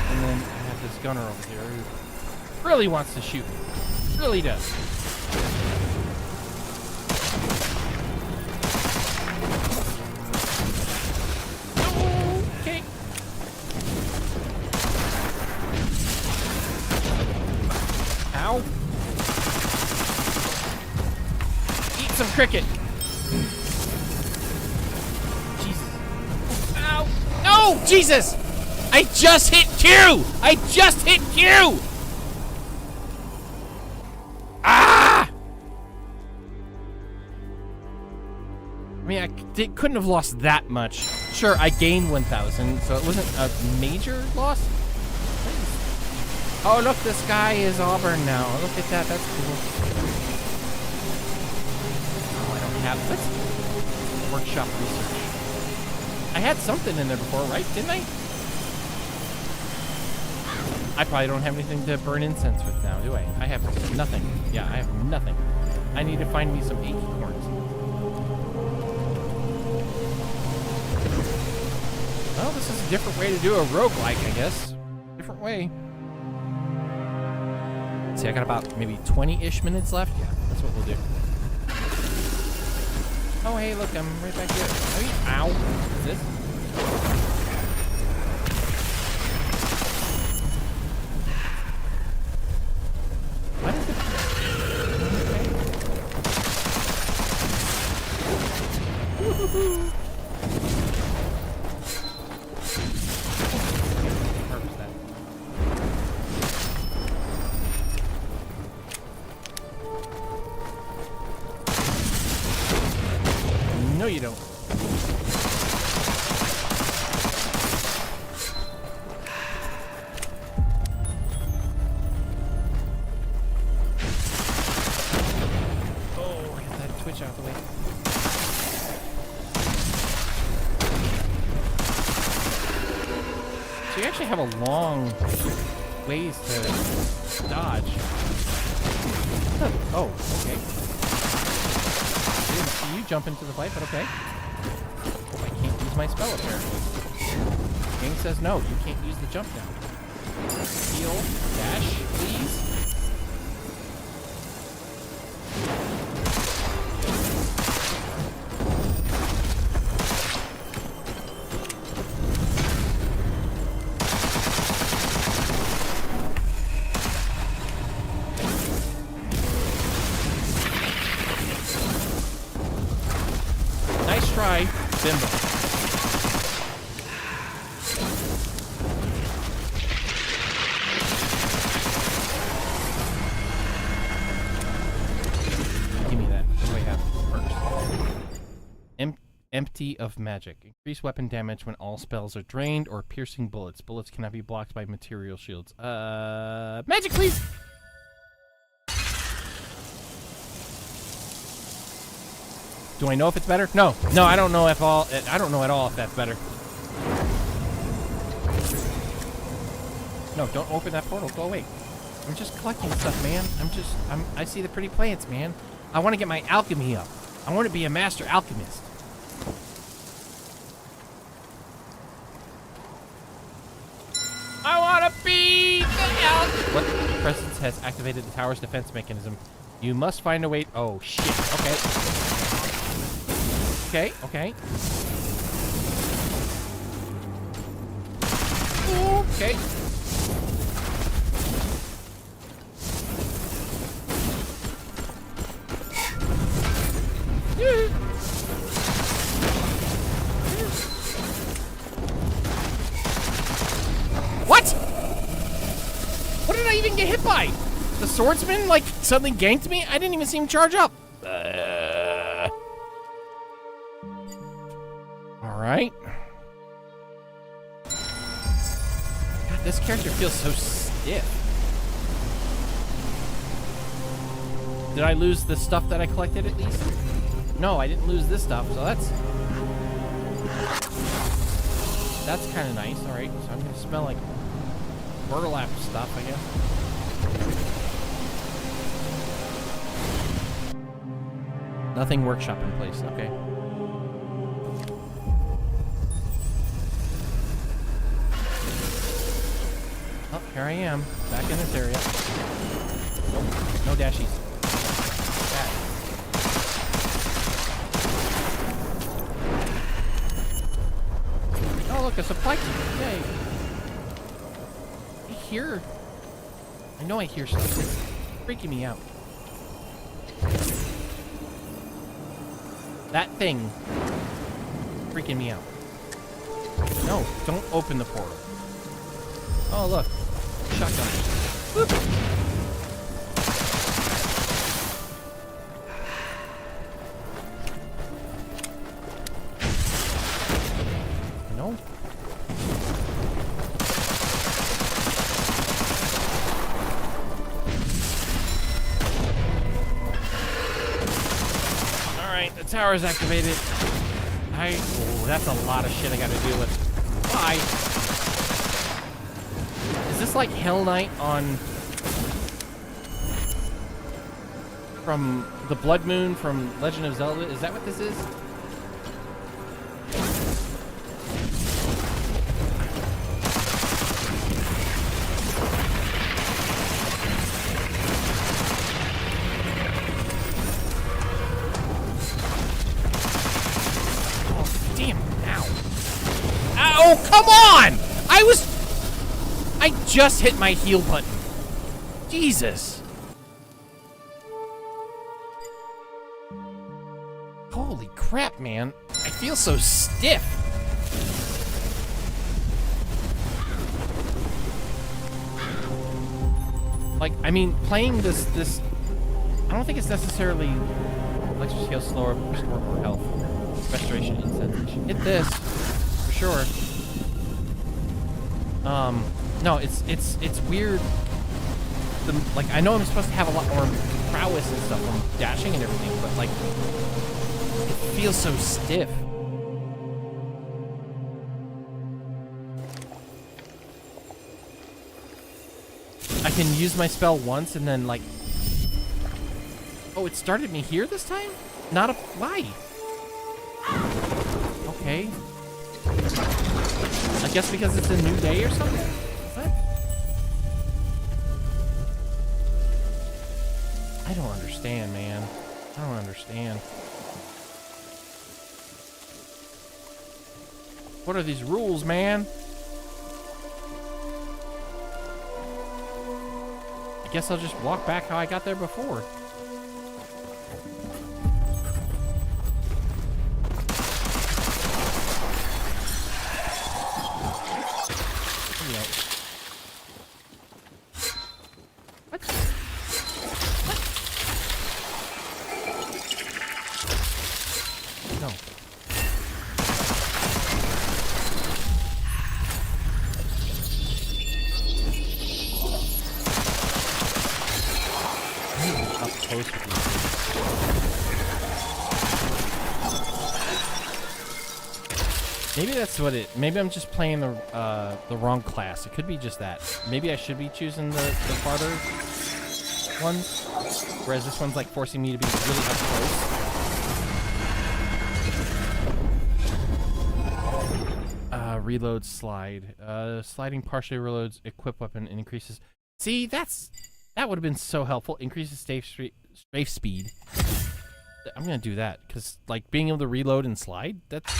And then I have this gunner over here who really wants to shoot me. Really does. Okay. Ow. Eat some cricket. Jesus. Ow. No! Jesus! I just hit Q! I just hit Q! Ah! I mean, I couldn't have lost that much. Sure, I gained 1,000, so it wasn't a major loss. Oh, look, the sky is auburn now. Look at that. That's cool. Oh, I don't have... Let's workshop research. I had something in there before, right? Didn't I? I probably don't have anything to burn incense with now, do I? I have nothing. Yeah, I have nothing. I need to find me some acorns. Well, this is a different way to do a roguelike, I guess. Different way. Let's see, I got about maybe 20-ish minutes left. Yeah, that's what we'll do. Oh, hey, look, I'm right back here. I mean, ow. What's this? What is it? Okay. Woohoo! No, you don't. Oh, I got that twitch out the way. So you actually have a long ways to dodge. Oh, okay. Didn't see you jump into the fight, but okay. Oh, I can't use my spell apparently. The game says no, you can't use the jump down. Heal, dash, please. Nice try, Bimbo. Give me that. What do I have first? Empty of magic. Increase weapon damage when all spells are drained or piercing bullets. Bullets cannot be blocked by material shields. Magic, please! Do I know if it's better? No. No, I don't know if I don't know at all if that's better. No, don't open that portal. Go away. I'm just collecting stuff, man. I see the pretty plants, man. I want to get my alchemy up. I want to be a master alchemist. I want to be the alchemist. What presence has activated the tower's defense mechanism? You must find a way. Oh, shit. Okay. Okay, okay. Okay. What? What did I even get hit by? The swordsman, like, suddenly ganked me? I didn't even see him charge up. Alright. God, this character feels so stiff. Did I lose the stuff that I collected at least? No, I didn't lose this stuff, so that's kind of nice. Alright, so I'm going to smell like burlap stuff, I guess. Nothing workshop in place, okay. Oh, here I am, back in this area. Nope, no dashies. Bad. Oh, look, a supply key. Yay. I hear... I know I hear something. It's freaking me out. That thing freaking me out. No, don't open the portal. Oh, look. Shotgun. Whoop. No. Alright, the tower's activated. Oh, that's a lot of shit I gotta deal with. Bye. Is this like Hell Knight on... from the Blood Moon from Legend of Zelda? Is that what this is? come on! I just hit my heal button. Jesus. Holy crap, man. I feel so stiff. Like, I mean, playing this, I don't think it's necessarily electric scale slower, restore more health, restoration, incense. Hit this, for sure. No, it's weird. Like, I know I'm supposed to have a lot more prowess and stuff from dashing and everything, but like, it feels so stiff. I can use my spell once and then like... Oh, it started me here this time? Not a... Why? Okay. I guess because it's a new day or something? Is that... I don't understand, man. I don't understand. What are these rules, man? I guess I'll just walk back how I got there before. You know. What? What? No. Up close with you. Maybe that's what it. Maybe I'm just playing the wrong class. It could be just that. Maybe I should be choosing the farther ones, whereas this one's like forcing me to be really up close. Reload slide. Sliding partially reloads equip weapon and increases. See, that would have been so helpful. Increases strafe speed. I'm gonna do that because like being able to reload and slide, that's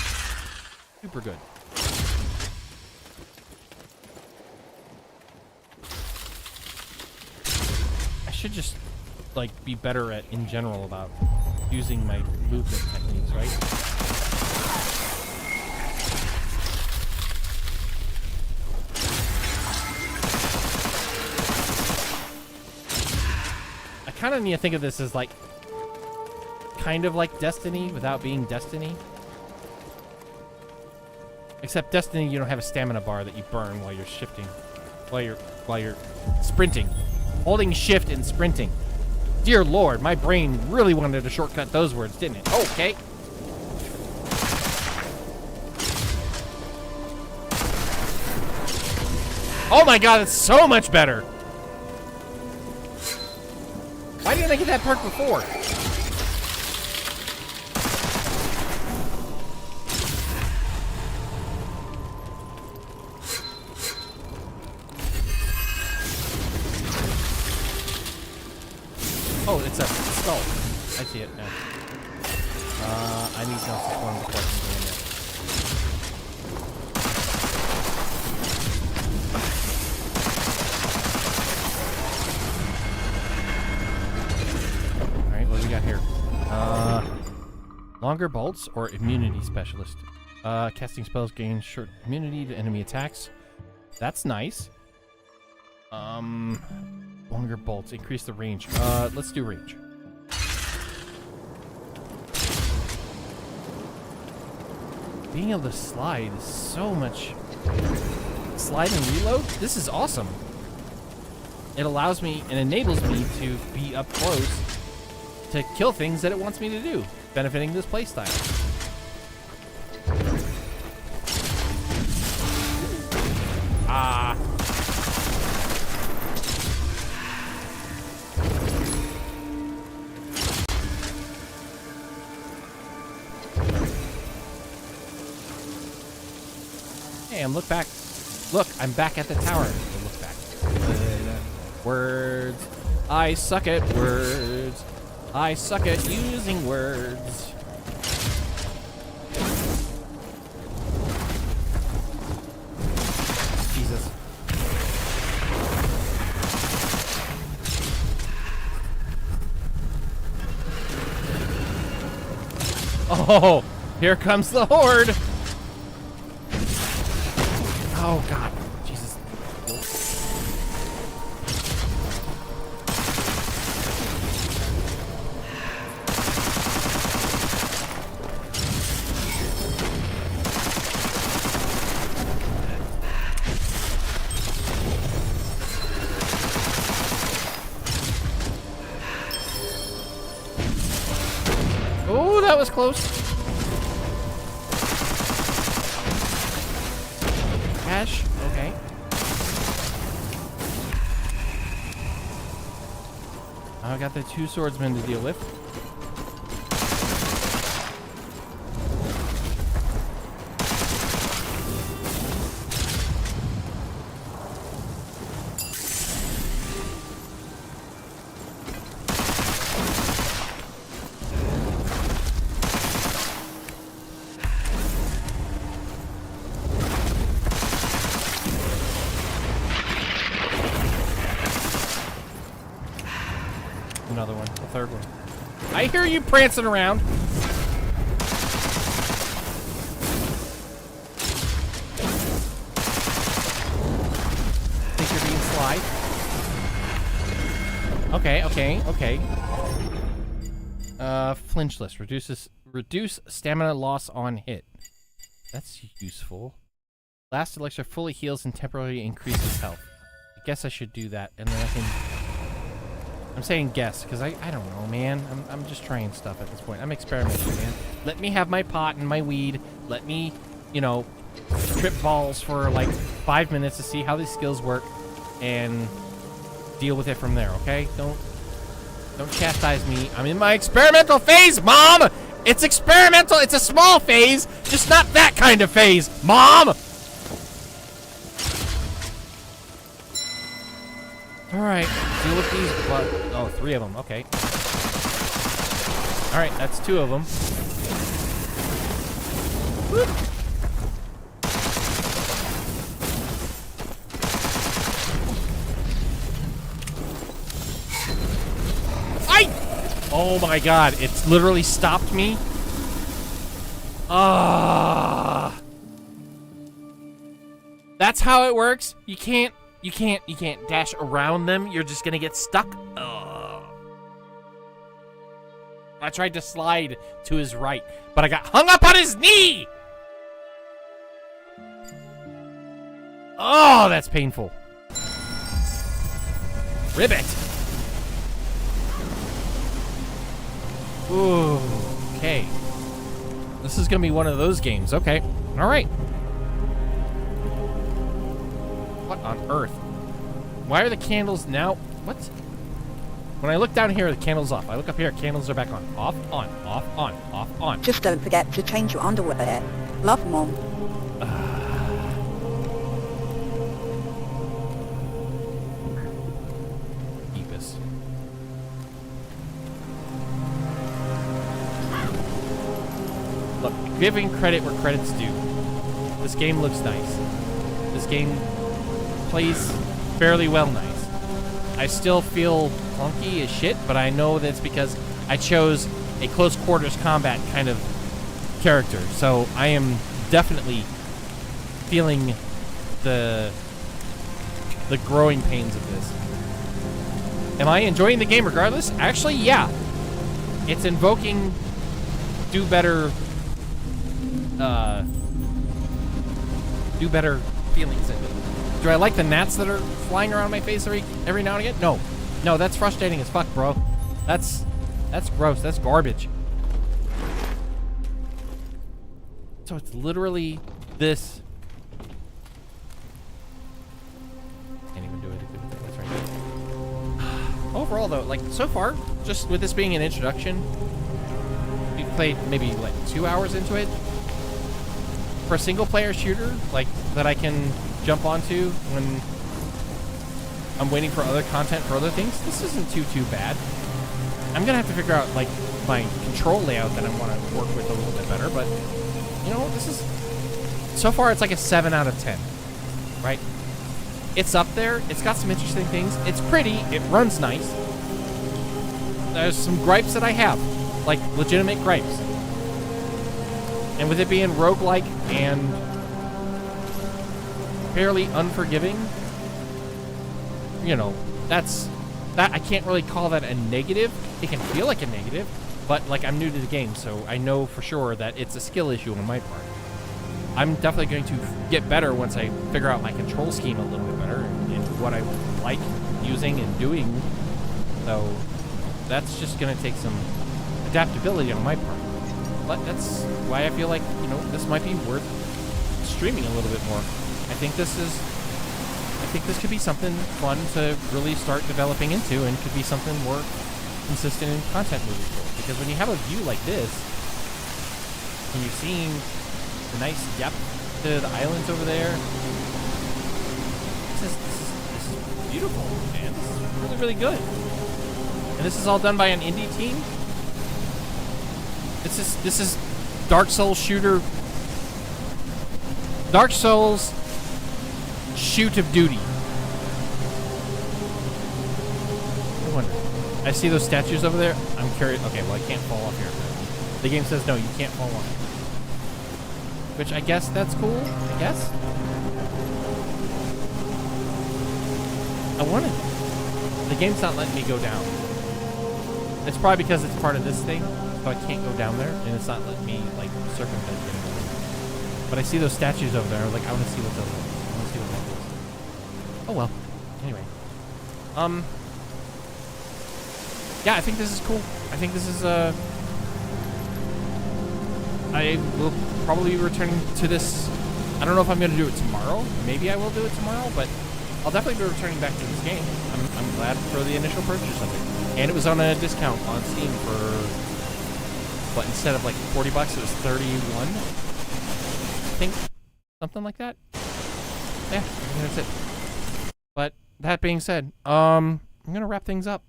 super good. I should just like be better at in general about using my movement techniques, right? I kind of need to think of this as like kind of like Destiny without being Destiny. Except Destiny, you don't have a stamina bar that you burn while you're shifting, while you're sprinting, holding shift and sprinting. Dear Lord, my brain really wanted to shortcut those words, didn't it? Okay. Oh my God, it's so much better. Why didn't I get that perk before? Oh, it's a skull. I see it now. I need to know if one before I can go in there. Alright, what do we got here? Longer bolts or immunity specialist. Casting spells gain short immunity to enemy attacks. That's nice. Longer bolts. Increase the range. Let's do range. Being able to slide is so much... Slide and reload? This is awesome. It allows me and enables me to be up close to kill things that it wants me to do, benefiting this playstyle. Ah. Damn, look back. Look, I'm back at the tower. Look back. Words. I suck at words. I suck at using words. Oh, here comes the horde. Oh, God. Jesus. Oh, that was close. Ash, okay. I got the 2 swordsmen to deal with. Another one, a third one. I hear you prancing around. Think you're being sly? Okay. Flinchless reduce stamina loss on hit. That's useful. Last elixir fully heals and temporarily increases health. I guess I should do that, and then I can. I'm saying guess, because I don't know, man. I'm just trying stuff at this point. I'm experimenting, man. Let me have my pot and my weed. Let me, you know, trip balls for like 5 minutes to see how these skills work and deal with it from there, okay? Don't chastise me. I'm in my experimental phase, Mom! It's experimental. It's a small phase, just not that kind of phase, Mom! Alright, deal with these. Oh, 3 of them. Okay. Alright, that's 2 of them. Whoop. Oh my god, it's literally stopped me. That's how it works. You can't dash around them. You're just gonna get stuck. I tried to slide to his right, but I got hung up on his knee. Oh, that's painful. Ribbit. Ooh, okay. This is gonna be one of those games. Okay, all right. What on earth? Why are the candles now? What? When I look down here, the candle's off. I look up here, candles are back on. Off, on, off, on, off, on. Just don't forget to change your underwear. Love, Mom. Beavis. Look, giving credit where credit's due. This game looks nice. This game plays fairly well nice. I still feel clunky as shit, but I know that's because I chose a close quarters combat kind of character. So I am definitely feeling the growing pains of this. Am I enjoying the game regardless? Actually, yeah. It's invoking do better feelings in me. Do I like the gnats that are flying around my face every now and again? No. No, that's frustrating as fuck, bro. That's gross. That's garbage. So it's literally this. Can't even do it. That's right. Overall, though, like, so far, just with this being an introduction, we've played maybe, like, 2 hours into it. For a single-player shooter, like, that I can jump onto when I'm waiting for other content for other things, this isn't too bad. I'm gonna have to figure out, like, my control layout that I want to work with a little bit better, but, you know, this is, so far it's like a 7 out of 10, right? It's up there, it's got some interesting things, it's pretty, it runs nice. There's some gripes that I have, like, legitimate gripes. And with it being roguelike and fairly unforgiving, you know, that I can't really call that a negative. It can feel like a negative, but like I'm new to the game, so I know for sure that it's a skill issue on my part. I'm definitely going to get better once I figure out my control scheme a little bit better and what I like using and doing. So that's just going to take some adaptability on my part. But that's why I feel like, you know, this might be worth streaming a little bit more. I think this could be something fun to really start developing into, and could be something more consistent in content moving forward. Because when you have a view like this, and you're seeing the nice depth to the islands over there, this is beautiful, man. This is really, really good. And this is all done by an indie team. This is Dark Souls shooter. Dark Souls shoot of duty. I wonder. I see those statues over there. I'm curious. Okay, well I can't fall off here. The game says no, you can't fall off. Which I guess that's cool. I guess. I wanted. The game's not letting me go down. It's probably because it's part of this thing. So I can't go down there, and it's not letting me, like, circumvent it. But I see those statues over there. I was like, I want to see what's over there. I want to see what that is. Oh, well. Anyway. Yeah, I think this is cool. I think this is, I will probably be returning to this. I don't know if I'm going to do it tomorrow. Maybe I will do it tomorrow, but I'll definitely be returning back to this game. I'm glad for the initial purchase of it. And it was on a discount on Steam for... But instead of like $40, it was 31. I think something like that. Yeah, I think that's it. But that being said, I'm gonna wrap things up.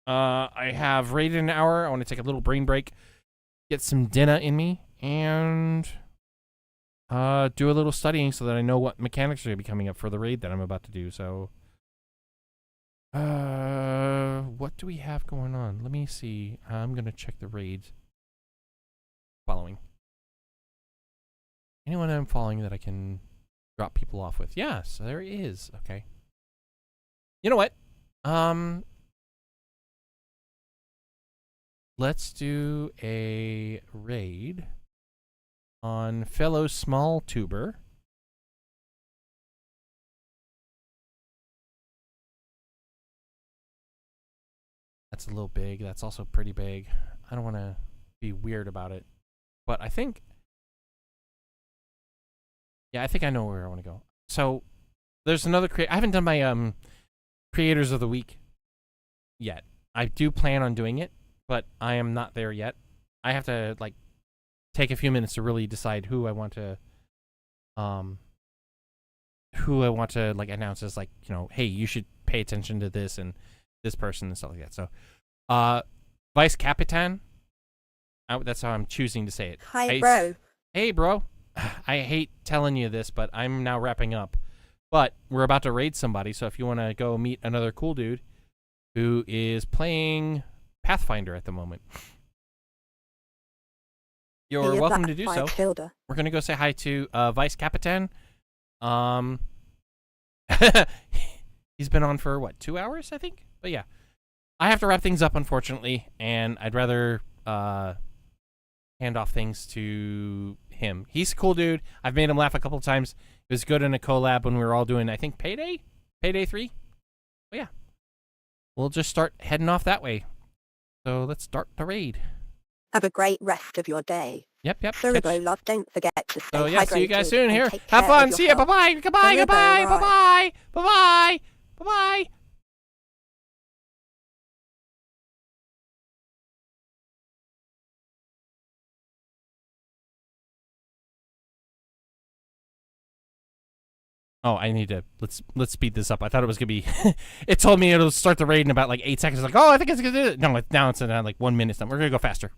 I have raided an hour. I want to take a little brain break, get some dinner in me, and do a little studying so that I know what mechanics are gonna be coming up for the raid that I'm about to do. So, what do we have going on? Let me see. I'm gonna check the raids. Following. Anyone I'm following that I can drop people off with? Yes, there is. Okay. You know what? Let's do a raid on fellow small tuber. That's a little big. That's also pretty big. I don't want to be weird about it. But I think, yeah, I think I know where I want to go. So there's another I haven't done my creators of the week yet. I do plan on doing it, but I am not there yet. I have to like take a few minutes to really decide who I want to like announce as, like, you know, hey, you should pay attention to this and this person and stuff like that. So Vice Capitan. That's how I'm choosing to say it. Hi, bro. Hey, bro. I hate telling you this, but I'm now wrapping up. But we're about to raid somebody, so if you want to go meet another cool dude who is playing Pathfinder at the moment, you're welcome to do so. Fielder. We're going to go say hi to Vice Capitan. He's been on for, what, 2 hours, I think? But yeah. I have to wrap things up, unfortunately, and I'd rather... hand off things to him. He's a cool dude. I've made him laugh a couple of times. It was good in a collab when we were all doing, I think, Payday 3. But yeah, we'll just start heading off that way. So let's start the raid. Have a great rest of your day. Yep. Cerebro love, don't forget to stay hydrated. See you guys soon here. Have fun. See ya. Bye-bye. Goodbye. Bye-bye. Bye-bye. Bye-bye. Oh, I need to let's speed this up. I thought it was gonna be. It told me it'll start the raid in about like 8 seconds. Like, oh, I think it's gonna do it. No, now it's in like 1 minute. We're gonna go faster.